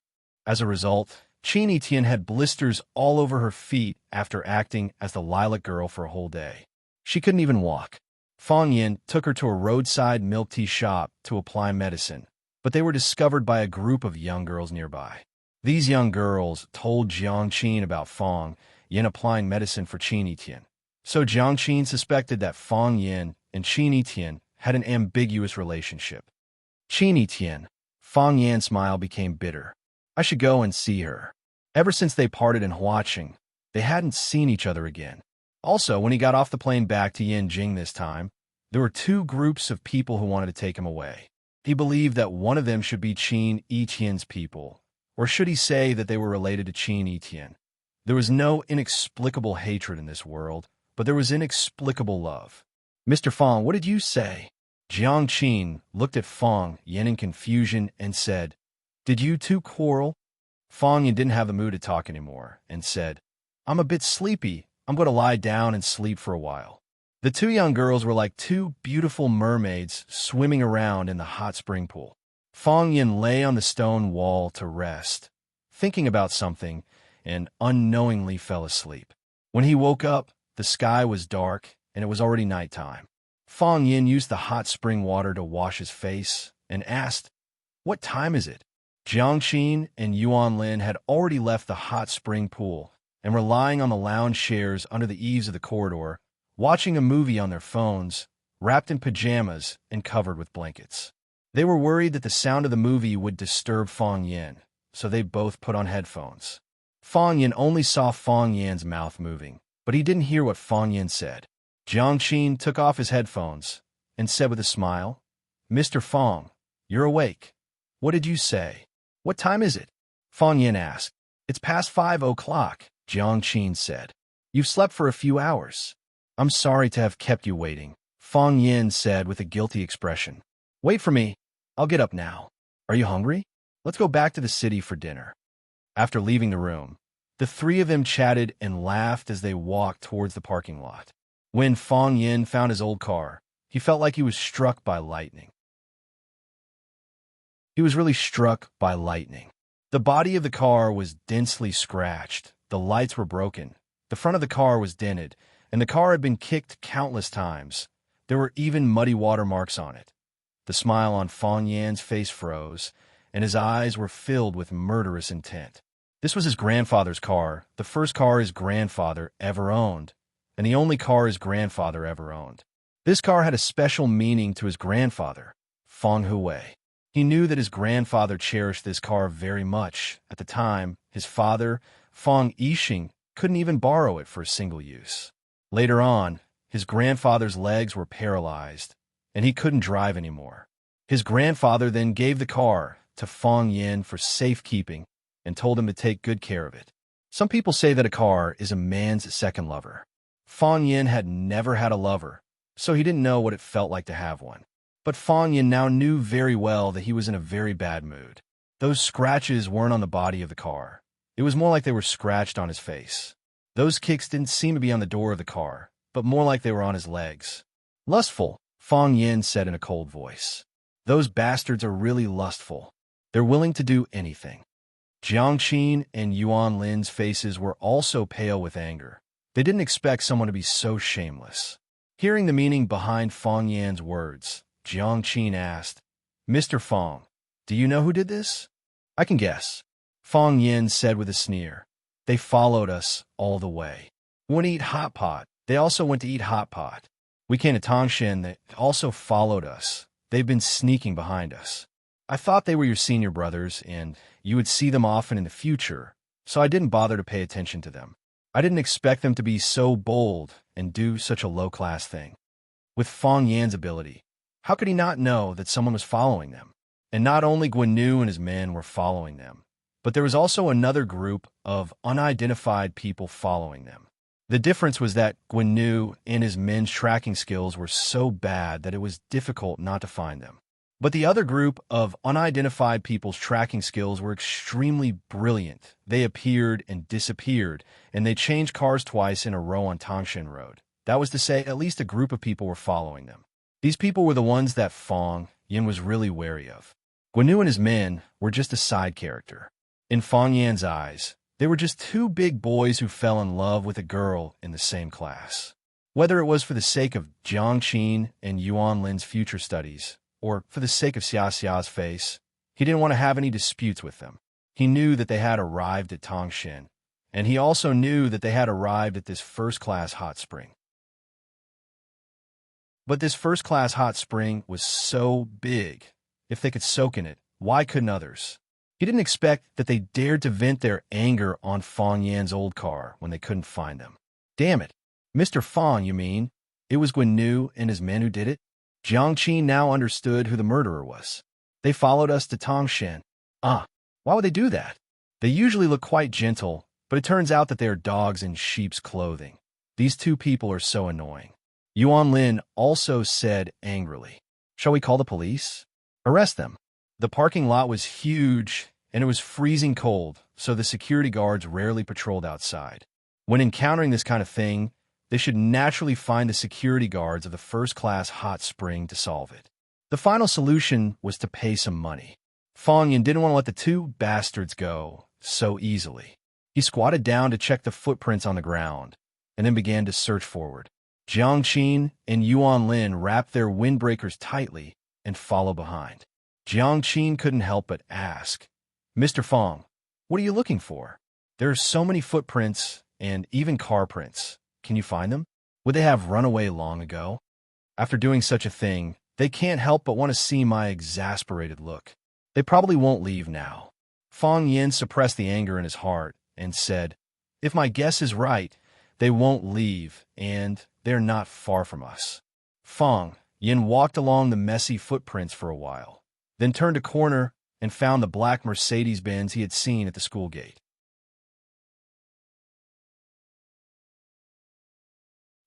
Speaker 1: As a result, Chini Tian had blisters all over her feet after acting as the lilac girl for a whole day. She couldn't even walk. Fong Yin took her to a roadside milk tea shop to apply medicine, but they were discovered by a group of young girls nearby. These young girls told Jiang Qin about Fong Yin applying medicine for Qin Yitian. So Jiang Qin suspected that Fong Yin and Qin Yitian had an ambiguous relationship. Qin Yitian, Fong Yan's smile became bitter. I should go and see her. Ever since they parted in Huaqing, they hadn't seen each other again. Also, when he got off the plane back to Yanjing this time, there were two groups of people who wanted to take him away. He believed that one of them should be Qin Yitian's people, or should he say that they were related to Qin Yitian? There was no inexplicable hatred in this world, but there was inexplicable love. Mr. Fong, what did you say? Jiang Qin looked at Fong Yin in confusion and said, Did you two quarrel? Fong Yin didn't have the mood to talk anymore and said, I'm a bit sleepy. I'm going to lie down and sleep for a while. The two young girls were like two beautiful mermaids swimming around in the hot spring pool. Fong Yin lay on the stone wall to rest, thinking about something, and unknowingly fell asleep. When he woke up, the sky was dark and it was already nighttime. Fong Yin used the hot spring water to wash his face and asked, What time is it? Jiang Qin and Yuan Lin had already left the hot spring pool and were lying on the lounge chairs under the eaves of the corridor, watching a movie on their phones, wrapped in pajamas and covered with blankets. They were worried that the sound of the movie would disturb Fong Yin, so they both put on headphones. Fong Yin only saw Fong Yan's mouth moving, but he didn't hear what Fong Yin said. Jiang Qin took off his headphones and said with a smile, Mr. Fong, you're awake. What did you say? What time is it? Fong Yin asked. It's past 5 o'clock, Jiang Qin said. You've slept for a few hours. I'm sorry to have kept you waiting, Fong Yin said with a guilty expression. Wait for me. I'll get up now. Are you hungry? Let's go back to the city for dinner. After leaving the room, the three of them chatted and laughed as they walked towards the parking lot. When Fong Yin found his old car, he felt like he was struck by lightning. He was really struck by lightning. The body of the car was densely scratched, the lights were broken, the front of the car was dented, and the car had been kicked countless times. There were even muddy watermarks on it. The smile on Fong Yan's face froze, and his eyes were filled with murderous intent. This was his grandfather's car, the first car his grandfather ever owned, and the only car his grandfather ever owned. This car had a special meaning to his grandfather, Fong Hui. He knew that his grandfather cherished this car very much. At the time, his father, Fong Yixing, couldn't even borrow it for a single use. Later on, his grandfather's legs were paralyzed, and he couldn't drive anymore. His grandfather then gave the car to Fong Yin for safekeeping and told him to take good care of it. Some people say that a car is a man's second lover. Fong Yin had never had a lover, so he didn't know what it felt like to have one. But Fong Yin now knew very well that he was in a very bad mood. Those scratches weren't on the body of the car. It was more like they were scratched on his face. Those kicks didn't seem to be on the door of the car, but more like they were on his legs. Lustful, Fong Yin said in a cold voice. Those bastards are really lustful. They're willing to do anything. Jiang Qin and Yuan Lin's faces were also pale with anger. They didn't expect someone to be so shameless. Hearing the meaning behind Fong Yan's words, Jiang Qin asked, Mr. Fong, do you know who did this? I can guess. Fong Yin said with a sneer. They followed us all the way. We went to eat hot pot. They also went to eat hot pot. We came to Tangshan. They also followed us. They've been sneaking behind us. I thought they were your senior brothers, and you would see them often in the future, so I didn't bother to pay attention to them. I didn't expect them to be so bold and do such a low-class thing. With Fong Yan's ability, how could he not know that someone was following them? And not only Guan Yu and his men were following them, but there was also another group of unidentified people following them. The difference was that Guan Yu and his men's tracking skills were so bad that it was difficult not to find them. But the other group of unidentified people's tracking skills were extremely brilliant. They appeared and disappeared, and they changed cars twice in a row on Tangshan Road. That was to say, at least a group of people were following them. These people were the ones that Fong Yin was really wary of. Guan Yu and his men were just a side character. In Fong Yan's eyes, they were just two big boys who fell in love with a girl in the same class. Whether it was for the sake of Jiang Qin and Yuan Lin's future studies, or for the sake of Xia Xia's face, he didn't want to have any disputes with them. He knew that they had arrived at Tongshan, and he also knew that they had arrived at this first-class hot spring. But this first-class hot spring was so big. If they could soak in it, why couldn't others? He didn't expect that they dared to vent their anger on Fong Yan's old car when they couldn't find them. Damn it. Mr. Fong, you mean? It was Guan Nu and his men who did it? Jiang Qin now understood who the murderer was. They followed us to Tongshan. Why would they do that? They usually look quite gentle, but it turns out that they are dogs in sheep's clothing. These two people are so annoying. Yuan Lin also said angrily, "Shall we call the police? Arrest them." The parking lot was huge, and it was freezing cold, so the security guards rarely patrolled outside. When encountering this kind of thing, they should naturally find the security guards of the first-class hot spring to solve it. The final solution was to pay some money. Fong Yan didn't want to let the two bastards go so easily. He squatted down to check the footprints on the ground, and then began to search forward. Jiang Qin and Yuan Lin wrapped their windbreakers tightly and followed behind. Jiang Qin couldn't help but ask, "Mr. Fong, what are you looking for? There are so many footprints and even car prints. Can you find them? Would they have run away long ago? After doing such a thing, they can't help but want to see my exasperated look. They probably won't leave now." Fong Yan suppressed the anger in his heart and said, "If my guess is right, they won't leave, and they're not far from us." Fong Yan walked along the messy footprints for a while, then turned a corner and found the black Mercedes-Benz he had seen at the school gate.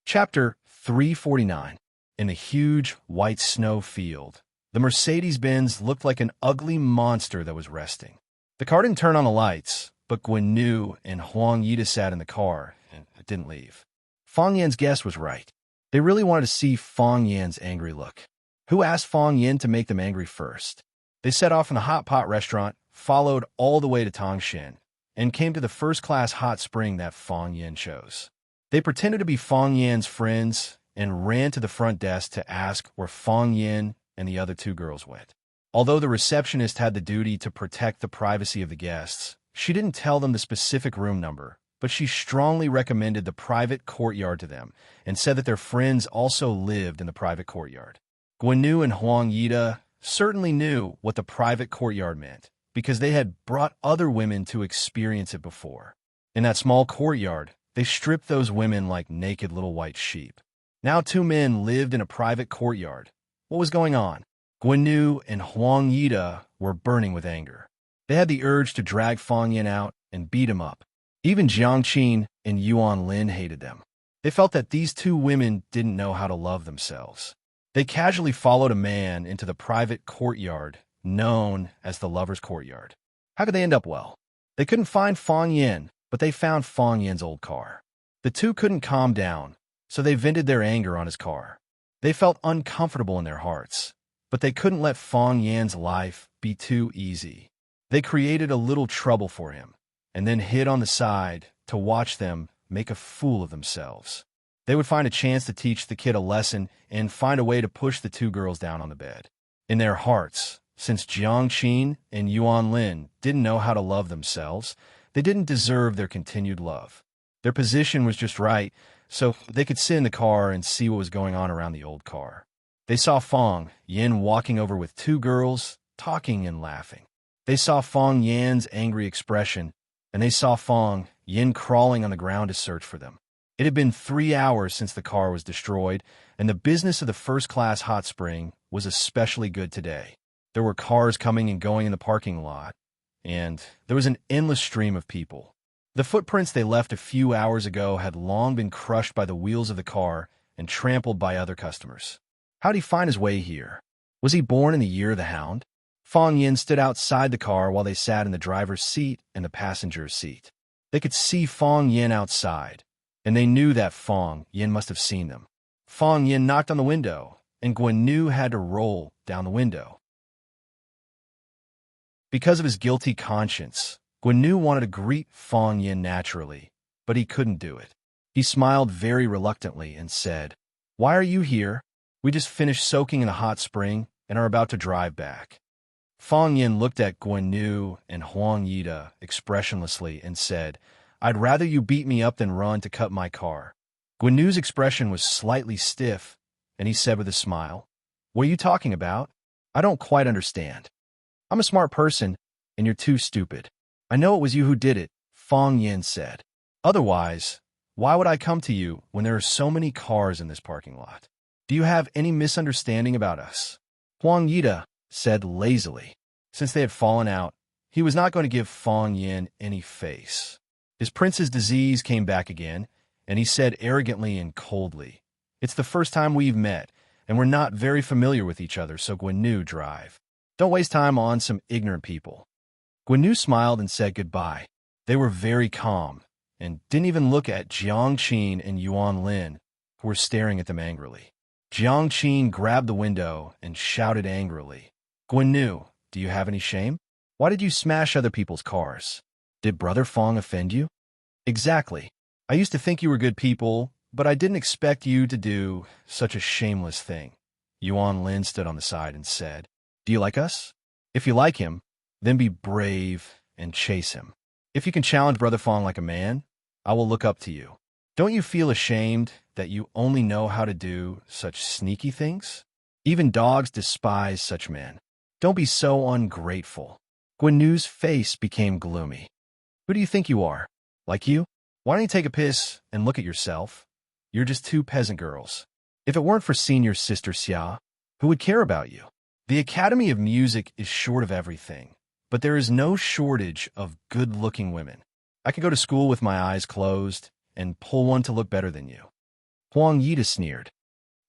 Speaker 1: Chapter 349. In a huge white snow field, the Mercedes-Benz looked like an ugly monster that was resting. The car didn't turn on the lights, but Guan Nu and Huang Yida sat in the car and it didn't leave. Fong Yan's guess was right. They really wanted to see Fong Yan's angry look. Who asked Fong Yan to make them angry first? They set off in the hot pot restaurant, followed all the way to Tongshan, and came to the first-class hot spring that Fong Yan chose. They pretended to be Fong Yan's friends and ran to the front desk to ask where Fong Yan and the other two girls went. Although the receptionist had the duty to protect the privacy of the guests, she didn't tell them the specific room number, but she strongly recommended the private courtyard to them and said that their friends also lived in the private courtyard. Guan Nu and Huang Yida certainly knew what the private courtyard meant because they had brought other women to experience it before. In that small courtyard, they stripped those women like naked little white sheep. Now two men lived in a private courtyard. What was going on? Guan Nu and Huang Yida were burning with anger. They had the urge to drag Fong Yan out and beat him up. Even Jiang Qin and Yuan Lin hated them. They felt that these two women didn't know how to love themselves. They casually followed a man into the private courtyard known as the Lover's Courtyard. How could they end up well? They couldn't find Fong Yan, but they found Fong Yan's old car. The two couldn't calm down, so they vented their anger on his car. They felt uncomfortable in their hearts, but they couldn't let Fong Yan's life be too easy. They created a little trouble for him, and then hid on the side to watch them make a fool of themselves. They would find a chance to teach the kid a lesson and find a way to push the two girls down on the bed. In their hearts, since Jiang Qin and Yuan Lin didn't know how to love themselves, they didn't deserve their continued love. Their position was just right, so they could sit in the car and see what was going on around the old car. They saw Fong Yan walking over with two girls, talking and laughing. They saw Fong Yan's angry expression, and they saw Fong Yan crawling on the ground to search for them. It had been 3 hours since the car was destroyed, and the business of the first-class hot spring was especially good today. There were cars coming and going in the parking lot, and there was an endless stream of people. The footprints they left a few hours ago had long been crushed by the wheels of the car and trampled by other customers. How did he find his way here? Was he born in the year of the hound? Fong Yan stood outside the car while they sat in the driver's seat and the passenger's seat. They could see Fong Yan outside, and they knew that Fong Yan must have seen them. Fong Yan knocked on the window, and Guan Nu had to roll down the window. Because of his guilty conscience, Guan Nu wanted to greet Fong Yan naturally, but he couldn't do it. He smiled very reluctantly and said, "Why are you here? We just finished soaking in a hot spring and are about to drive back." Fang Yin looked at Guan and Huang Yida expressionlessly and said, "I'd rather you beat me up than run to cut my car." Guan expression was slightly stiff, and he said with a smile, "What are you talking about? I don't quite understand. I'm a smart person, and you're too stupid." "I know it was you who did it," Fang Yin said. "Otherwise, why would I come to you when there are so many cars in this parking lot? Do you have any misunderstanding about us?" Huang Yida said lazily. Since they had fallen out, he was not going to give Fang Yin any face. His prince's disease came back again, and he said arrogantly and coldly, "It's the first time we've met, and we're not very familiar with each other, so Guan drive. Don't waste time on some ignorant people." Guan smiled and said goodbye. They were very calm, and didn't even look at Jiang Qin and Yuan Lin, who were staring at them angrily. Jiang Qin grabbed the window and shouted angrily, "Guan, do you have any shame? Why did you smash other people's cars? Did Brother Fang offend you?" "Exactly. I used to think you were good people, but I didn't expect you to do such a shameless thing." Yuan Lin stood on the side and said, "Do you like us? If you like him, then be brave and chase him. If you can challenge Brother Fang like a man, I will look up to you. Don't you feel ashamed that you only know how to do such sneaky things? Even dogs despise such men. Don't be so ungrateful." Guan face became gloomy. "Who do you think you are? Like you? Why don't you take a piss and look at yourself? You're just two peasant girls. If it weren't for senior sister Xia, who would care about you? The Academy of Music is short of everything, but there is no shortage of good-looking women. I could go to school with my eyes closed and pull one to look better than you." Huang Yida sneered.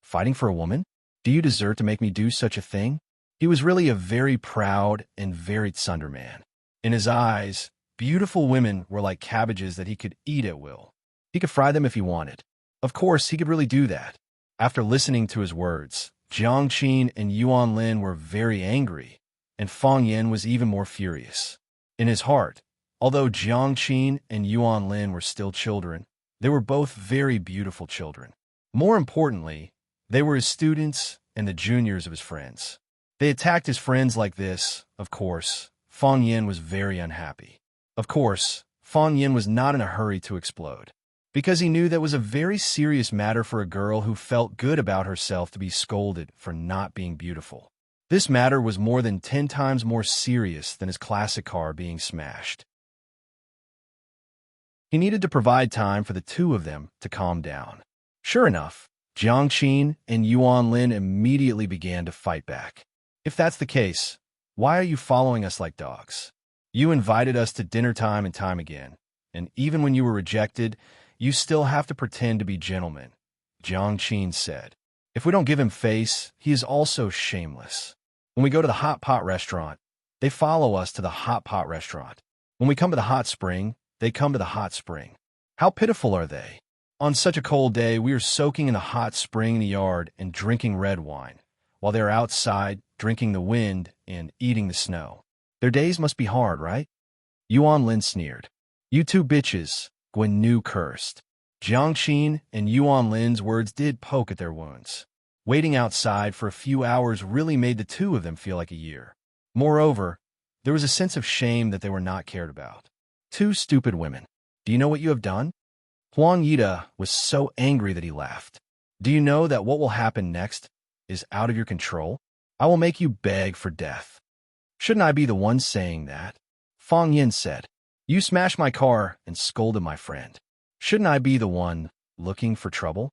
Speaker 1: "Fighting for a woman? Do you deserve to make me do such a thing?" He was really a very proud and very tsundere man. In his eyes, beautiful women were like cabbages that he could eat at will. He could fry them if he wanted. Of course, he could really do that. After listening to his words, Jiang Qin and Yuan Lin were very angry, and Fang Yin was even more furious. In his heart, although Jiang Qin and Yuan Lin were still children, they were both very beautiful children. More importantly, they were his students and the juniors of his friends. They attacked his friends like this. Of course, Fang Yin was very unhappy. Of course, Fang Yin was not in a hurry to explode, because he knew that was a very serious matter for a girl who felt good about herself to be scolded for not being beautiful. This matter was more than 10 times more serious than his classic car being smashed. He needed to provide time for the two of them to calm down. Sure enough, Jiang Qin and Yuan Lin immediately began to fight back. "If that's the case, why are you following us like dogs? You invited us to dinner time and time again, and even when you were rejected, you still have to pretend to be gentlemen," Jiang Qin said. "If we don't give him face, he is also shameless. When we go to the hot pot restaurant, they follow us to the hot pot restaurant. When we come to the hot spring, they come to the hot spring. How pitiful are they? On such a cold day, we are soaking in a hot spring in the yard and drinking red wine, while they are outside drinking the wind and eating the snow. Their days must be hard, right?" Yuan Lin sneered. "You two bitches," Guan cursed. Jiang Qin and Yuan Lin's words did poke at their wounds. Waiting outside for a few hours really made the two of them feel like a year. Moreover, there was a sense of shame that they were not cared about. Two stupid women. Do you know what you have done? Huang Yida was so angry that he laughed. Do you know that what will happen next is out of your control? I will make you beg for death. Shouldn't I be the one saying that? Fang Yin said. You smashed my car and scolded my friend. Shouldn't I be the one looking for trouble?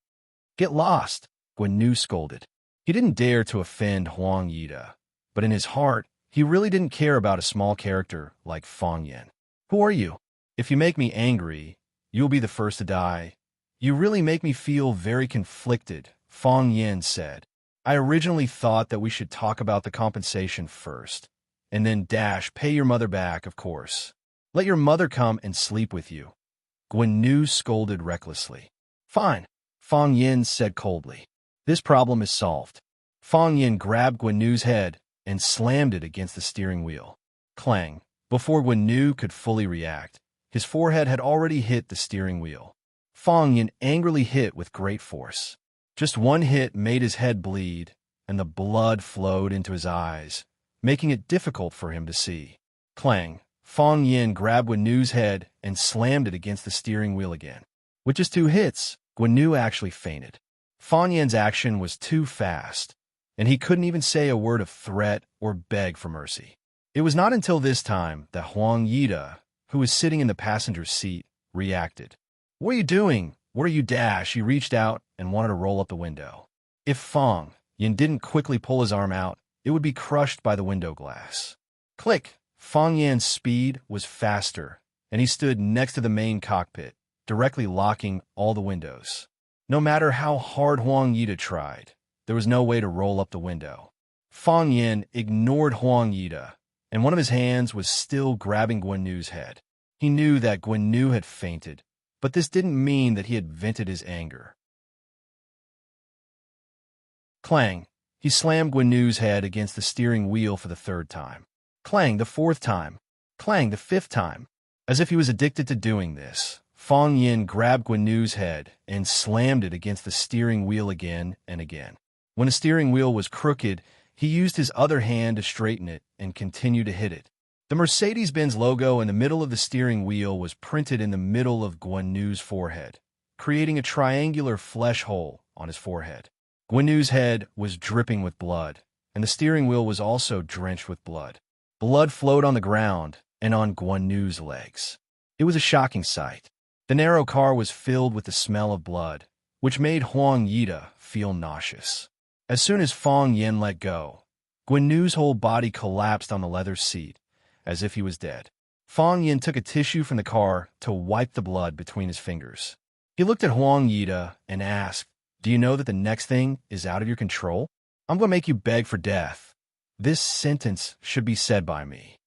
Speaker 1: Get lost, Guan scolded. He didn't dare to offend Huang Yida, but in his heart, he really didn't care about a small character like Fang Yin. Who are you? If you make me angry, you'll be the first to die. You really make me feel very conflicted, Fang Yin said. I originally thought that we should talk about the compensation first, and then pay your mother back, of course. Let your mother come and sleep with you. Guan scolded recklessly. Fine, Fang Yin said coldly. This problem is solved. Fang Yin grabbed Guan's head and slammed it against the steering wheel. Clang. Before Guan could fully react, his forehead had already hit the steering wheel. Fong Yin angrily hit with great force. Just one hit made his head bleed, and the blood flowed into his eyes, making it difficult for him to see. Clang! Fong Yin grabbed Guan Yu's head and slammed it against the steering wheel again. With just 2 hits, Guan Yu actually fainted. Fong Yin's action was too fast, and he couldn't even say a word of threat or beg for mercy. It was not until this time that Huang Yida, who was sitting in the passenger seat, reacted. "What are you doing? What are you dash?" He reached out and wanted to roll up the window. If Fong Yin didn't quickly pull his arm out, it would be crushed by the window glass. Click! Fong Yan's speed was faster, and he stood next to the main cockpit, directly locking all the windows. No matter how hard Huang Yida tried, there was no way to roll up the window. Fong Yin ignored Huang Yida, and one of his hands was still grabbing Guan Yu's head. He knew that Guan Yu had fainted, but this didn't mean that he had vented his anger. Clang! He slammed Guan Yu's head against the steering wheel for the 3rd time. Clang the 4th time. Clang the 5th time. As if he was addicted to doing this, Fong Yin grabbed Guan Yu's head and slammed it against the steering wheel again and again. When the steering wheel was crooked, he used his other hand to straighten it and continued to hit it. The Mercedes-Benz logo in the middle of the steering wheel was printed in the middle of Guan Yu's forehead, creating a triangular flesh hole on his forehead. Guan Yu's head was dripping with blood, and the steering wheel was also drenched with blood. Blood flowed on the ground and on Guan Yu's legs. It was a shocking sight. The narrow car was filled with the smell of blood, which made Huang Yida feel nauseous. As soon as Fong Yin let go, Guan Yu's whole body collapsed on the leather seat, as if he was dead. Fong Yin took a tissue from the car to wipe the blood between his fingers. He looked at Huang Yida and asked, "Do you know that the next thing is out of your control? I'm going to make you beg for death. This sentence should be said by me."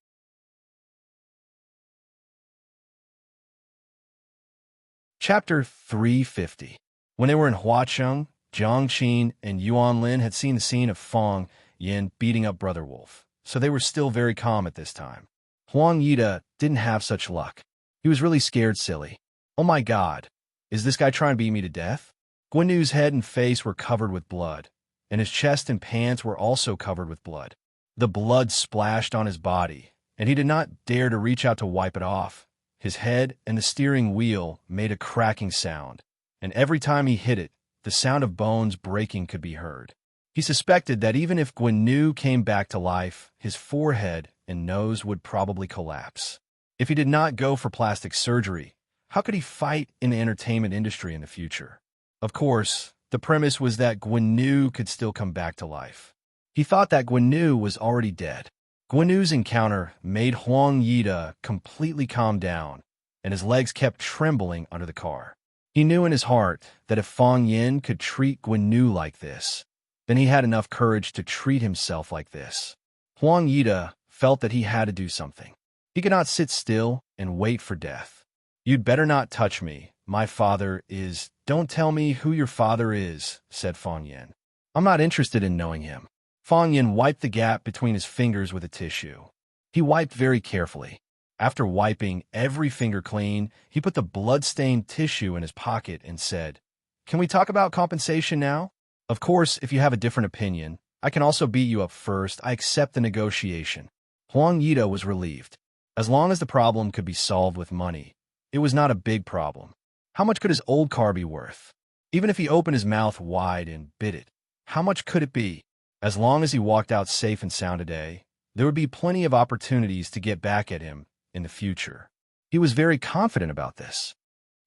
Speaker 1: Chapter 350. When they were in Huacheng, Jiang Qin and Yuan Lin had seen the scene of Fong Yin beating up Brother Wolf, so they were still very calm at this time. Huang Yida didn't have such luck. He was really scared silly. "Oh my God, is this guy trying to beat me to death?" Guan Yu's head and face were covered with blood, and his chest and pants were also covered with blood. The blood splashed on his body, and he did not dare to reach out to wipe it off. His head and the steering wheel made a cracking sound, and every time he hit it, the sound of bones breaking could be heard. He suspected that even if Guan Yu came back to life, his forehead and nose would probably collapse. If he did not go for plastic surgery, how could he fight in the entertainment industry in the future? Of course, the premise was that Guan Yu could still come back to life. He thought that Guan Yu was already dead. Guan Yu's encounter made Huang Yida completely calm down, and his legs kept trembling under the car. He knew in his heart that if Fong Yin could treat Guan Yu like this, then he had enough courage to treat himself like this. Huang Yida felt that he had to do something. He could not sit still and wait for death. "You'd better not touch me. My father is—" "Don't tell me who your father is," said Fong Yin. "I'm not interested in knowing him." Fong Yin wiped the gap between his fingers with a tissue. He wiped very carefully. After wiping every finger clean, he put the blood-stained tissue in his pocket and said, "Can we talk about compensation now? Of course, if you have a different opinion, I can also beat you up first. I accept the negotiation." Huang Yida was relieved. As long as the problem could be solved with money, it was not a big problem. How much could his old car be worth? Even if he opened his mouth wide and bit it, how much could it be? As long as he walked out safe and sound today, there would be plenty of opportunities to get back at him in the future. He was very confident about this.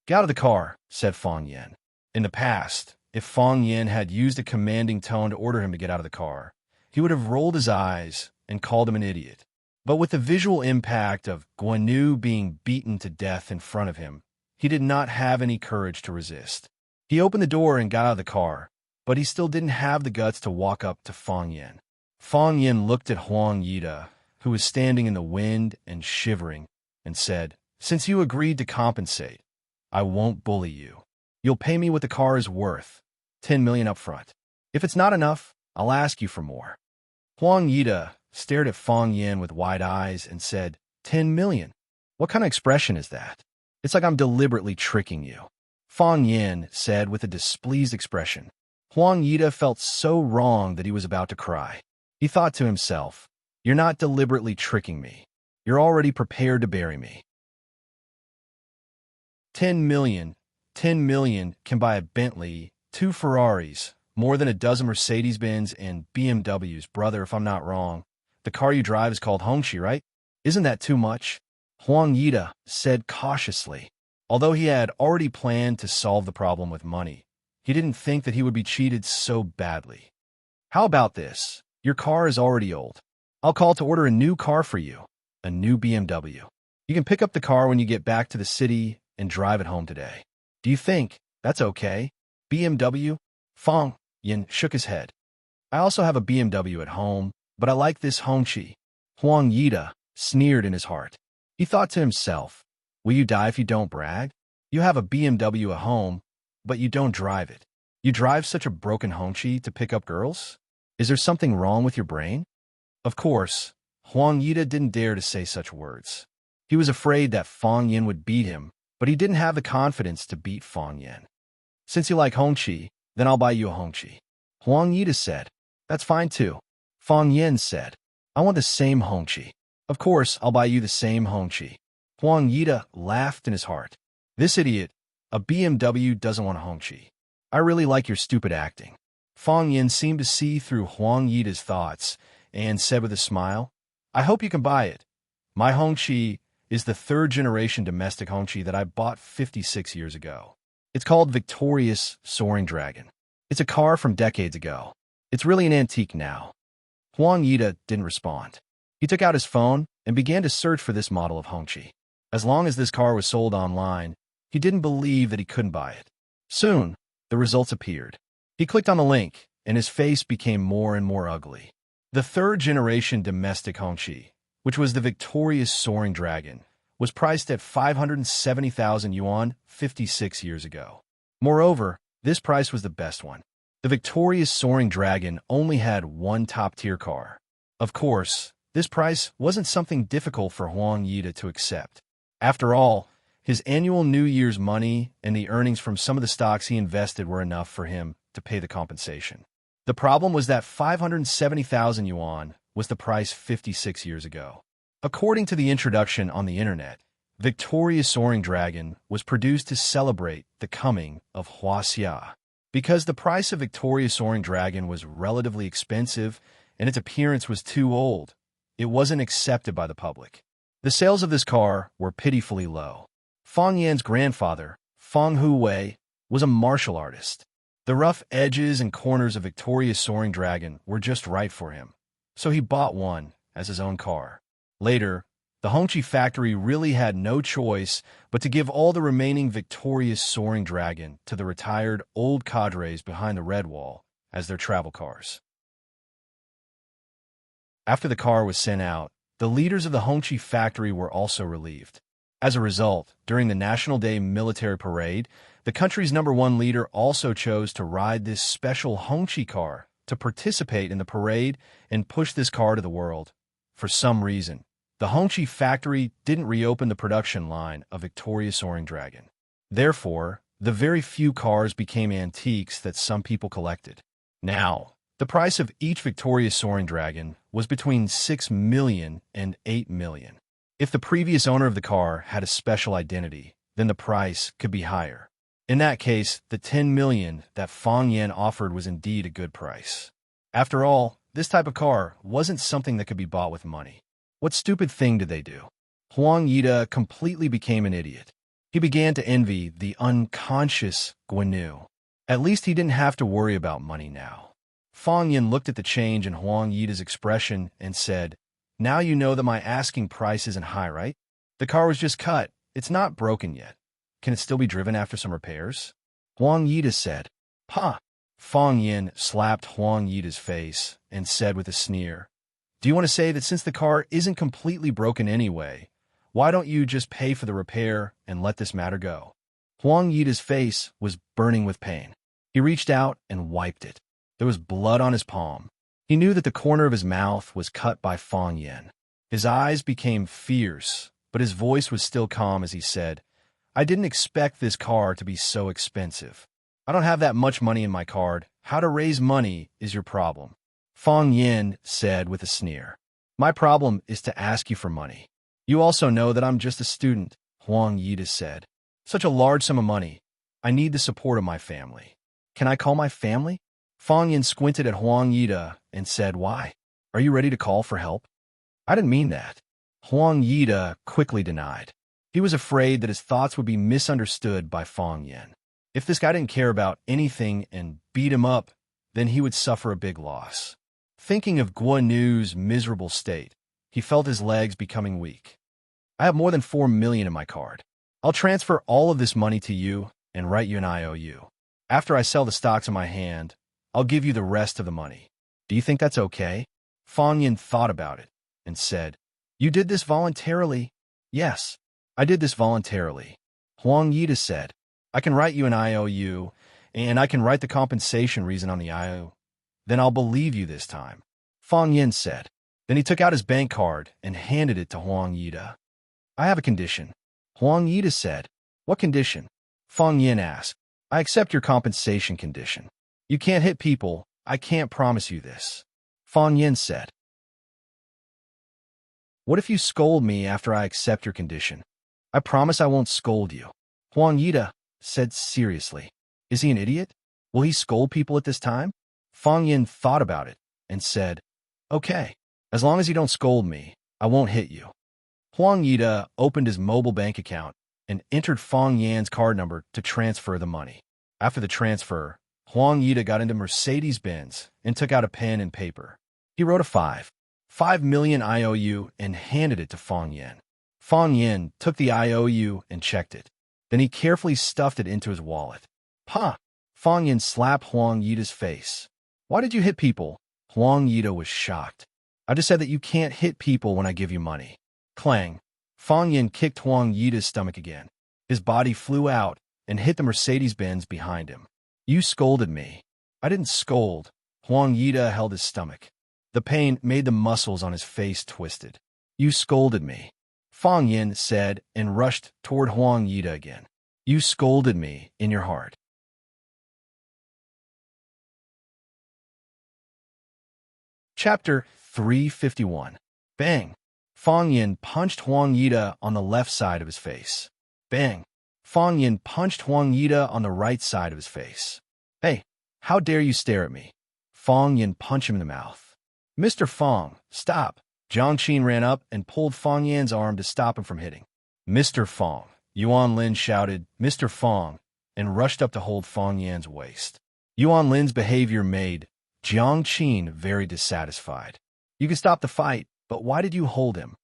Speaker 1: "Get out of the car," said Fong Yin. In the past, if Fong Yin had used a commanding tone to order him to get out of the car, he would have rolled his eyes and called him an idiot. But with the visual impact of Guan Yu being beaten to death in front of him, he did not have any courage to resist. He opened the door and got out of the car, but he still didn't have the guts to walk up to Fong Yin. Fong Yin looked at Huang Yida, who was standing in the wind and shivering, and said, "Since you agreed to compensate, I won't bully you. You'll pay me what the car is worth, 10 million up front. If it's not enough, I'll ask you for more." Huang Yida stared at Fong Yin with wide eyes and said, 10 million? What kind of expression is that? It's like I'm deliberately tricking you. Fang Yin said with a displeased expression. Huang Yida felt so wrong that he was about to cry. He thought to himself, "You're not deliberately tricking me. You're already prepared to bury me." 10 million. 10 million can buy a Bentley, 2 Ferraris, more than a dozen Mercedes-Benz and BMWs. Brother, if I'm not wrong, the car you drive is called Hongqi, right? Isn't that too much? Huang Yida said cautiously. Although he had already planned to solve the problem with money, he didn't think that he would be cheated so badly. How about this? Your car is already old. I'll call to order a new car for you, a new BMW. You can pick up the car when you get back to the city and drive it home today. Do you think that's okay? BMW? Fang Yin shook his head. I also have a BMW at home, but I like this Hongqi. Huang Yida sneered in his heart. He thought to himself, will you die if you don't brag? You have a BMW at home, but you don't drive it. You drive such a broken Hongqi to pick up girls? Is there something wrong with your brain? Of course, Huang Yida didn't dare to say such words. He was afraid that Fang Yin would beat him, but he didn't have the confidence to beat Fang Yin. Since you like Hongqi, then I'll buy you a Hongqi. Huang Yida said. That's fine too. Fang Yin said. I want the same Hongqi. Of course, I'll buy you the same Hongqi. Huang Yida laughed in his heart. This idiot, a BMW doesn't want a Hongqi. I really like your stupid acting. Fang Yin seemed to see through Huang Yida's thoughts and said with a smile, I hope you can buy it. My Hongqi is the third-generation domestic Hongqi that I bought 56 years ago. It's called Victorious Soaring Dragon. It's a car from decades ago. It's really an antique now. Huang Yida didn't respond. He took out his phone and began to search for this model of Hongqi. As long as this car was sold online, he didn't believe that he couldn't buy it. Soon, the results appeared. He clicked on the link, and his face became more and more ugly. The third-generation domestic Hongqi, which was the Victorious Soaring Dragon, was priced at 570,000 yuan 56 years ago. Moreover, this price was the best one. The Victorious Soaring Dragon only had one top-tier car. Of course, this price wasn't something difficult for Huang Yida to accept. After all, his annual New Year's money and the earnings from some of the stocks he invested were enough for him to pay the compensation. The problem was that 570,000 yuan was the price 56 years ago. According to the introduction on the internet, Victorious Soaring Dragon was produced to celebrate the coming of Huaxia. Because the price of Victorious Soaring Dragon was relatively expensive and its appearance was too old, it wasn't accepted by the public. The sales of this car were pitifully low. Fang Yan's grandfather, Fang Huwei, was a martial artist. The rough edges and corners of Victorious Soaring Dragon were just right for him, so he bought one as his own car. Later, the Hongqi factory really had no choice but to give all the remaining Victorious Soaring Dragon to the retired old cadres behind the Red Wall as their travel cars. After the car was sent out, the leaders of the Hongqi factory were also relieved. As a result, during the National Day military parade, the country's #1 leader also chose to ride this special Hongqi car to participate in the parade and push this car to the world. For some reason, the Hongqi factory didn't reopen the production line of Victorious Soaring Dragon. Therefore, the very few cars became antiques that some people collected. Now, the price of each Victorious Soaring Dragon was between 6 million and 8 million. If the previous owner of the car had a special identity, then the price could be higher. In that case, the 10 million that Fang Yan offered was indeed a good price. After all, this type of car wasn't something that could be bought with money. What stupid thing did they do? Huang Yida completely became an idiot. He began to envy the unconscious Guanu. At least he didn't have to worry about money now. Fang Yan looked at the change in Huang Yida's expression and said, Now you know that my asking price isn't high, right? The car was just cut. It's not broken yet. Can it still be driven after some repairs? Huang Yida said. Ha! Fang Yan slapped Huang Yida's face and said with a sneer, Do you want to say that since the car isn't completely broken anyway, why don't you just pay for the repair and let this matter go? Huang Yida's face was burning with pain. He reached out and wiped it. There was blood on his palm. He knew that the corner of his mouth was cut by Fang Yan. His eyes became fierce, but his voice was still calm as he said, I didn't expect this car to be so expensive. I don't have that much money in my card. How to raise money is your problem. Fong Yin said with a sneer. My problem is to ask you for money. You also know that I'm just a student, Huang Yida said. Such a large sum of money. I need the support of my family. Can I call my family? Fong Yin squinted at Huang Yida and said, why? Are you ready to call for help? I didn't mean that. Huang Yida quickly denied. He was afraid that his thoughts would be misunderstood by Fong Yin. If this guy didn't care about anything and beat him up, then he would suffer a big loss. Thinking of Guo Nu's miserable state, he felt his legs becoming weak. I have more than 4 million in my card. I'll transfer all of this money to you and write you an IOU. After I sell the stocks in my hand, I'll give you the rest of the money. Do you think that's okay? Fong Yin thought about it and said, you did this voluntarily? Yes, I did this voluntarily. Huang Yida said, I can write you an IOU, and I can write the compensation reason on the IOU. Then I'll believe you this time. Fong Yin said. Then he took out his bank card and handed it to Huang Yida. I have a condition. Huang Yida said. What condition? Fong Yin asked. I accept your compensation condition. You can't hit people. I can't promise you this. Fong Yin said. What if you scold me after I accept your condition? I promise I won't scold you. Huang Yida said seriously. Is he an idiot? Will he scold people at this time? Fong Yin thought about it and said, okay, as long as you don't scold me, I won't hit you. Huang Yida opened his mobile bank account and entered Fong Yan's card number to transfer the money. After the transfer, Huang Yida got into Mercedes-Benz and took out a pen and paper. He wrote a 5 million IOU and handed it to Fong Yin. Fong Yin took the IOU and checked it. Then he carefully stuffed it into his wallet. Pa! Fong Yin slapped Huang Yida's face. Why did you hit people? Huang Yida was shocked. I just said that you can't hit people when I give you money. Clang. Fong Yin kicked Huang Yida's stomach again. His body flew out and hit the Mercedes-Benz behind him. You scolded me. I didn't scold. Huang Yida held his stomach. The pain made the muscles on his face twisted. You scolded me. Fong Yin said and rushed toward Huang Yida again. You scolded me in your heart. Chapter 351. Bang! Fong Yin punched Huang Yida on the left side of his face. Bang! Fong Yin punched Huang Yida on the right side of his face. Hey, how dare you stare at me? Fong Yin punched him in the mouth. Mr. Fong, stop! Jiang Qin ran up and pulled Fong Yan's arm to stop him from hitting. Mr. Fong, Yuan Lin shouted, Mr. Fong, and rushed up to hold Fong Yan's waist. Yuan Lin's behavior made Jiang Qin very dissatisfied. You can stop the fight, but why did you hold him?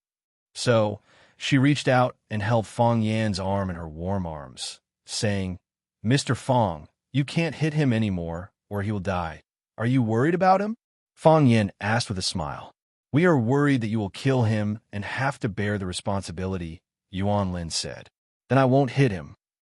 Speaker 1: So, she reached out and held Fong Yan's arm in her warm arms, saying, Mr. Fong, you can't hit him anymore, or he will die. Are you worried about him? Fong Yan asked with a smile. We are worried that you will kill him and have to bear the responsibility, Yuan Lin said. Then I won't hit him.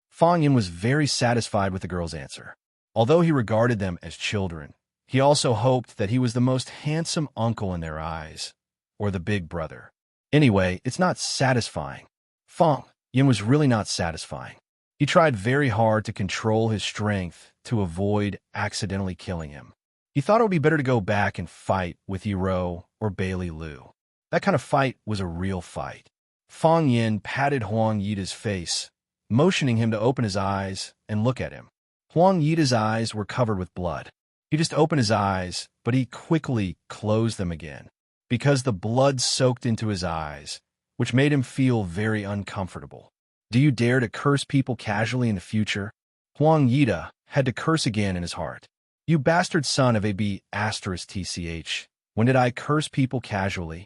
Speaker 1: Fong Yan was very satisfied with the girl's answer. Although he regarded them as children, he also hoped that he was the most handsome uncle in their eyes, or the big brother. Anyway, it's not satisfying. Fong Yan was really not satisfying. He tried very hard to control his strength to avoid accidentally killing him. He thought it would be better to go back and fight with Yiro or Bailey Liu. That kind of fight was a real fight. Fong Yin patted Huang Yida's face, motioning him to open his eyes and look at him. Huang Yida's eyes were covered with blood. He just opened his eyes, but he quickly closed them again, because the blood soaked into his eyes, which made him feel very uncomfortable. Do you dare to curse people casually in the future? Huang Yida had to curse again in his heart. You bastard son of a B***TCH. When did I curse people casually?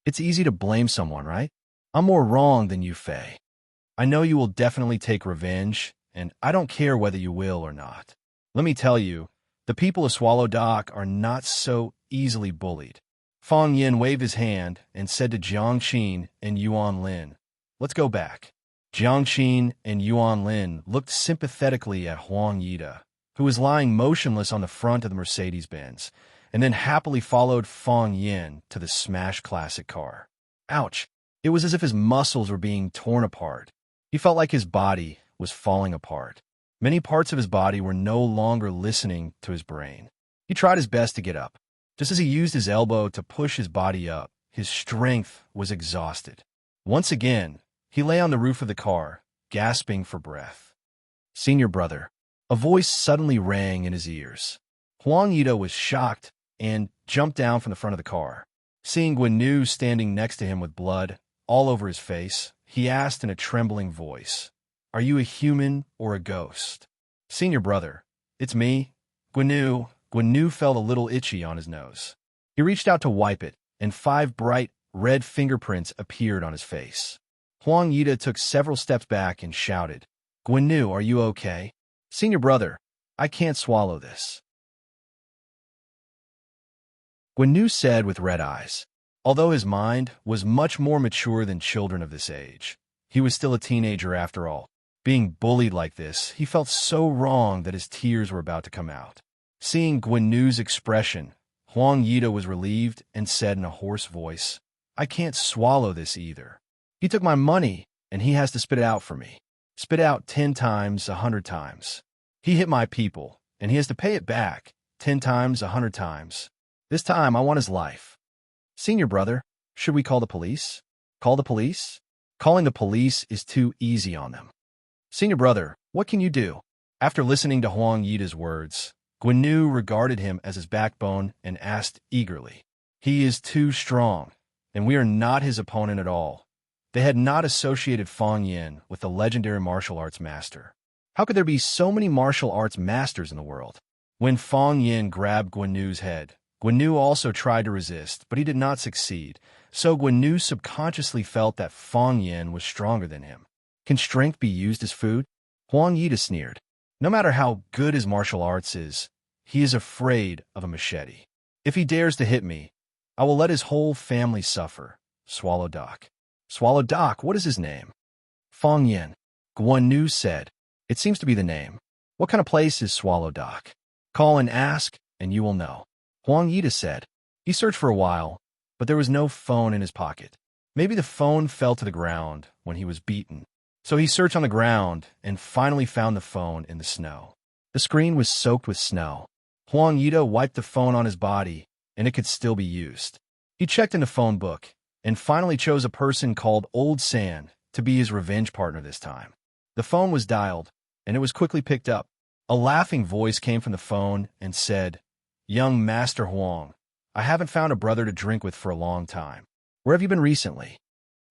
Speaker 1: It's easy to blame someone, right? I'm more wrong than you, Fei. I know you will definitely take revenge, and I don't care whether you will or not. Let me tell you, the people of Swallow Dock are not so easily bullied. Fong Yin waved his hand and said to Jiang Qin and Yuan Lin, let's go back. Jiang Qin and Yuan Lin looked sympathetically at Huang Yida, who was lying motionless on the front of the Mercedes-Benz, and then happily followed Fong Yin to the smashed classic car. Ouch! It was as if his muscles were being torn apart. He felt like his body was falling apart. Many parts of his body were no longer listening to his brain. He tried his best to get up. Just as he used his elbow to push his body up, his strength was exhausted. Once again, he lay on the roof of the car, gasping for breath. "Senior brother." A voice suddenly rang in his ears. Huang Yida was shocked and jumped down from the front of the car. Seeing Guan standing next to him with blood all over his face, he asked in a trembling voice, "Are you a human or a ghost?" "Senior brother, it's me, Guan." Guan felt a little itchy on his nose. He reached out to wipe it, and 5 bright, red fingerprints appeared on his face. Huang Yida took several steps back and shouted, "Guan, are you okay?" "Senior brother, I can't swallow this," Guan said with red eyes. Although his mind was much more mature than children of this age, he was still a teenager after all. Being bullied like this, he felt so wrong that his tears were about to come out. Seeing Guan expression, Huang Yida was relieved and said in a hoarse voice, "I can't swallow this either. He took my money, and he has to spit it out for me. Spit out 10 times, 100 times. He hit my people, and he has to pay it back 10 times, 100 times. This time, I want his life." "Senior brother, should we call the police?" "Call the police?" "Calling the police is too easy on them." "Senior brother, what can you do?" After listening to Huang Yida's words, Guan regarded him as his backbone and asked eagerly, "He is too strong, and we are not his opponent at all." They had not associated Fang Yin with the legendary martial arts master. How could there be so many martial arts masters in the world? When Fang Yin grabbed Guan's head, Guan also tried to resist, but he did not succeed, so Guan subconsciously felt that Fang Yin was stronger than him. Can strength be used as food? Huang Yida sneered. No matter how good his martial arts is, he is afraid of a machete. "If he dares to hit me, I will let his whole family suffer." Swallow Doc. Swallow Doc, what is his name? Fang Yin. Guan said. "It seems to be the name. What kind of place is Swallow Doc? Call and ask, and you will know." Huang Yida said. He searched for a while, but there was no phone in his pocket. Maybe the phone fell to the ground when he was beaten. So he searched on the ground and finally found the phone in the snow. The screen was soaked with snow. Huang Yida wiped the phone on his body, and it could still be used. He checked in the phone book and finally chose a person called Old San to be his revenge partner this time. The phone was dialed, and it was quickly picked up. A laughing voice came from the phone and said, "Young Master Huang, I haven't found a brother to drink with for a long time. Where have you been recently?"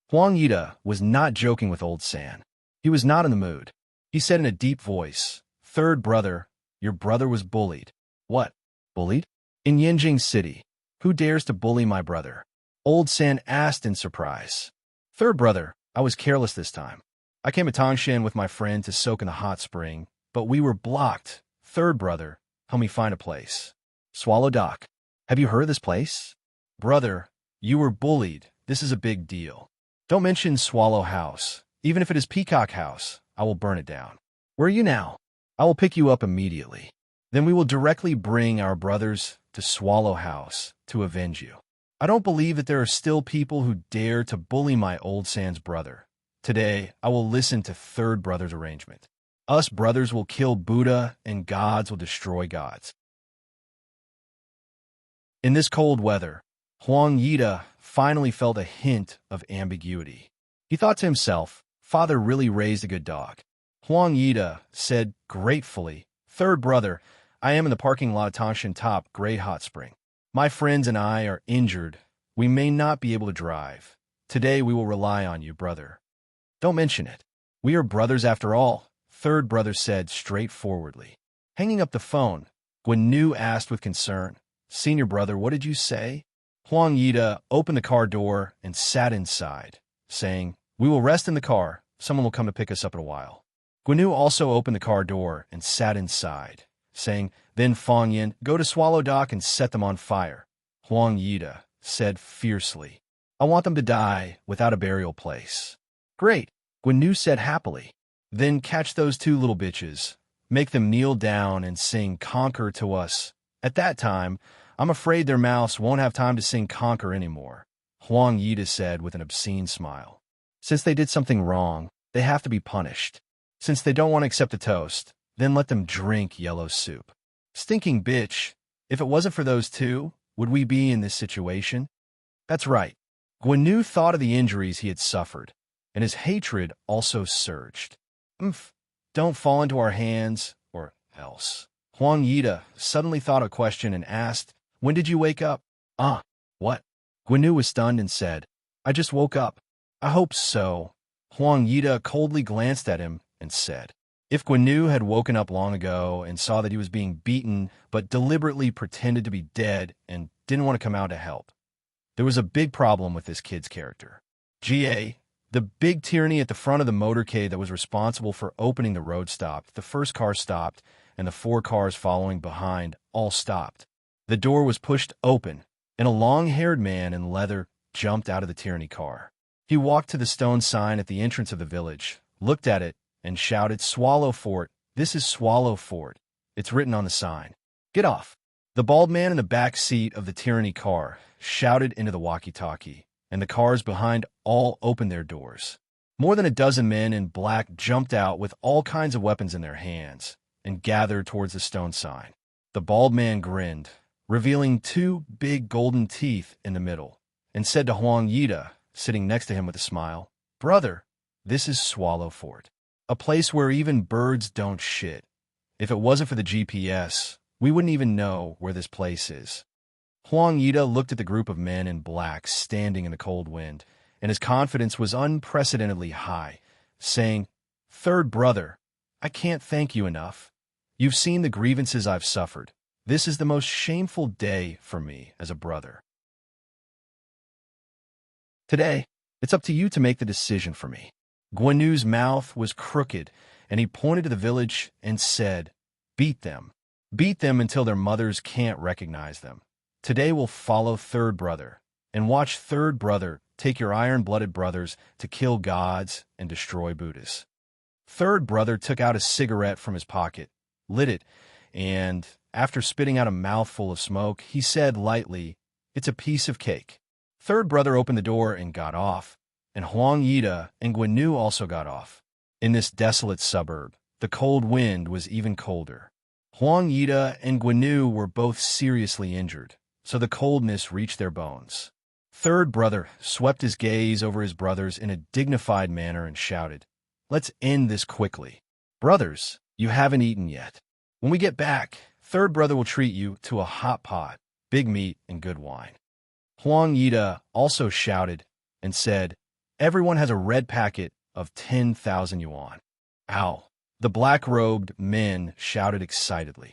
Speaker 1: Huang Yida was not joking with Old San. He was not in the mood. He said in a deep voice, "Third brother, your brother was bullied." "What? Bullied?" "In Yinjing City. Who dares to bully my brother?" Old San asked in surprise. "Third brother, I was careless this time. I came to Tangshan with my friend to soak in the hot spring, but we were blocked. Third brother, help me find a place." Swallow Doc. "Have you heard of this place?" "Brother, you were bullied. This is a big deal. Don't mention Swallow House. Even if it is Peacock House, I will burn it down. Where are you now? I will pick you up immediately. Then we will directly bring our brothers to Swallow House to avenge you. I don't believe that there are still people who dare to bully my Old Sans brother. Today, I will listen to Third Brother's arrangement. Us brothers will kill Buddha, and gods will destroy gods." In this cold weather, Huang Yida finally felt a hint of ambiguity. He thought to himself, "Father really raised a good dog." Huang Yida said gratefully, "Third brother, I am in the parking lot of Tangshan Top Great Hot Spring. My friends and I are injured. We may not be able to drive. Today we will rely on you, brother." "Don't mention it. We are brothers after all," Third brother said straightforwardly. Hanging up the phone, Guan asked with concern, "Senior brother, what did you say?" Huang Yida opened the car door and sat inside, saying, "We will rest in the car. Someone will come to pick us up in a while." Guan also opened the car door and sat inside, saying, "Then Fang Yin, go to Swallow Dock and set them on fire." Huang Yida said fiercely, "I want them to die without a burial place." "Great," Guan said happily. "Then catch those 2 little bitches, make them kneel down and sing Conquer to us. At that time, I'm afraid their mouths won't have time to sing Conquer anymore," Huang Yida said with an obscene smile. "Since they did something wrong, they have to be punished. Since they don't want to accept the toast, then let them drink yellow soup. Stinking bitch. If it wasn't for those two, would we be in this situation? That's right. Guan thought of the injuries he had suffered, and his hatred also surged. Don't fall into our hands, or else. Huang Yida suddenly thought of a question and asked, when did you wake up? What? Guan was stunned and said, I just woke up. I hope so. Huang Yida coldly glanced at him and said, if Guan had woken up long ago and saw that he was being beaten but deliberately pretended to be dead and didn't want to come out to help, there was a big problem with this kid's character. GA, the big tyranny at the front of the motorcade that was responsible for opening the road stopped, the first car stopped, and the 4 cars following behind all stopped. The door was pushed open, and a long-haired man in leather jumped out of the tyranny car. He walked to the stone sign at the entrance of the village, looked at it, and shouted, Swallow Fort. This is Swallow Fort. It's written on the sign. Get off. The bald man in the back seat of the tyranny car shouted into the walkie-talkie, and the cars behind all opened their doors. More than a dozen men in black jumped out with all kinds of weapons in their hands and gathered towards the stone sign. The bald man grinned, revealing 2 big golden teeth in the middle, and said to Huang Yida, sitting next to him with a smile, Brother, this is Swallow Fort, a place where even birds don't shit. If it wasn't for the GPS, we wouldn't even know where this place is. Huang Yida looked at the group of men in black standing in the cold wind, and his confidence was unprecedentedly high, saying, Third brother, I can't thank you enough. You've seen the grievances I've suffered. This is the most shameful day for me as a brother. Today, it's up to you to make the decision for me. Guan mouth was crooked, and he pointed to the village and said, Beat them. Beat them until their mothers can't recognize them. Today we'll follow Third Brother, and watch Third Brother take your iron-blooded brothers to kill gods and destroy Buddhas. Third Brother took out a cigarette from his pocket, lit it, and, after spitting out a mouthful of smoke, he said lightly, It's a piece of cake. Third Brother opened the door and got off, and Huang Yida and Guan also got off. In this desolate suburb, the cold wind was even colder. Huang Yida and Guan were both seriously injured, so the coldness reached their bones. Third Brother swept his gaze over his brothers in a dignified manner and shouted, Let's end this quickly. Brothers, you haven't eaten yet. When we get back, Third Brother will treat you to a hot pot, big meat, and good wine. Huang Yida also shouted and said, Everyone has a red packet of 10,000 yuan. Ow! The black-robed men shouted excitedly.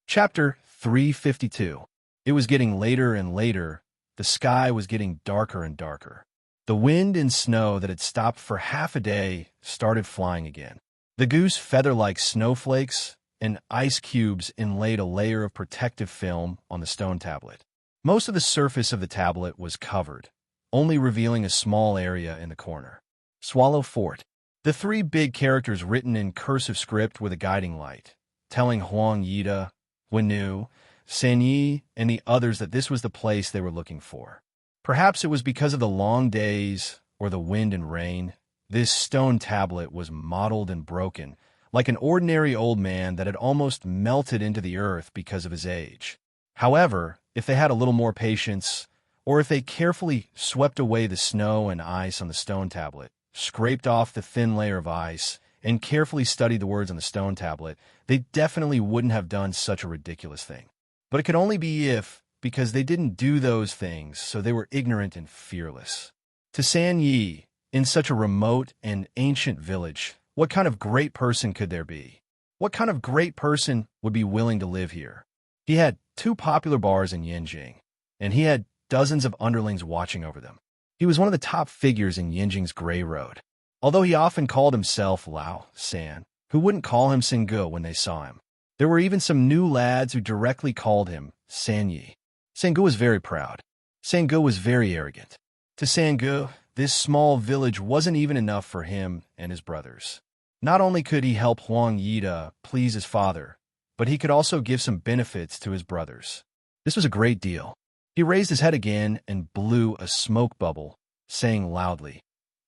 Speaker 1: Chapter 352. It was getting later and later. The sky was getting darker and darker. The wind and snow that had stopped for half a day started flying again. The goose feather-like snowflakes and ice cubes inlaid a layer of protective film on the stone tablet. Most of the surface of the tablet was covered, only revealing a small area in the corner. Swallow Fort. The 3 big characters written in cursive script with a guiding light, telling Huang Yida, Guan, Sanyi, and the others that this was the place they were looking for. Perhaps it was because of the long days or the wind and rain. This stone tablet was mottled and broken, like an ordinary old man that had almost melted into the earth because of his age. However, if they had a little more patience, or if they carefully swept away the snow and ice on the stone tablet, scraped off the thin layer of ice, and carefully studied the words on the stone tablet, they definitely wouldn't have done such a ridiculous thing. But it could only be because they didn't do those things, so they were ignorant and fearless. To Sanyi, in such a remote and ancient village, what kind of great person could there be? What kind of great person would be willing to live here? He had 2 popular bars in Yanjing, and he had dozens of underlings watching over them. He was one of the top figures in Yanjing's Gray Road, although he often called himself Lao San, who wouldn't call him Sengu when they saw him. There were even some new lads who directly called him Sanyi. Sengu was very proud. Sengu was very arrogant. To Sengu, this small village wasn't even enough for him and his brothers. Not only could he help Huang Yida please his father, but he could also give some benefits to his brothers. This was a great deal. He raised his head again and blew a smoke bubble, saying loudly,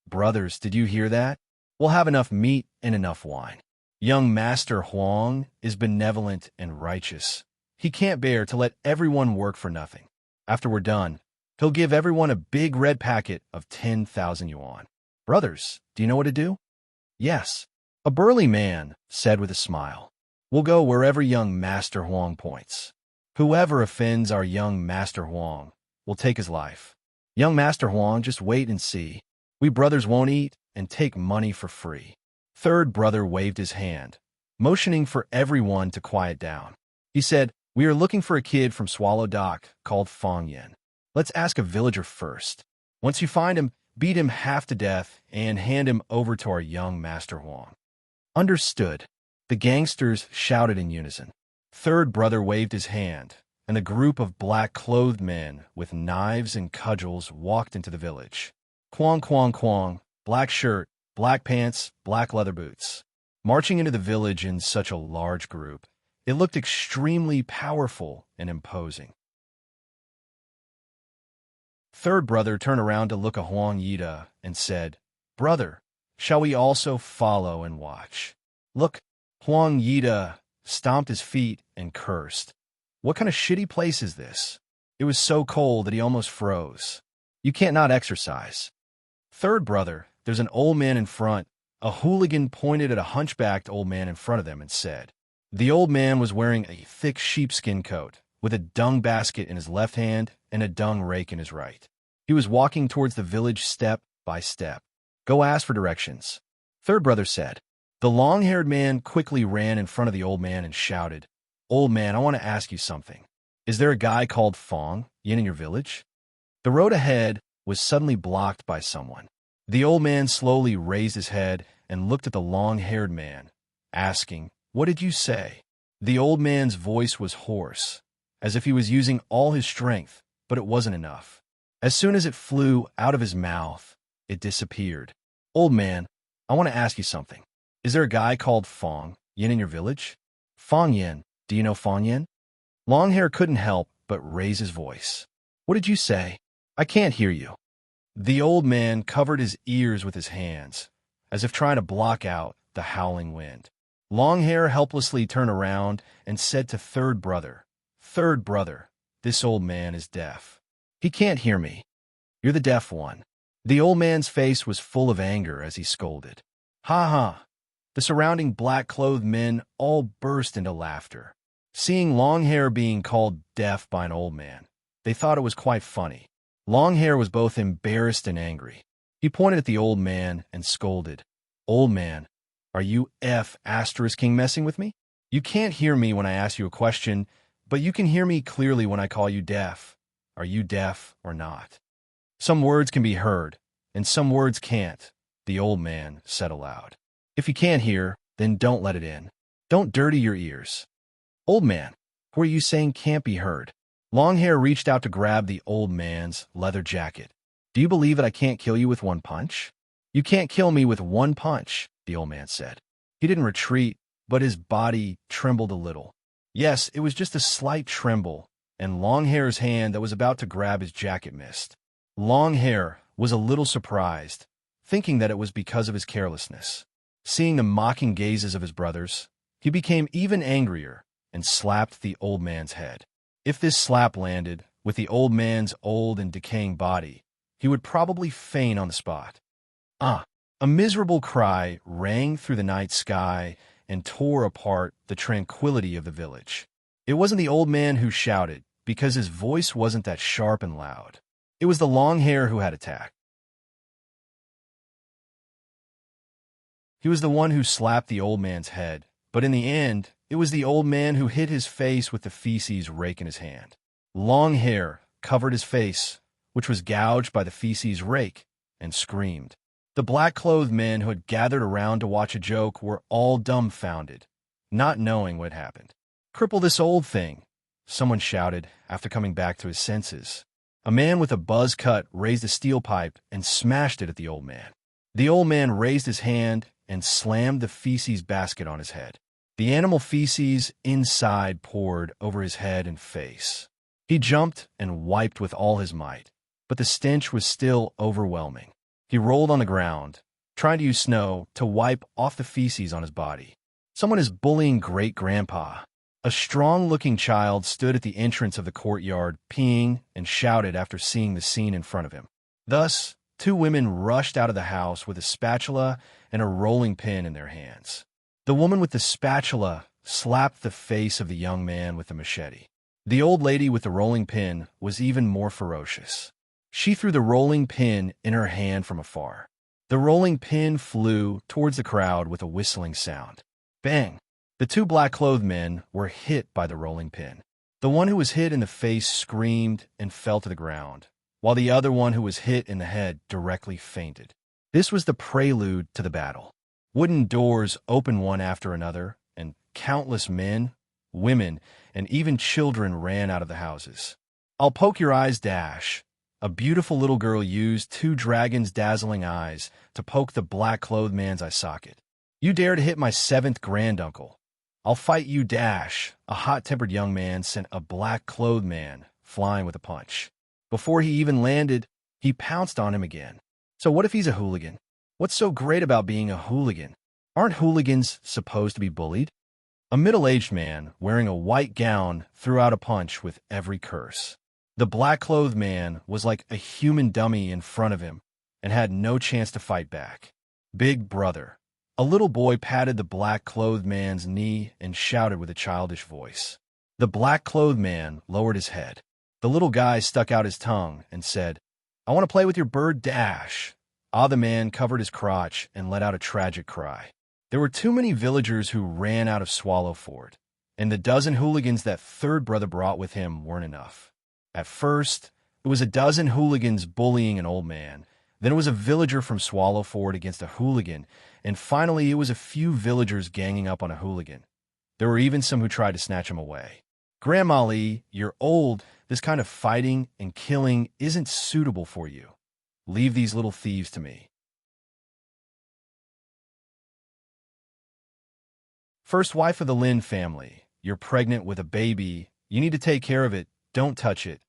Speaker 1: "Brothers, did you hear that? We'll have enough meat and enough wine. Young Master Huang is benevolent and righteous. He can't bear to let everyone work for nothing. After we're done, he'll give everyone a big red packet of 10,000 yuan. Brothers, do you know what to do?" "Yes," a burly man said with a smile. "We'll go wherever young Master Huang points. Whoever offends our young Master Huang will take his life. Young Master Huang, just wait and see. We brothers won't eat and take money for free." Third brother waved his hand, motioning for everyone to quiet down. He said, "We are looking for a kid from Swallow Dock called Fong Yen. Let's ask a villager first. Once you find him, beat him half to death and hand him over to our young Master Huang." "Understood," the gangsters shouted in unison. Third brother waved his hand, and a group of black-clothed men with knives and cudgels walked into the village. Quang, quang, quang, black shirt, black pants, black leather boots. Marching into the village in such a large group, it looked extremely powerful and imposing. Third brother turned around to look at Huang Yida and said, "Brother, shall we also follow and watch?" "Look," Huang Yida stomped his feet and cursed. "What kind of shitty place is this?" It was so cold that he almost froze. "You can't not exercise." "Third brother, there's an old man in front." A hooligan pointed at a hunchbacked old man in front of them and said. The old man was wearing a thick sheepskin coat, with a dung basket in his left hand and a dung rake in his right. He was walking towards the village step by step. "Go ask for directions," Third brother said. The long-haired man quickly ran in front of the old man and shouted, "Old man, I want to ask you something. Is there a guy called Fong Yin in your village?" The road ahead was suddenly blocked by someone. The old man slowly raised his head and looked at the long-haired man, asking, "What did you say?" The old man's voice was hoarse, as if he was using all his strength, but it wasn't enough. As soon as it flew out of his mouth, it disappeared. "Old man, I want to ask you something. Is there a guy called Fong Yin in your village?" "Fong Yin? Do you know Fong Yin?" Longhair couldn't help but raise his voice. "What did you say? I can't hear you." The old man covered his ears with his hands, as if trying to block out the howling wind. Longhair helplessly turned around and said to Third brother, "Third brother, this old man is deaf. He can't hear me. You're the deaf one." The old man's face was full of anger as he scolded. "Ha ha!" The surrounding black-clothed men all burst into laughter. Seeing Longhair being called deaf by an old man, they thought it was quite funny. Longhair was both embarrassed and angry. He pointed at the old man and scolded, "Old man, are you **king messing with me? You can't hear me when I ask you a question, but you can hear me clearly when I call you deaf. Are you deaf or not?" "Some words can be heard, and some words can't," the old man said aloud. "If you can't hear, then don't let it in. Don't dirty your ears." "Old man, who are you saying can't be heard?" Longhair reached out to grab the old man's leather jacket. "Do you believe that I can't kill you with one punch?" "You can't kill me with one punch," the old man said. He didn't retreat, but his body trembled a little. Yes, it was just a slight tremble, and Longhair's hand that was about to grab his jacket missed. Longhair was a little surprised, thinking that it was because of his carelessness. Seeing the mocking gazes of his brothers, he became even angrier and slapped the old man's head. If this slap landed with the old man's old and decaying body, he would probably faint on the spot. "Ah!" A miserable cry rang through the night sky and tore apart the tranquility of the village. It wasn't the old man who shouted, because his voice wasn't that sharp and loud. It was the Longhair who had attacked. He was the one who slapped the old man's head, but in the end, it was the old man who hit his face with the feces rake in his hand. Longhair covered his face, which was gouged by the feces rake, and screamed. The black-clothed men who had gathered around to watch a joke were all dumbfounded, not knowing what happened. "Cripple this old thing," someone shouted after coming back to his senses. A man with a buzz cut raised a steel pipe and smashed it at the old man. The old man raised his hand and slammed the feces basket on his head. The animal feces inside poured over his head and face. He jumped and wiped with all his might, but the stench was still overwhelming. He rolled on the ground, trying to use snow to wipe off the feces on his body. Someone is bullying great-grandpa. A strong-looking child stood at the entrance of the courtyard, peeing, and shouted after seeing the scene in front of him. Thus, two women rushed out of the house with a spatula and a rolling pin in their hands. The woman with the spatula slapped the face of the young man with the machete. The old lady with the rolling pin was even more ferocious. She threw the rolling pin in her hand from afar. The rolling pin flew towards the crowd with a whistling sound. Bang! The two black-clothed men were hit by the rolling pin. The one who was hit in the face screamed and fell to the ground, while the other one who was hit in the head directly fainted. This was the prelude to the battle. Wooden doors opened one after another, and countless men, women, and even children ran out of the houses. "I'll poke your eyes, Dash." A beautiful little girl used two dragons' dazzling eyes to poke the black-clothed man's eye socket. "You dare to hit my seventh granduncle. I'll fight you, Dash." A hot-tempered young man sent a black-clothed man flying with a punch. Before he even landed, he pounced on him again. So what if he's a hooligan? What's so great about being a hooligan? Aren't hooligans supposed to be bullied? A middle-aged man wearing a white gown threw out a punch with every curse. The black-clothed man was like a human dummy in front of him and had no chance to fight back. "Big brother." A little boy patted the black-clothed man's knee and shouted with a childish voice. The black-clothed man lowered his head. The little guy stuck out his tongue and said, "I want to play with your bird, Dash." The man covered his crotch and let out a tragic cry. There were too many villagers who ran out of Swallow Fort, and the dozen hooligans that third brother brought with him weren't enough. At first, it was a dozen hooligans bullying an old man. Then it was a villager from Swallow Fort against a hooligan, and finally it was a few villagers ganging up on a hooligan. There were even some who tried to snatch him away. "Grandma Lee, you're old. This kind of fighting and killing isn't suitable for you. Leave these little thieves to me." First wife of the Lin family. You're pregnant with a baby. You need to take care of it. Don't touch it.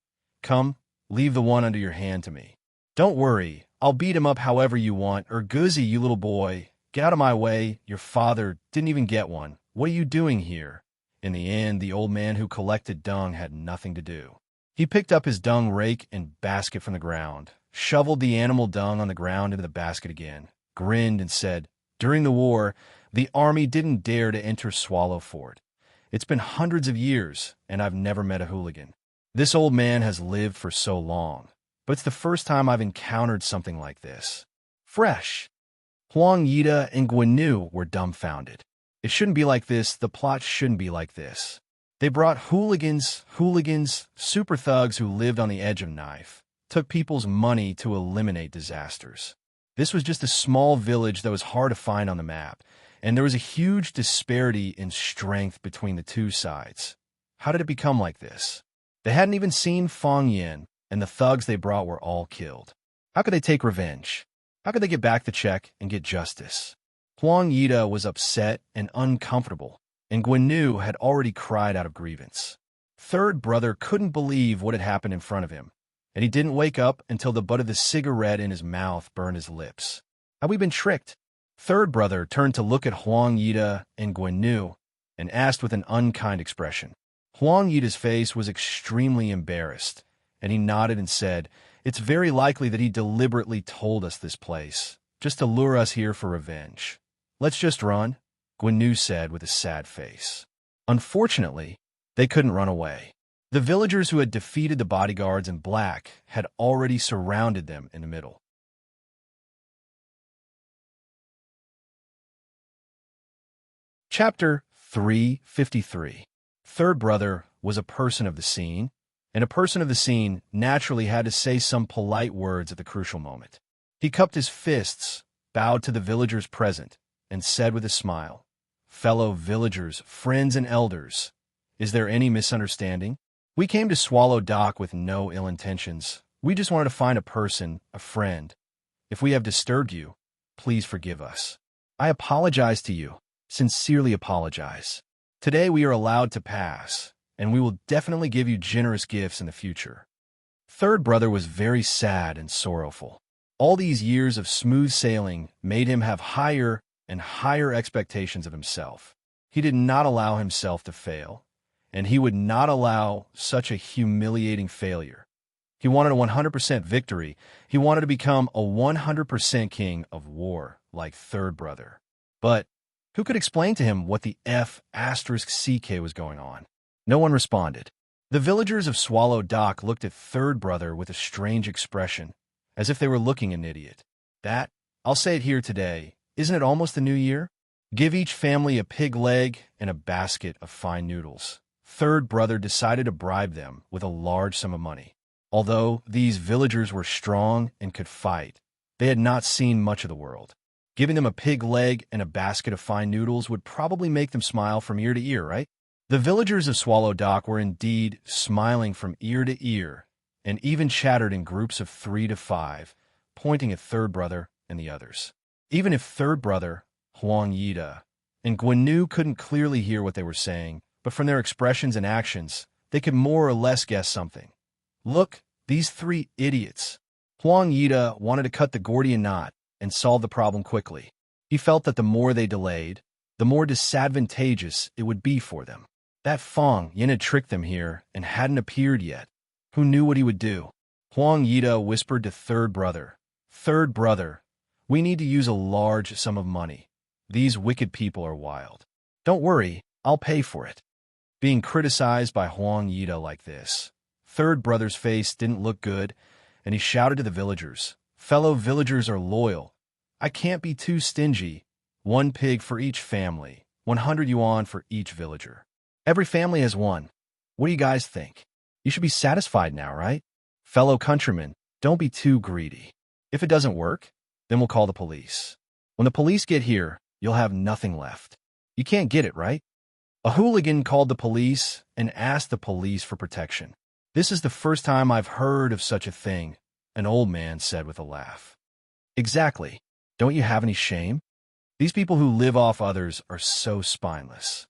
Speaker 1: Come, leave the one under your hand to me. Don't worry, I'll beat him up however you want. Or Guzzy, you little boy, get out of my way. Your father didn't even get one. What are you doing here? In the end, the old man who collected dung had nothing to do. He picked up his dung rake and basket from the ground, shoveled the animal dung on the ground into the basket again, grinned and said, "During the war, the army didn't dare to enter Swallow Fort. It's been hundreds of years, and I've never met a hooligan. This old man has lived for so long, but it's the first time I've encountered something like this. Fresh." Huang Yida and Guinu were dumbfounded. It shouldn't be like this. The plot shouldn't be like this. They brought hooligans, super thugs who lived on the edge of knife, took people's money to eliminate disasters. This was just a small village that was hard to find on the map, and there was a huge disparity in strength between the two sides. How did it become like this? They hadn't even seen Fong Yin, and the thugs they brought were all killed. How could they take revenge? How could they get back the check and get justice? Huang Yida was upset and uncomfortable, and Guinu had already cried out of grievance. Third brother couldn't believe what had happened in front of him, and he didn't wake up until the butt of the cigarette in his mouth burned his lips. Had we been tricked? Third brother turned to look at Huang Yida and Guinu and asked with an unkind expression. Huang Yida's face was extremely embarrassed, and he nodded and said, "It's very likely that he deliberately told us this place, just to lure us here for revenge. Let's just run," Guinu said with a sad face. Unfortunately, they couldn't run away. The villagers who had defeated the bodyguards in black had already surrounded them in the middle. Chapter 353. Third brother was a person of the scene, and a person of the scene naturally had to say some polite words at the crucial moment. He cupped his fists, bowed to the villagers present, and said with a smile, "Fellow villagers, friends and elders, is there any misunderstanding? We came to Swallow Dock with no ill intentions. We just wanted to find a person, a friend. If we have disturbed you, please forgive us. I apologize to you, sincerely apologize. Today we are allowed to pass, and we will definitely give you generous gifts in the future. Third brother was very sad and sorrowful. All these years of smooth sailing made him have higher and higher expectations of himself. He did not allow himself to fail, and he would not allow such a humiliating failure. He wanted a 100% victory. He wanted to become a 100% king of war, like third brother. But who could explain to him what the F***CK was going on? No one responded. The villagers of Swallow Dock looked at third brother with a strange expression, as if they were looking an idiot. That, I'll say it here today, isn't it almost the new year? Give each family a pig leg and a basket of fine noodles. Third brother decided to bribe them with a large sum of money. Although these villagers were strong and could fight, they had not seen much of the world. Giving them a pig leg and a basket of fine noodles would probably make them smile from ear to ear, right? The villagers of Swallow Dock were indeed smiling from ear to ear, and even chattered in groups of 3 to 5, pointing at third brother and the others. Even if third brother, Huang Yida, and Guan couldn't clearly hear what they were saying, but from their expressions and actions, they could more or less guess something. Look, these 3 idiots. Huang Yida wanted to cut the Gordian knot and solve the problem quickly. He felt that the more they delayed, the more disadvantageous it would be for them. That Fang Yin had tricked them here and hadn't appeared yet. Who knew what he would do? Huang Yida whispered to third brother, "Third brother, we need to use a large sum of money. These wicked people are wild. Don't worry, I'll pay for it." Being criticized by Huang Yida like this, third brother's face didn't look good, and he shouted to the villagers, "Fellow villagers are loyal. I can't be too stingy. 1 pig for each family, 100 yuan for each villager. Every family has 1. What do you guys think? You should be satisfied now, right? Fellow countrymen, don't be too greedy. If it doesn't work, then we'll call the police. When the police get here, you'll have nothing left. You can't get it, right?" A hooligan called the police and asked the police for protection. "This is the first time I've heard of such a thing," an old man said with a laugh. "Exactly. Don't you have any shame? These people who live off others are so spineless."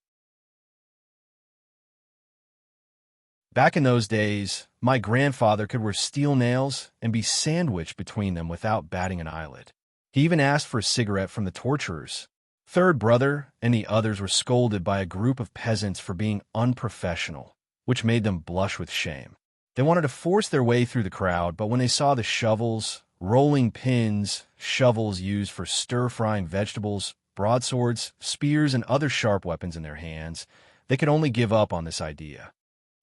Speaker 1: Back in those days, my grandfather could wear steel nails and be sandwiched between them without batting an eyelid. He even asked for a cigarette from the torturers. Third brother and the others were scolded by a group of peasants for being unprofessional, which made them blush with shame. They wanted to force their way through the crowd, but when they saw the shovels, rolling pins, shovels used for stir-frying vegetables, broadswords, spears, and other sharp weapons in their hands, they could only give up on this idea.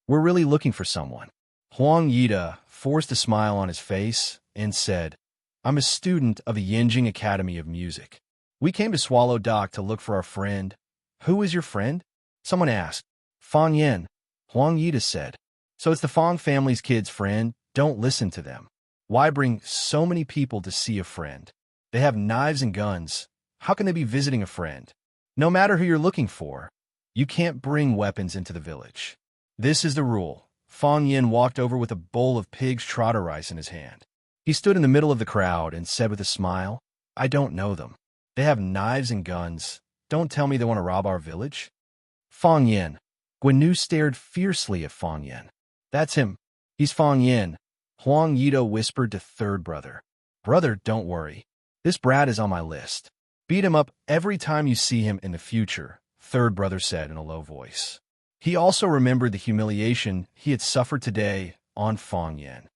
Speaker 1: "We're really looking for someone." Huang Yida forced a smile on his face and said, "I'm a student of the Yanjing Academy of Music. We came to Swallow Dock to look for our friend." "Who is your friend?" someone asked. "Fang Yin," Huang Yida said. "So it's the Fang family's kid's friend. Don't listen to them. Why bring so many people to see a friend? They have knives and guns. How can they be visiting a friend? No matter who you're looking for, you can't bring weapons into the village. This is the rule." Fang Yin walked over with a bowl of pig's trotter rice in his hand. He stood in the middle of the crowd and said with a smile, "I don't know them. They have knives and guns. Don't tell me they want to rob our village." "Fang Yin." Guan stared fiercely at Fang Yin. "That's him. He's Fang Yin," Huang Yida whispered to third brother. "Brother, don't worry. This brat is on my list. Beat him up every time you see him in the future," third brother said in a low voice. He also remembered the humiliation he had suffered today on Fang Yin.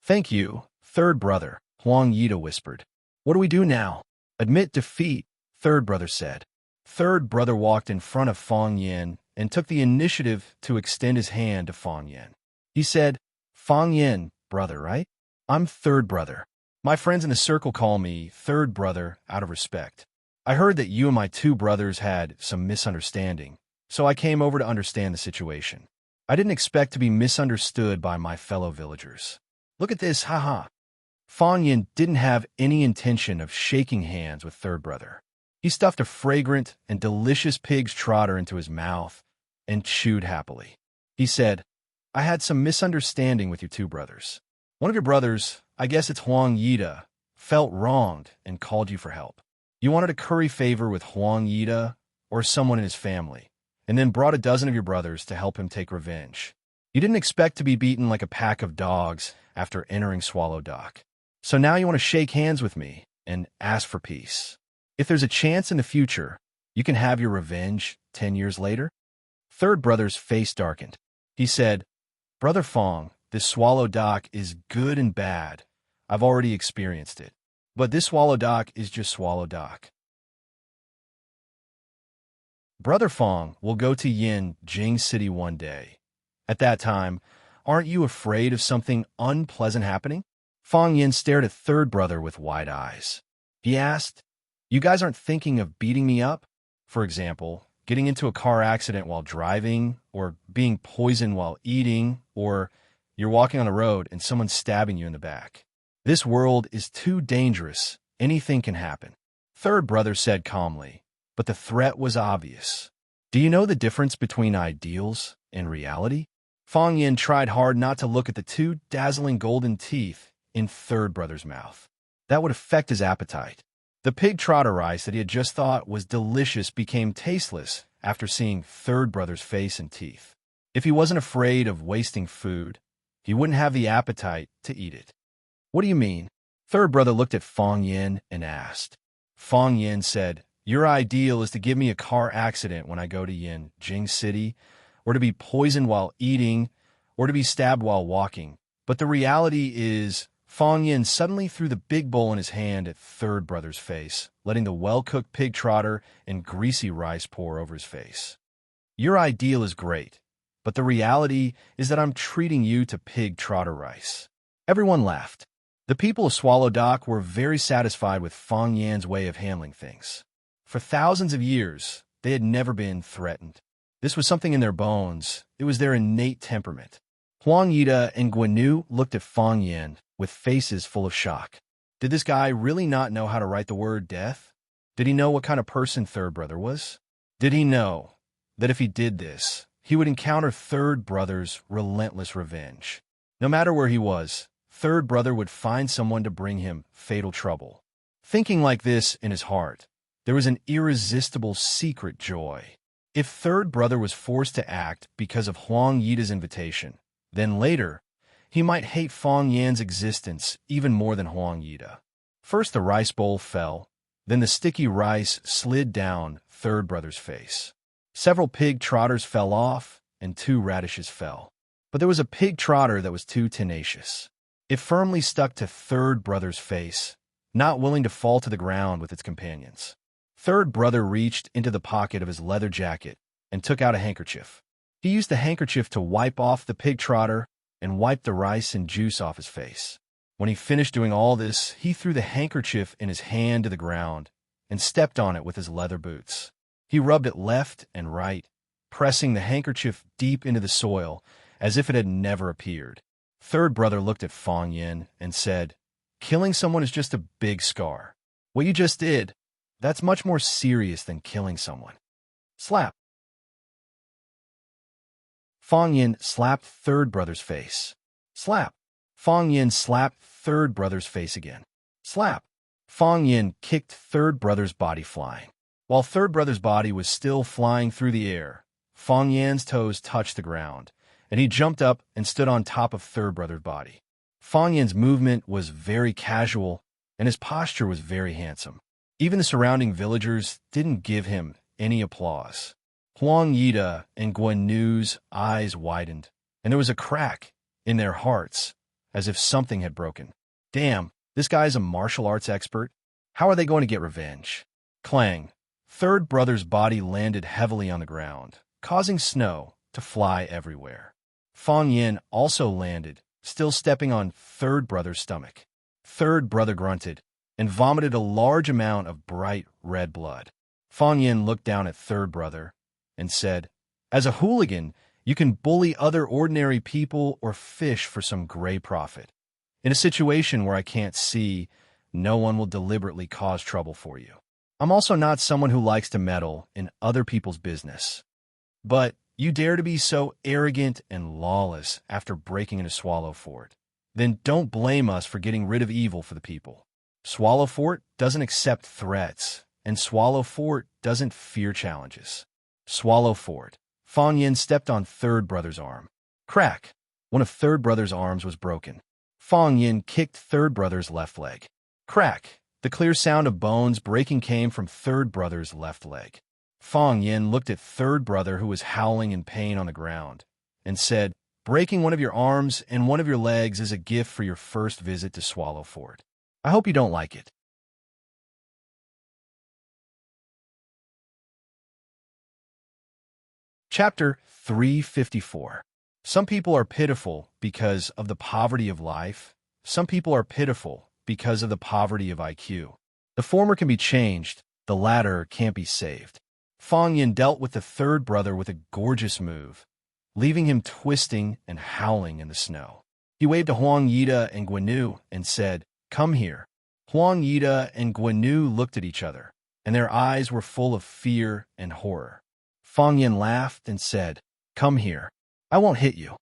Speaker 1: "Thank you, third brother," Huang Yida whispered. "What do we do now?" "Admit defeat," third brother said. Third brother walked in front of Fang Yin and took the initiative to extend his hand to Fang Yin. He said, "Fang Yin, brother, right? I'm third brother. My friends in the circle call me third brother out of respect. I heard that you and my 2 brothers had some misunderstanding, so I came over to understand the situation. I didn't expect to be misunderstood by my fellow villagers. Look at this, haha." Fang Yin didn't have any intention of shaking hands with third brother. He stuffed a fragrant and delicious pig's trotter into his mouth and chewed happily. He said, "I had some misunderstanding with your 2 brothers. One of your brothers, I guess it's Huang Yida, felt wronged and called you for help. You wanted to curry favor with Huang Yida or someone in his family, and then brought a dozen of your brothers to help him take revenge. You didn't expect to be beaten like a pack of dogs after entering Swallow Dock. So now you want to shake hands with me and ask for peace. If there's a chance in the future, you can have your revenge 10 years later? Third brother's face darkened. He said, Brother Fong, this Swallow Dock is good and bad. I've already experienced it. But this Swallow Dock is just Swallow Dock. Brother Fong will go to Yin Jing City one day. At that time, aren't you afraid of something unpleasant happening? Fong Yin stared at third brother with wide eyes. He asked, You guys aren't thinking of beating me up? For example, getting into a car accident while driving, or being poisoned while eating, or you're walking on the road and someone's stabbing you in the back. This world is too dangerous. Anything can happen. Third brother said calmly, but the threat was obvious. Do you know the difference between ideals and reality? Fong Yin tried hard not to look at the two dazzling golden teeth in third brother's mouth. That would affect his appetite. The pig trotter rice that he had just thought was delicious became tasteless after seeing third brother's face and teeth. If he wasn't afraid of wasting food, he wouldn't have the appetite to eat it. What do you mean? Third brother looked at Fong Yin and asked. Fong Yin said, Your ideal is to give me a car accident when I go to Yin Jing City, or to be poisoned while eating, or to be stabbed while walking. But the reality is, Fong Yin suddenly threw the big bowl in his hand at third brother's face, letting the well-cooked pig trotter and greasy rice pour over his face. Your ideal is great, but the reality is that I'm treating you to pig trotter rice. Everyone laughed. The people of Swallow Dock were very satisfied with Fong Yan's way of handling things. For thousands of years, they had never been threatened. This was something in their bones. It was their innate temperament. Huang Yida and Guanu looked at Fong Yan with faces full of shock. Did this guy really not know how to write the word death? Did he know what kind of person third brother was? Did he know that if he did this, he would encounter third brother's relentless revenge? No matter where he was, third brother would find someone to bring him fatal trouble. Thinking like this in his heart, there was an irresistible secret joy. If third brother was forced to act because of Huang Yida's invitation, then later, he might hate Fong Yan's existence even more than Huang Yida. First the rice bowl fell, then the sticky rice slid down third brother's face. Several pig trotters fell off, and 2 radishes fell. But there was a pig trotter that was too tenacious. It firmly stuck to third brother's face, not willing to fall to the ground with its companions. Third brother reached into the pocket of his leather jacket and took out a handkerchief. He used the handkerchief to wipe off the pig trotter and wipe the rice and juice off his face. When he finished doing all this, he threw the handkerchief in his hand to the ground and stepped on it with his leather boots. He rubbed it left and right, pressing the handkerchief deep into the soil as if it had never appeared. Third brother looked at Fong Yin and said, Killing someone is just a big scar. What you just did, that's much more serious than killing someone. Slap. Fong Yin slapped third brother's face. Slap. Fong Yin slapped third brother's face again. Slap. Fong Yin kicked third brother's body flying. While third brother's body was still flying through the air, Fong Yan's toes touched the ground, and he jumped up and stood on top of third brother's body. Fong Yan's movement was very casual, and his posture was very handsome. Even the surrounding villagers didn't give him any applause. Huang Yida and Guanu's eyes widened, and there was a crack in their hearts, as if something had broken. Damn, this guy's a martial arts expert. How are they going to get revenge? Clang. Third brother's body landed heavily on the ground, causing snow to fly everywhere. Fong Yin also landed, still stepping on third brother's stomach. Third brother grunted and vomited a large amount of bright red blood. Fong Yin looked down at third brother and said, As a hooligan, you can bully other ordinary people or fish for some gray profit. In a situation where I can't see, no one will deliberately cause trouble for you. I'm also not someone who likes to meddle in other people's business. But you dare to be so arrogant and lawless after breaking into Swallow Fort. Then don't blame us for getting rid of evil for the people. Swallow Fort doesn't accept threats, and Swallow Fort doesn't fear challenges. swallow fort. Fang Yin stepped on third brother's arm. Crack! One of third brother's arms was broken. Fang Yin kicked third brother's left leg. Crack! The clear sound of bones breaking came from third brother's left leg. Fang Yin looked at third brother, who was howling in pain on the ground, and said, "Breaking one of your arms and one of your legs is a gift for your first visit to Swallow Fort. I hope you don't like it." Chapter 354. Some people are pitiful because of the poverty of life. Some people are pitiful because of the poverty of IQ. The former can be changed, the latter can't be saved. Fang Yin dealt with the third brother with a gorgeous move, leaving him twisting and howling in the snow. He waved to Huang Yida and Guanu and said, "Come here." Huang Yida and Guanu looked at each other, and their eyes were full of fear and horror. Fang Yin laughed and said, "Come here. I won't hit you."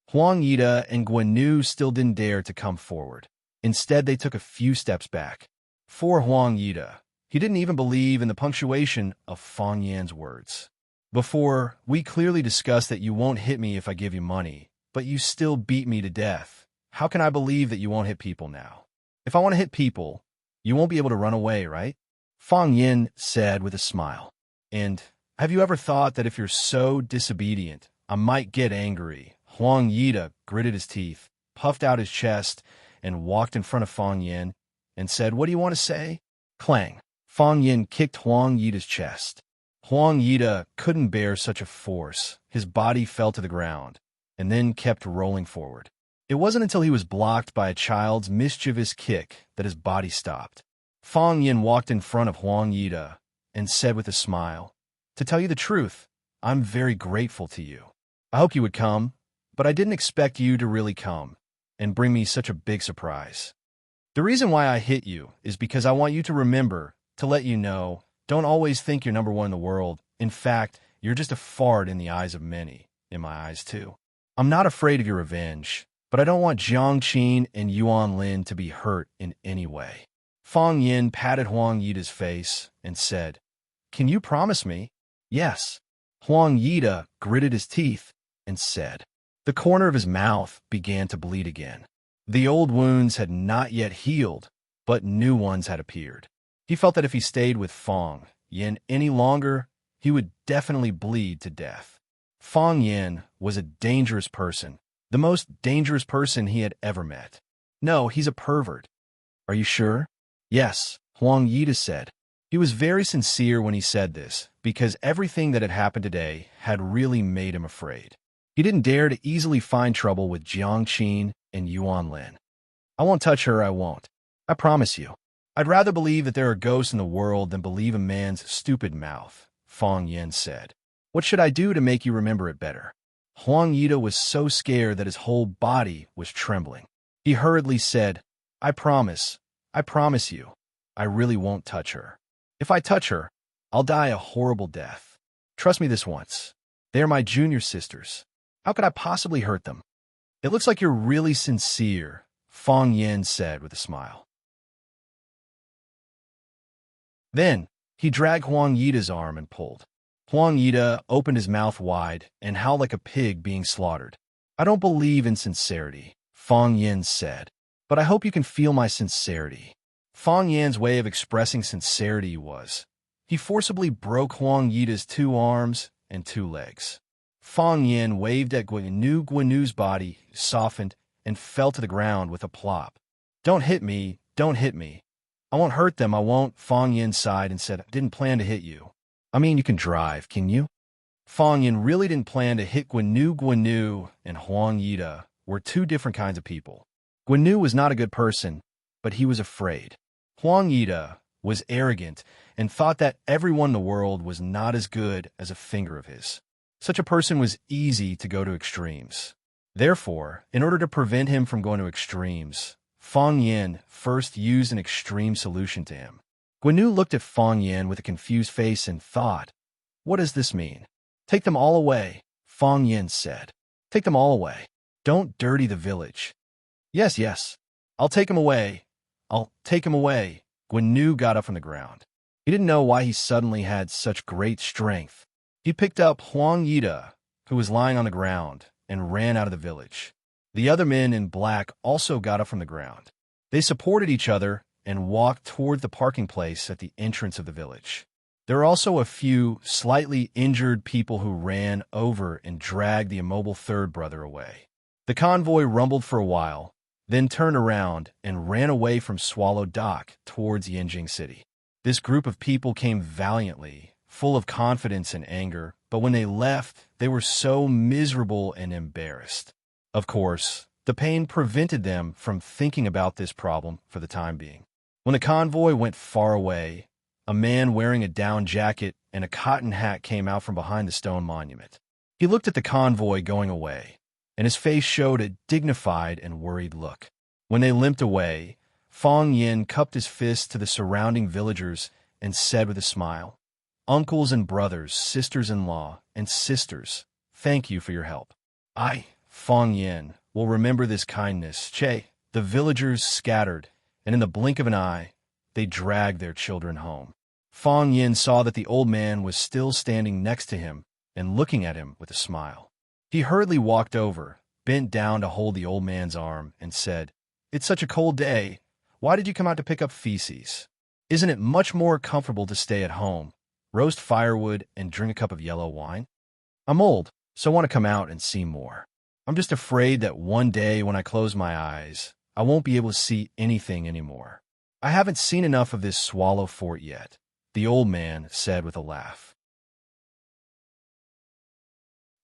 Speaker 1: Huang Yida and Guanu still didn't dare to come forward. Instead, they took a few steps back. For Huang Yida, he didn't even believe in the punctuation of Fang Yin's words. "Before, we clearly discussed that you won't hit me if I give you money, but you still beat me to death. How can I believe that you won't hit people now? If I want to hit people, you won't be able to run away, right?" Fang Yin said with a smile. "And have you ever thought that if you're so disobedient, I might get angry?" Huang Yida gritted his teeth, puffed out his chest, and walked in front of Fang Yin and said, "What do you want to say?" Clang! Fang Yin kicked Huang Yida's chest. Huang Yida couldn't bear such a force. His body fell to the ground, and then kept rolling forward. It wasn't until he was blocked by a child's mischievous kick that his body stopped. Fang Yin walked in front of Huang Yida and said with a smile, "To tell you the truth, I'm very grateful to you. I hoped you would come, but I didn't expect you to really come and bring me such a big surprise. The reason why I hit you is because I want you to remember, to let you know, don't always think you're number one in the world. In fact, you're just a fart in the eyes of many, in my eyes too. I'm not afraid of your revenge, but I don't want Jiang Qin and Yuan Lin to be hurt in any way." Fang Yin patted Huang Yida's face and said, "Can you promise me?" "Yes." Huang Yida gritted his teeth and said. The corner of his mouth began to bleed again. The old wounds had not yet healed, but new ones had appeared. He felt that if he stayed with Fang Yin any longer, he would definitely bleed to death. Fang Yin was a dangerous person, the most dangerous person he had ever met. "No, he's a pervert." "Are you sure?" "Yes," Huang Yida said. He was very sincere when he said this, because everything that had happened today had really made him afraid. He didn't dare to easily find trouble with Jiang Qin and Yuan Lin. "I won't touch her, I won't. I promise you. I'd rather believe that there are ghosts in the world than believe a man's stupid mouth," Fang Yin said. "What should I do to make you remember it better?" Huang Yida was so scared that his whole body was trembling. He hurriedly said, I promise you, I really won't touch her. If I touch her, I'll die a horrible death. Trust me this once. They are my junior sisters. How could I possibly hurt them?" "It looks like you're really sincere," Fang Yin said with a smile. Then, he dragged Huang Yida's arm and pulled. Huang Yida opened his mouth wide and howled like a pig being slaughtered. "I don't believe in sincerity," Fang Yin said, "but I hope you can feel my sincerity." Fang Yin's way of expressing sincerity was, he forcibly broke Huang Yida's 2 arms and 2 legs. Fang Yin waved at Guanu. Guanu's body softened and fell to the ground with a plop. Don't hit me. I won't hurt them, I won't." Fang Yin sighed and said, "I didn't plan to hit you. I mean, you can drive, can you?" Fang Yin really didn't plan to hit Guanu. Guanu and Huang Yida were 2 different kinds of people. Guanu was not a good person, but he was afraid. Huang Yida was arrogant and thought that everyone in the world was not as good as a finger of his. Such a person was easy to go to extremes. Therefore, in order to prevent him from going to extremes, Fang Yin first used an extreme solution to him. Guanu looked at Fang Yin with a confused face and thought, "What does this mean?" "Take them all away," Fang Yin said. "Take them all away. Don't dirty the village." Yes. I'll take him away. Guanu got up from the ground. He didn't know why he suddenly had such great strength. He picked up Huang Yida, who was lying on the ground, and ran out of the village. The other men in black also got up from the ground. They supported each other and walked toward the parking place at the entrance of the village. There were also a few slightly injured people who ran over and dragged the immobile third brother away. The convoy rumbled for a while, then turned around and ran away from Swallow Dock towards Yanjing City. This group of people came valiantly, full of confidence and anger, but when they left, they were so miserable and embarrassed. Of course, the pain prevented them from thinking about this problem for the time being. When the convoy went far away, a man wearing a down jacket and a cotton hat came out from behind the stone monument. He looked at the convoy going away, and his face showed a dignified and worried look. When they limped away, Fong Yin cupped his fist to the surrounding villagers and said with a smile, "Uncles and brothers, sisters-in-law, and sisters, thank you for your help. I, Fong Yin, will remember this kindness." Che, the villagers scattered, and in the blink of an eye, they dragged their children home. Fong Yin saw that the old man was still standing next to him and looking at him with a smile. He hurriedly walked over, bent down to hold the old man's arm, and said, "It's such a cold day. Why did you come out to pick up feces? Isn't it much more comfortable to stay at home, roast firewood, and drink a cup of yellow wine? I'm old, so I want to come out and see more. I'm just afraid that one day when I close my eyes, I won't be able to see anything anymore. I haven't seen enough of this Swallow Fort yet," the old man said with a laugh.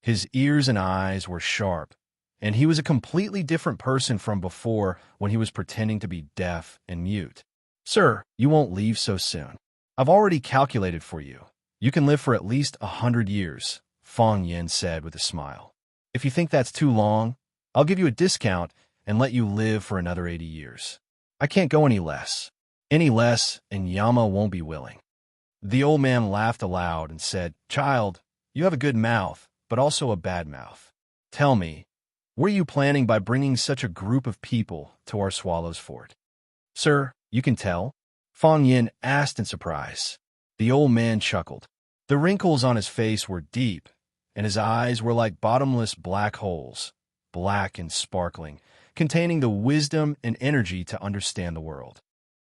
Speaker 1: His ears and eyes were sharp, and he was a completely different person from before when he was pretending to be deaf and mute. "Sir, you won't leave so soon. I've already calculated for you. You can live for at least 100 years, Fong Yin said with a smile. "If you think that's too long, I'll give you a discount and let you live for another 80 years. I can't go any less. Any less, and Yama won't be willing." The old man laughed aloud and said, "Child, you have a good mouth, but also a bad mouth. Tell me, were you planning by bringing such a group of people to our Swallow's Fort?" "Sir, you can tell?" Fong Yin asked in surprise. The old man chuckled. The wrinkles on his face were deep, and his eyes were like bottomless black holes, black and sparkling, containing the wisdom and energy to understand the world.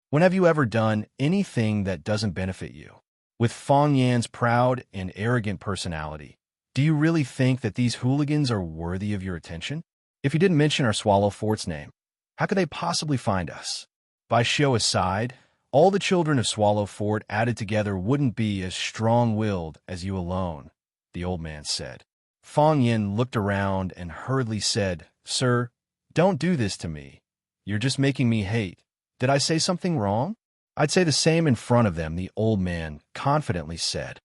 Speaker 1: "When have you ever done anything that doesn't benefit you?" With Fong Yan's proud and arrogant personality, do you really think that these hooligans are worthy of your attention? If you didn't mention our Swallow Fort's name, how could they possibly find us? By show aside, all the children of Swallow Fort added together wouldn't be as strong-willed as you alone, the old man said. Fong Yin looked around and hurriedly said, "Sir, don't do this to me. You're just making me hate. Did I say something wrong?" "I'd say the same in front of them," the old man confidently said.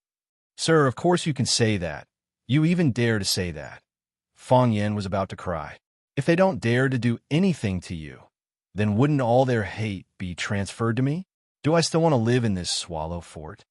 Speaker 1: "Sir, of course you can say that. You even dare to say that." Fong Yin was about to cry. "If they don't dare to do anything to you, then wouldn't all their hate be transferred to me? Do I still want to live in this Swallow Fort?"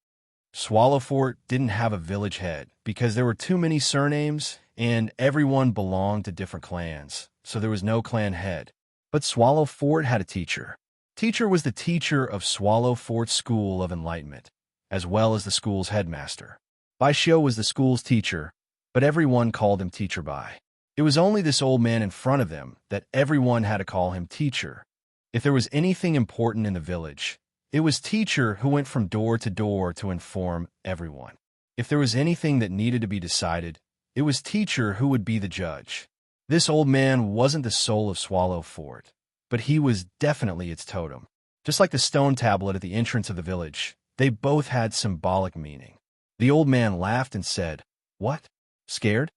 Speaker 1: Swallow Fort didn't have a village head because there were too many surnames and everyone belonged to different clans, so there was no clan head. But Swallow Fort had a teacher. Teacher was the teacher of Swallow Fort School of Enlightenment, as well as the school's headmaster. Bai Xiu was the school's teacher, but everyone called him Teacher Bai. It was only this old man in front of them that everyone had to call him teacher. If there was anything important in the village, it was teacher who went from door to door to inform everyone. If there was anything that needed to be decided, it was teacher who would be the judge. This old man wasn't the soul of Swallow Fort, but he was definitely its totem. Just like the stone tablet at the entrance of the village, they both had symbolic meaning. The old man laughed and said, "What? Scared?"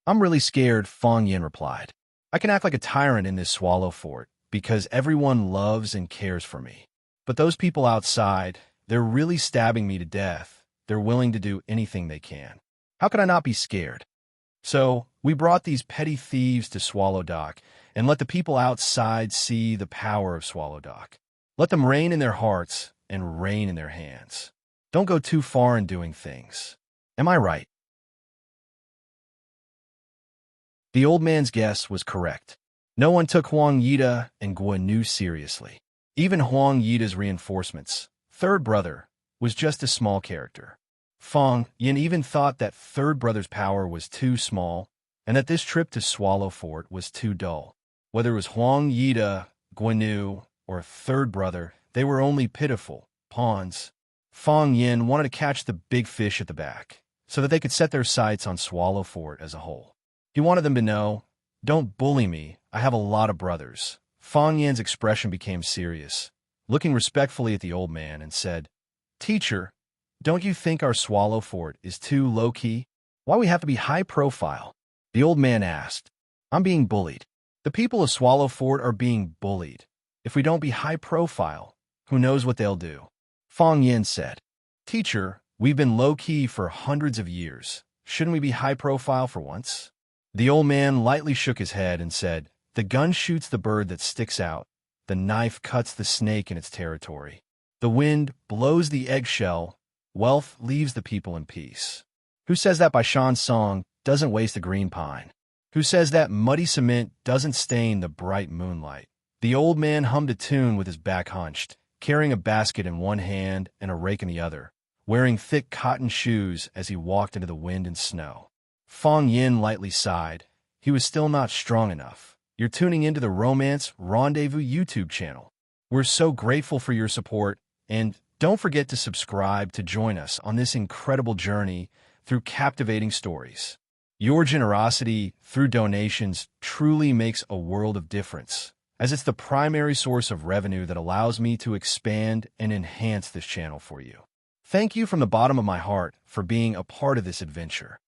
Speaker 1: "I'm really scared," Fong Yin replied. "I can act like a tyrant in this Swallow Fort because everyone loves and cares for me. But those people outside, they're really stabbing me to death. They're willing to do anything they can. How could I not be scared? So we brought these petty thieves to Swallow Dock and let the people outside see the power of Swallow Dock. Let them reign in their hearts and reign in their hands. Don't go too far in doing things. Am I right?" The old man's guess was correct. No one took Huang Yida and Guan Nu seriously. Even Huang Yida's reinforcements, third brother, was just a small character. Fong Yin even thought that third brother's power was too small, and that this trip to Swallow Fort was too dull. Whether it was Huang Yida, Guinu, or a third brother, they were only pitiful pawns. Fong Yin wanted to catch the big fish at the back, so that they could set their sights on Swallow Fort as a whole. He wanted them to know, "Don't bully me, I have a lot of brothers." Fong Yin's expression became serious, looking respectfully at the old man, and said, "Teacher, don't you think our Swallow Fort is too low-key? Why we have to be high-profile?" The old man asked, "I'm being bullied. The people of Swallow Fort are being bullied. If we don't be high-profile, who knows what they'll do?" Fong Yin said, "Teacher, we've been low-key for hundreds of years. Shouldn't we be high-profile for once?" The old man lightly shook his head and said, "The gun shoots the bird that sticks out. The knife cuts the snake in its territory. The wind blows the eggshell. Wealth leaves the people in peace. Who says that by Shan Song doesn't waste a green pine? Who says that muddy cement doesn't stain the bright moonlight?" The old man hummed a tune with his back hunched, carrying a basket in one hand and a rake in the other, wearing thick cotton shoes as he walked into the wind and snow. Fong Yin lightly sighed. He was still not strong enough. You're tuning into the Romance Rendezvous YouTube channel. We're so grateful for your support, and don't forget to subscribe to join us on this incredible journey through captivating stories. Your generosity through donations truly makes a world of difference, as it's the primary source of revenue that allows me to expand and enhance this channel for you. Thank you from the bottom of my heart for being a part of this adventure.